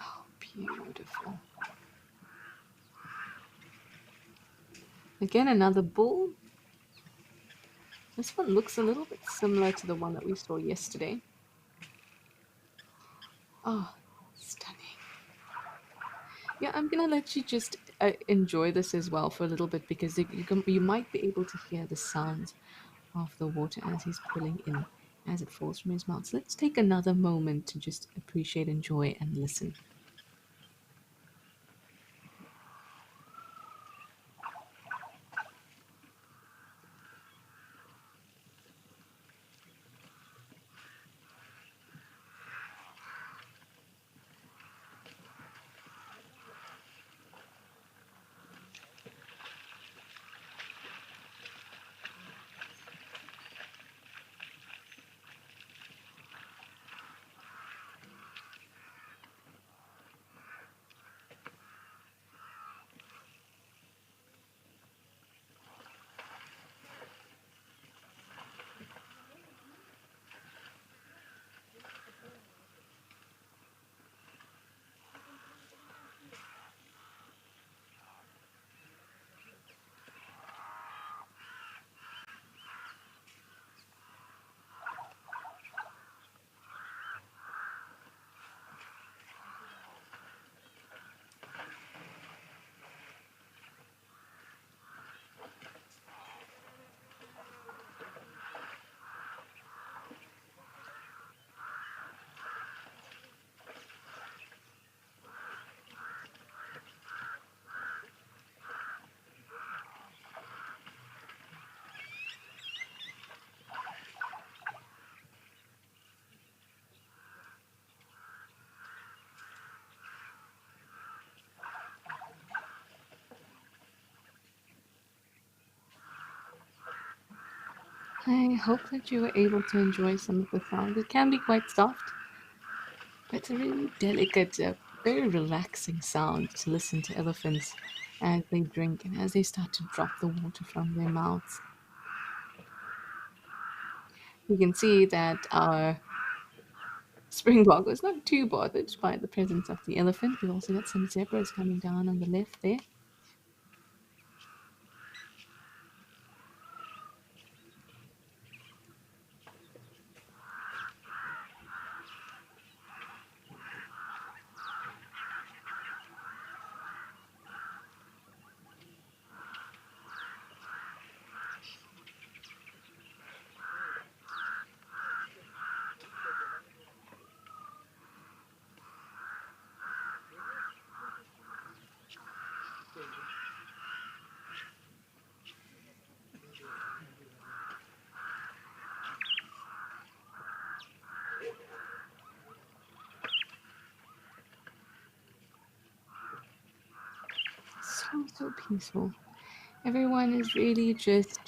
[SPEAKER 1] Oh, beautiful. Again, another bull. This one looks a little bit similar to the one that we saw yesterday. Oh, stunning. Yeah, I'm gonna let you just enjoy this as well for a little bit because you might be able to hear the sounds of the water as he's pulling in, as it falls from his mouth. So let's take another moment to just appreciate, enjoy, and listen. I hope that you were able to enjoy some of the sounds. It can be quite soft, but it's a really delicate, very relaxing sound to listen to elephants as they drink and as they start to drop the water from their mouths. You can see that our Springbok was not too bothered by the presence of the elephant. We've also got some zebras coming down on the left there. So peaceful. Everyone is really just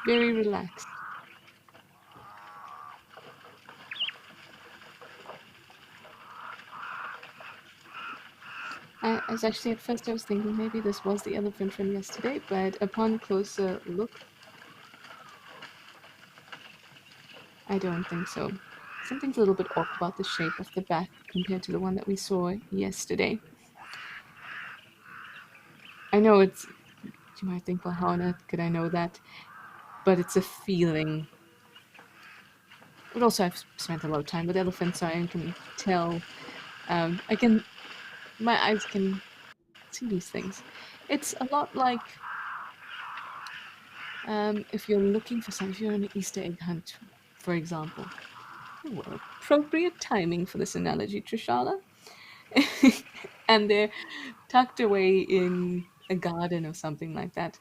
[SPEAKER 1] very relaxed. I was actually at first I was thinking maybe this was the elephant from yesterday, but upon closer look, I don't think so. Something's a little bit off about the shape of the back compared to the one that we saw yesterday. I know it's, you might think, well, how on earth could I know that? But it's a feeling. But also, I've spent a lot of time with elephants, so I can tell. My eyes can see these things. It's a lot like if you're looking for something, if you're on an Easter egg hunt, for example. Well, appropriate timing for this analogy, Trishala. And they're tucked away in a garden or something like that.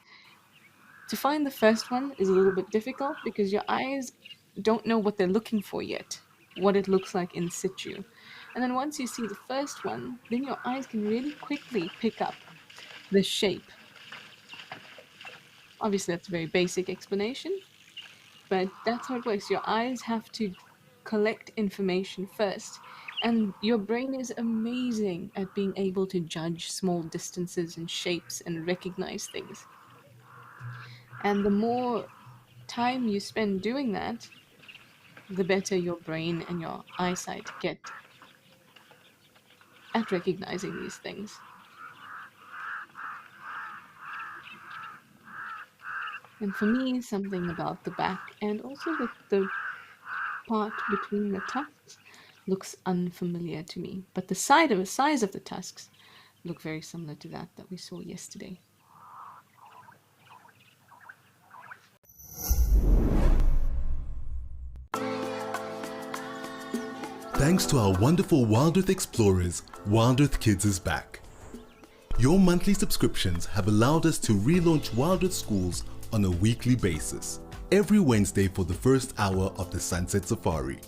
[SPEAKER 1] To find the first one is a little bit difficult because your eyes don't know what they're looking for yet, what it looks like in situ. And then once you see the first one, then your eyes can really quickly pick up the shape. Obviously, that's a very basic explanation, but that's how it works. Your eyes have to collect information first. And your brain is amazing at being able to judge small distances and shapes and recognize things. And the more time you spend doing that, the better your brain and your eyesight get at recognizing these things. And for me, something about the back and also the part between the tusks looks unfamiliar to me. But the size of the tusks look very similar to that we saw yesterday.
[SPEAKER 3] Thanks to our wonderful Wild Earth explorers, Wild Earth Kids is back. Your monthly subscriptions have allowed us to relaunch Wild Earth Schools on a weekly basis, every Wednesday for the first hour of the Sunset Safari.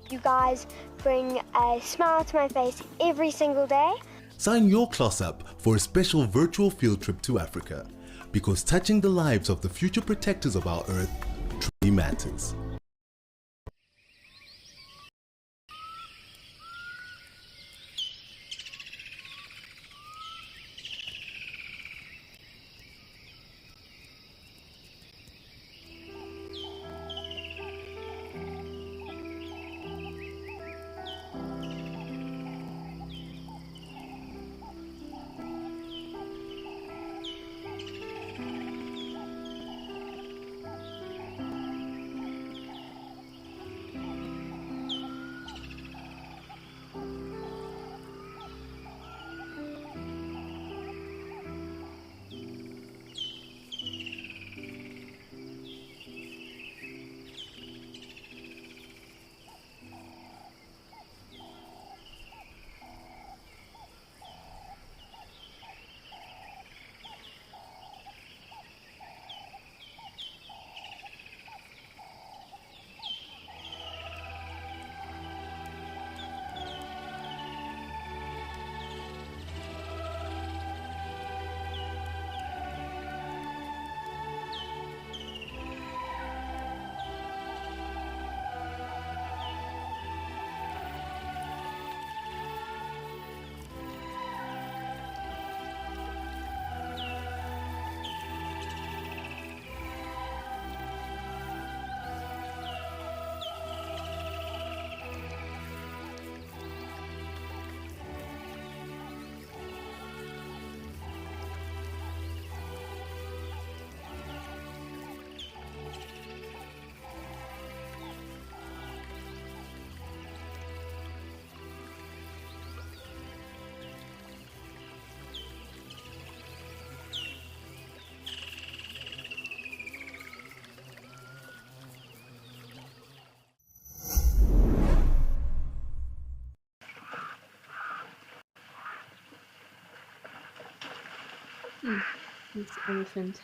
[SPEAKER 7] You guys bring a smile to my face every single day.
[SPEAKER 3] Sign your class up for a special virtual field trip to Africa, because touching the lives of the future protectors of our Earth truly matters.
[SPEAKER 1] This elephant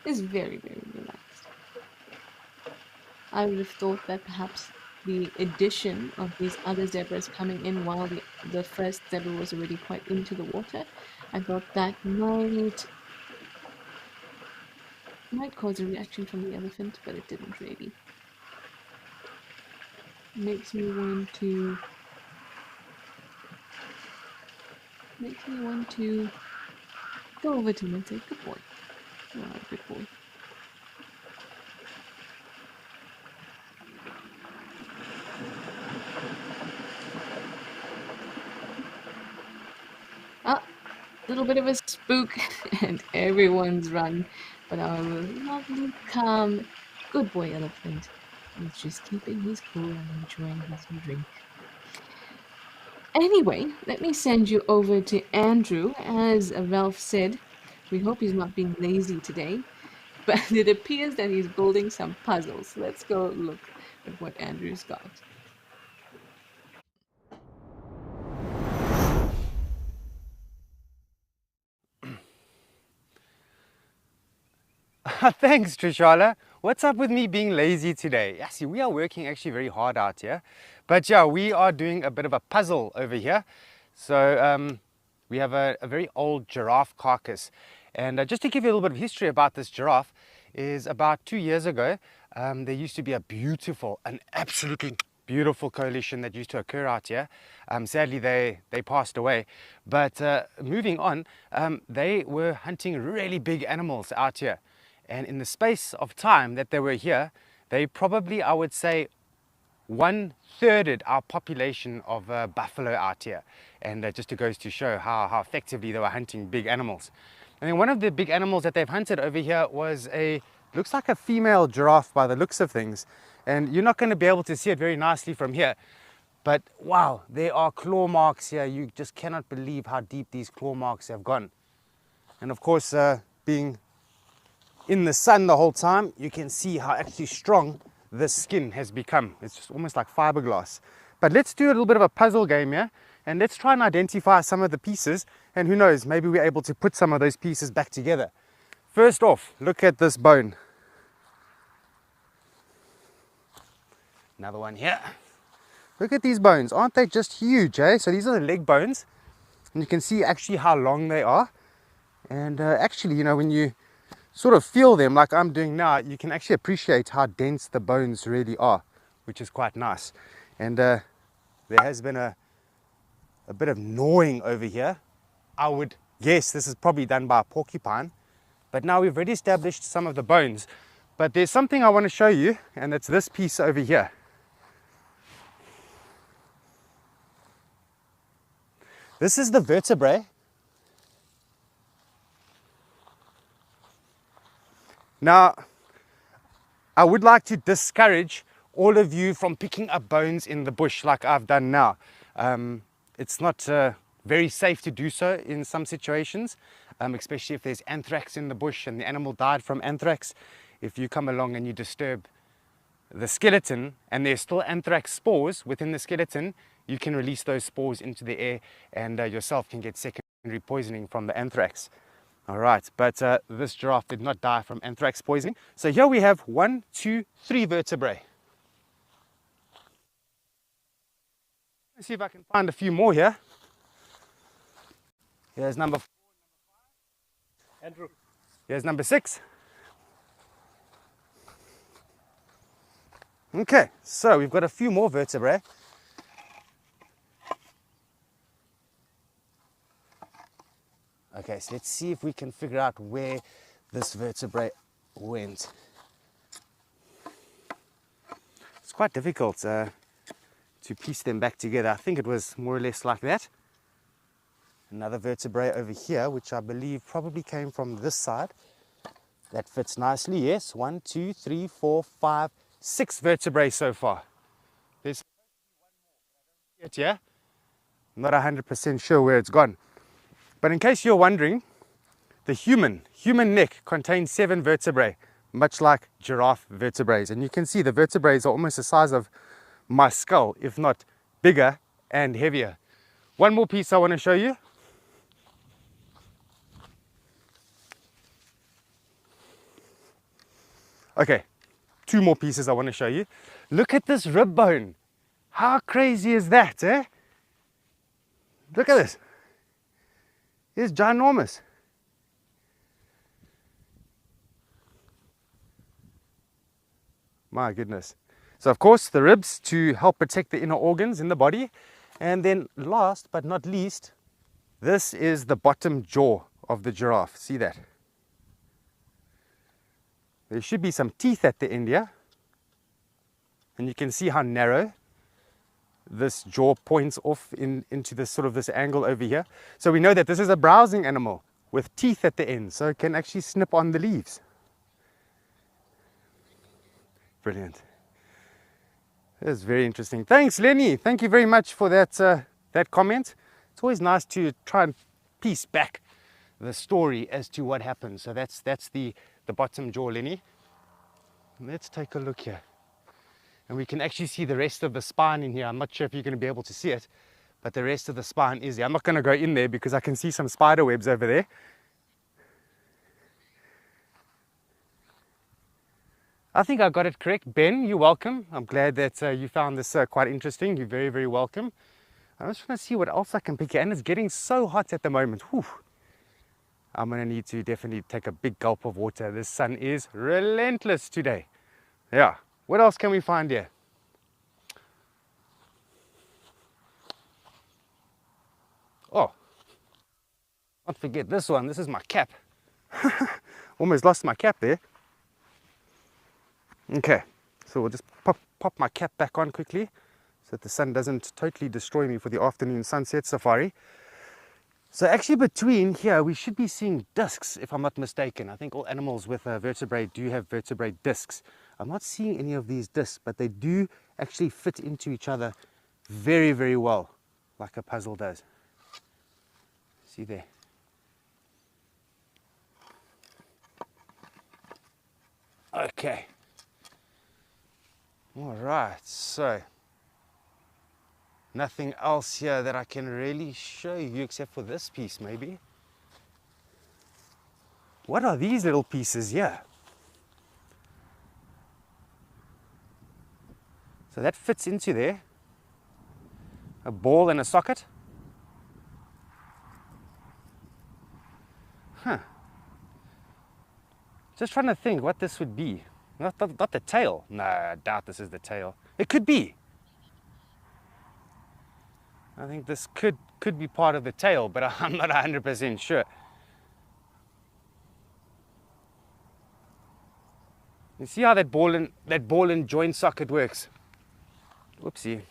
[SPEAKER 1] is very, very relaxed. I would have thought that perhaps the addition of these other zebras coming in while the first zebra was already quite into the water, I thought that might cause a reaction from the elephant, but it didn't really. Makes me want to go over to him and say, "Good boy. You are a good boy." Ah, little bit of a spook, and everyone's run. But our lovely, calm, good boy elephant is just keeping his cool and enjoying his drink. Anyway, let me send you over to Andrew. As Ralph said, we hope he's not being lazy today, but it appears that he's building some puzzles. Let's go look at what Andrew's got.
[SPEAKER 4] Thanks, Trishala. What's up with me being lazy today? Yeah, see, we are working actually very hard out here. But yeah, we are doing a bit of a puzzle over here. So we have a very old giraffe carcass. And just to give you a little bit of history about this giraffe, is about 2 years ago, There used to be an absolutely beautiful coalition that used to occur out here. Sadly, they passed away. But moving on, they were hunting really big animals out here. And in the space of time that they were here, they probably, I would say, 1/3 our population of buffalo out here. And just to goes to show how effectively they were hunting big animals. And then one of the big animals that they've hunted over here was looks like a female giraffe by the looks of things. And you're not going to be able to see it very nicely from here. But wow, there are claw marks here. You just cannot believe how deep these claw marks have gone. And of course, being in the sun the whole time, you can see how actually strong the skin has become. It's just almost like fiberglass. But let's do a little bit of a puzzle game here, and let's try and identify some of the pieces, and who knows, maybe we're able to put some of those pieces back together. First off, look at this bone. Another one here. Look at these bones, aren't they just huge, eh? So these are the leg bones, and you can see actually how long they are. And actually, you know, when you sort of feel them like I'm doing now, you can actually appreciate how dense the bones really are, which is quite nice. And there has been a bit of gnawing over here. I would guess this is probably done by a porcupine, but now we've already established some of the bones. But there's something I want to show you, and it's this piece over here. This is the vertebrae. Now, I would like to discourage all of you from picking up bones in the bush like I've done now. It's not very safe to do so in some situations, especially if there's anthrax in the bush and the animal died from anthrax. If you come along and you disturb the skeleton and there's still anthrax spores within the skeleton, you can release those spores into the air, and yourself can get secondary poisoning from the anthrax. All right, but this giraffe did not die from anthrax poisoning. So here we have 1, 2, 3 vertebrae. Let's see if I can find a few more here. Here's number 4, number 5. Andrew. Here's number 6. Okay, so we've got a few more vertebrae. Okay, so let's see if we can figure out where this vertebrae went. It's quite difficult to piece them back together. I think it was more or less like that. Another vertebrae over here, which I believe probably came from this side. That fits nicely, yes. 1, 2, 3, 4, 5, 6 vertebrae so far. There's one more, but I don't see it here. I'm not 100% sure where it's gone. But in case you're wondering, the human neck contains 7 vertebrae, much like giraffe vertebrae. And you can see the vertebrae are almost the size of my skull, if not bigger and heavier. One more piece I want to show you. Okay, 2 more pieces I want to show you. Look at this rib bone. How crazy is that, eh? Look at this. It's ginormous. My goodness. So of course the ribs to help protect the inner organs in the body. And then last but not least, this is the bottom jaw of the giraffe. See that? There should be some teeth at the end here. And you can see how narrow this jaw points off into this sort of this angle over here. So we know that this is a browsing animal with teeth at the end, so it can actually snip on the leaves. Brilliant. That's very interesting. Thanks, Lenny. Thank you very much for that that comment. It's always nice to try and piece back the story as to what happened. So that's the bottom jaw, Lenny. Let's take a look here. And we can actually see the rest of the spine in here. I'm not sure if you're going to be able to see it, but the rest of the spine is there. I'm not going to go in there because I can see some spider webs over there. I think I got it correct. Ben, you're welcome. I'm glad that you found this quite interesting. You're very, very welcome. I just want to see what else I can pick here. And it's getting so hot at the moment. Whew. I'm going to need to definitely take a big gulp of water. The sun is relentless today. Yeah. What else can we find here? Oh, don't forget this one. This is my cap. Almost lost my cap there. Okay, so we'll just pop my cap back on quickly so that the sun doesn't totally destroy me for the afternoon sunset safari. So actually between here, we should be seeing discs, if I'm not mistaken. I think all animals with vertebrae do have vertebrae discs. I'm not seeing any of these discs, but they do actually fit into each other very, very well, like a puzzle does. See there. Okay. All right, so nothing else here that I can really show you except for this piece maybe. What are these little pieces here? So that fits into there. A ball and a socket. Huh. Just trying to think what this would be. Not the tail. No, I doubt this is the tail. It could be. I think this could be part of the tail, but I'm not 100% sure. You see how that ball and joint socket works? Whoopsie.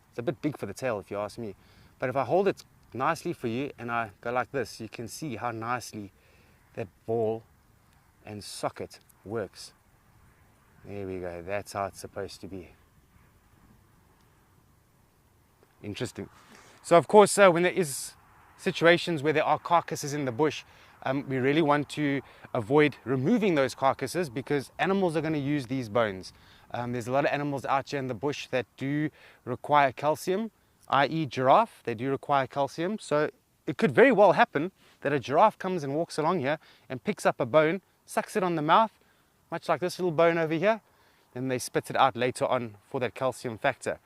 [SPEAKER 4] It's a bit big for the tail if you ask me. But if I hold it nicely for you and I go like this, you can see how nicely that ball and socket works. There we go. That's how it's supposed to be. Interesting. So of course, when there is situations where there are carcasses in the bush, we really want to avoid removing those carcasses because animals are going to use these bones. There's a lot of animals out here in the bush that do require calcium, i.e. giraffe. They do require calcium. So it could very well happen that a giraffe comes and walks along here and picks up a bone, sucks it on the mouth, much like this little bone over here, and they spit it out later on for that calcium factor.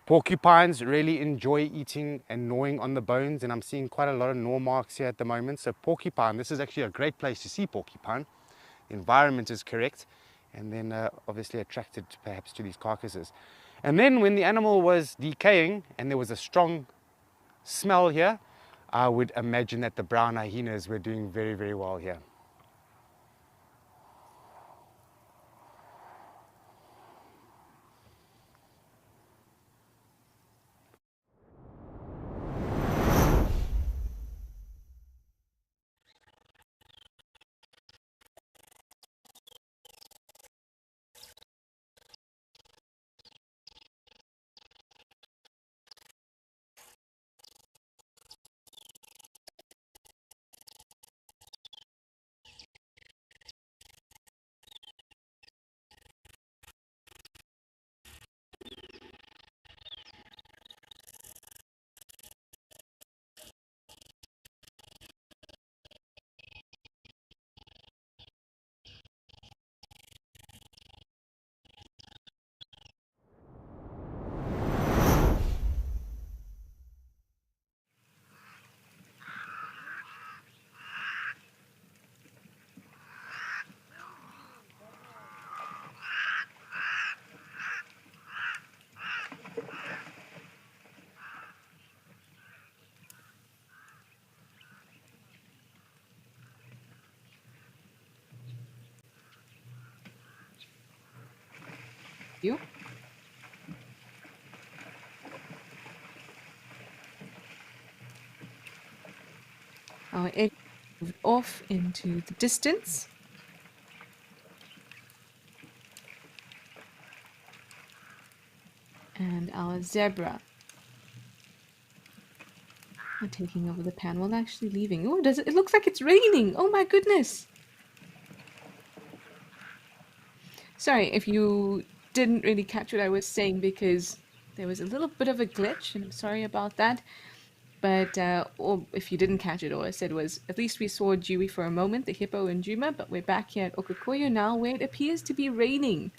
[SPEAKER 4] Porcupines really enjoy eating and gnawing on the bones, and I'm seeing quite a lot of gnaw marks here at the moment. So porcupine, this is actually a great place to see porcupine. The environment is correct, and then obviously attracted perhaps to these carcasses. And then when the animal was decaying and there was a strong smell here, I would imagine that the brown hyenas were doing very, very well here.
[SPEAKER 1] You? Our egg moved off into the distance. And our zebra are taking over the pan while actually leaving. Oh, does it? It looks like it's raining. Oh my goodness. Sorry if you didn't really catch what I was saying because there was a little bit of a glitch, and I'm sorry about that. But or if you didn't catch it, all I said was at least we saw Dewey for a moment, the hippo and Juma, but we're back here at Okakoyo now where it appears to be raining.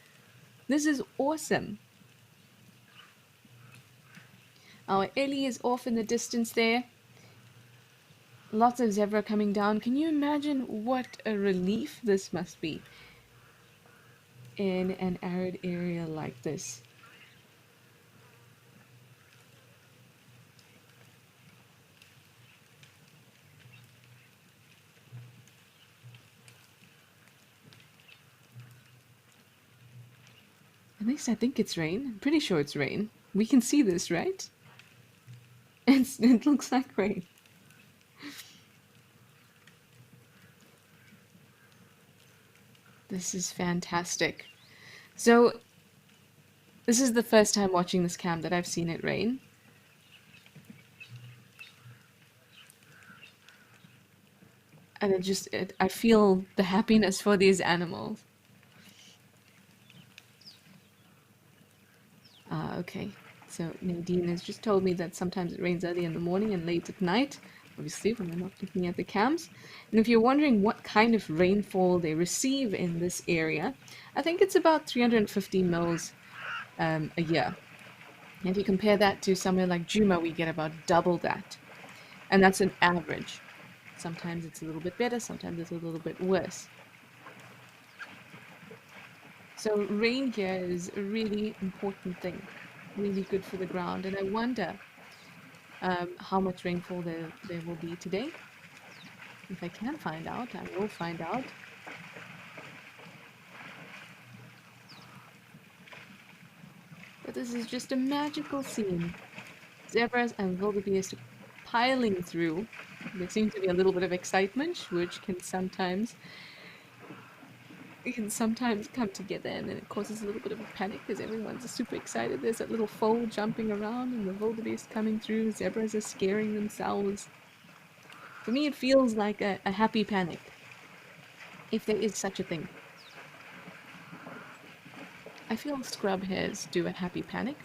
[SPEAKER 1] This is awesome. Our Ellie is off in the distance there. Lots of zebra coming down. Can you imagine what a relief this must be? in an arid area like this. At least I think it's rain. I'm pretty sure it's rain. We can see this, right? It looks like rain. This is fantastic. So, this is the first time watching this cam that I've seen it rain. And I feel the happiness for these animals. Okay. So Nadine has just told me that sometimes it rains early in the morning and late at night, obviously when I'm not looking at the cams. And if you're wondering what kind of rainfall they receive in this area, I think it's about 350 mils a year. And if you compare that to somewhere like Djuma, we get about double that. And that's an average. Sometimes it's a little bit better, sometimes it's a little bit worse. So rain here is a really important thing, really good for the ground. And I wonder how much rainfall there will be today. If I can find out, I will find out. But this is just a magical scene. Zebras and wildebeest piling through. There seems to be a little bit of excitement, which can sometimes come together, and then it causes a little bit of a panic because everyone's super excited. There's that little foal jumping around and the wildebeest coming through. Zebras are scaring themselves. For me, it feels like a happy panic, if there is such a thing. I feel scrub hares do a happy panic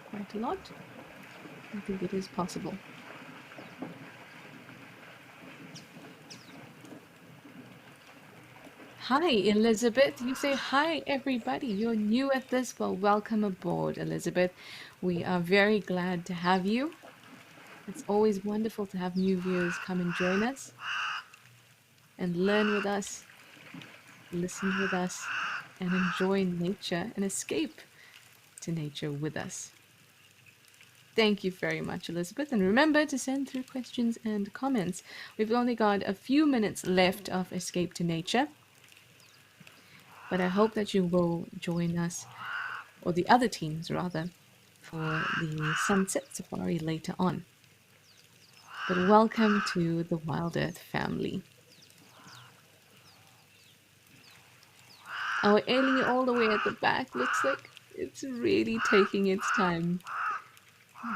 [SPEAKER 1] quite a lot. I think it is possible. Hi, Elizabeth. You say hi, everybody. You're new at this. Well, welcome aboard, Elizabeth. We are very glad to have you. It's always wonderful to have new viewers come and join us and learn with us, listen with us, and enjoy nature and escape to nature with us. Thank you very much, Elizabeth. And remember to send through questions and comments. We've only got a few minutes left of Escape to Nature. But I hope that you will join us, or the other teams rather, for the Sunset Safari later on. But welcome to the Wild Earth family. Our Ellie all the way at the back looks like it's really taking its time,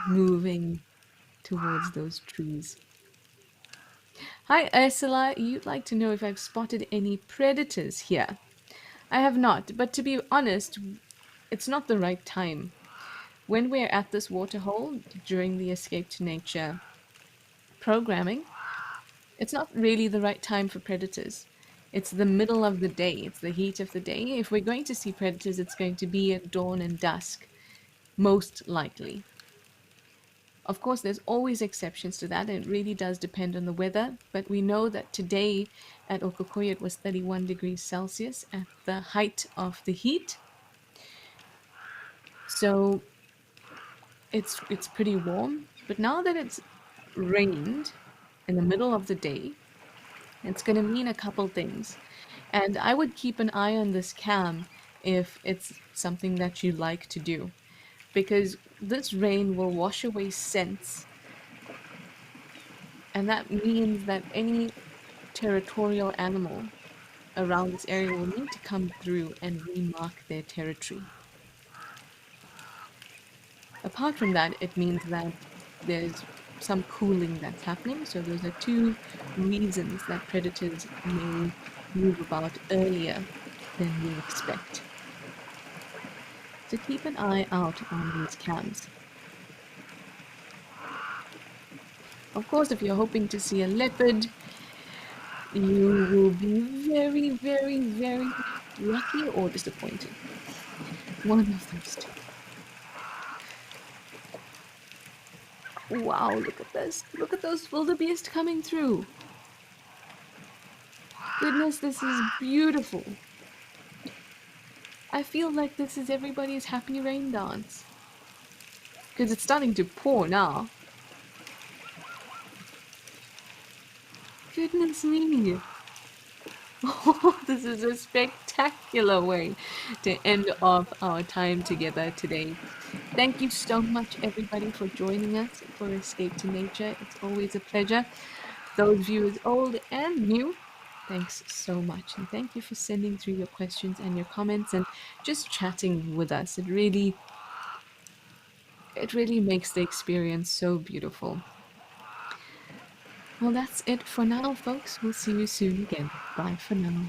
[SPEAKER 1] moving towards those trees. Hi Ursula, you'd like to know if I've spotted any predators here. I have not, but to be honest, it's not the right time. When we're at this waterhole during the Escape to Nature programming, it's not really the right time for predators. It's the middle of the day, it's the heat of the day. If we're going to see predators, it's going to be at dawn and dusk, most likely. Of course, there's always exceptions to that, and it really does depend on the weather, but we know that today at Okokoyo it was 31 degrees Celsius at the height of the heat. So it's pretty warm, but now that it's rained in the middle of the day, it's going to mean a couple things. And I would keep an eye on this cam if it's something that you like to do, because this rain will wash away scents, and that means that any territorial animal around this area will need to come through and remark their territory. Apart from that, it means that there's some cooling that's happening, so those are two reasons that predators may move about earlier than we expect. So keep an eye out on these cams. Of course, if you're hoping to see a leopard, you will be very, very, very lucky or disappointed. One of those two. Wow, look at this. Look at those wildebeest coming through. Goodness, this is beautiful. I feel like this is everybody's happy rain dance. Because it's starting to pour now. Goodness me. Oh, this is a spectacular way to end off our time together today. Thank you so much, everybody, for joining us for Escape to Nature. It's always a pleasure. Those viewers old and new, thanks so much. And thank you for sending through your questions and your comments and just chatting with us. It really makes the experience so beautiful. Well, that's it for now, folks. We'll see you soon again. Bye for now.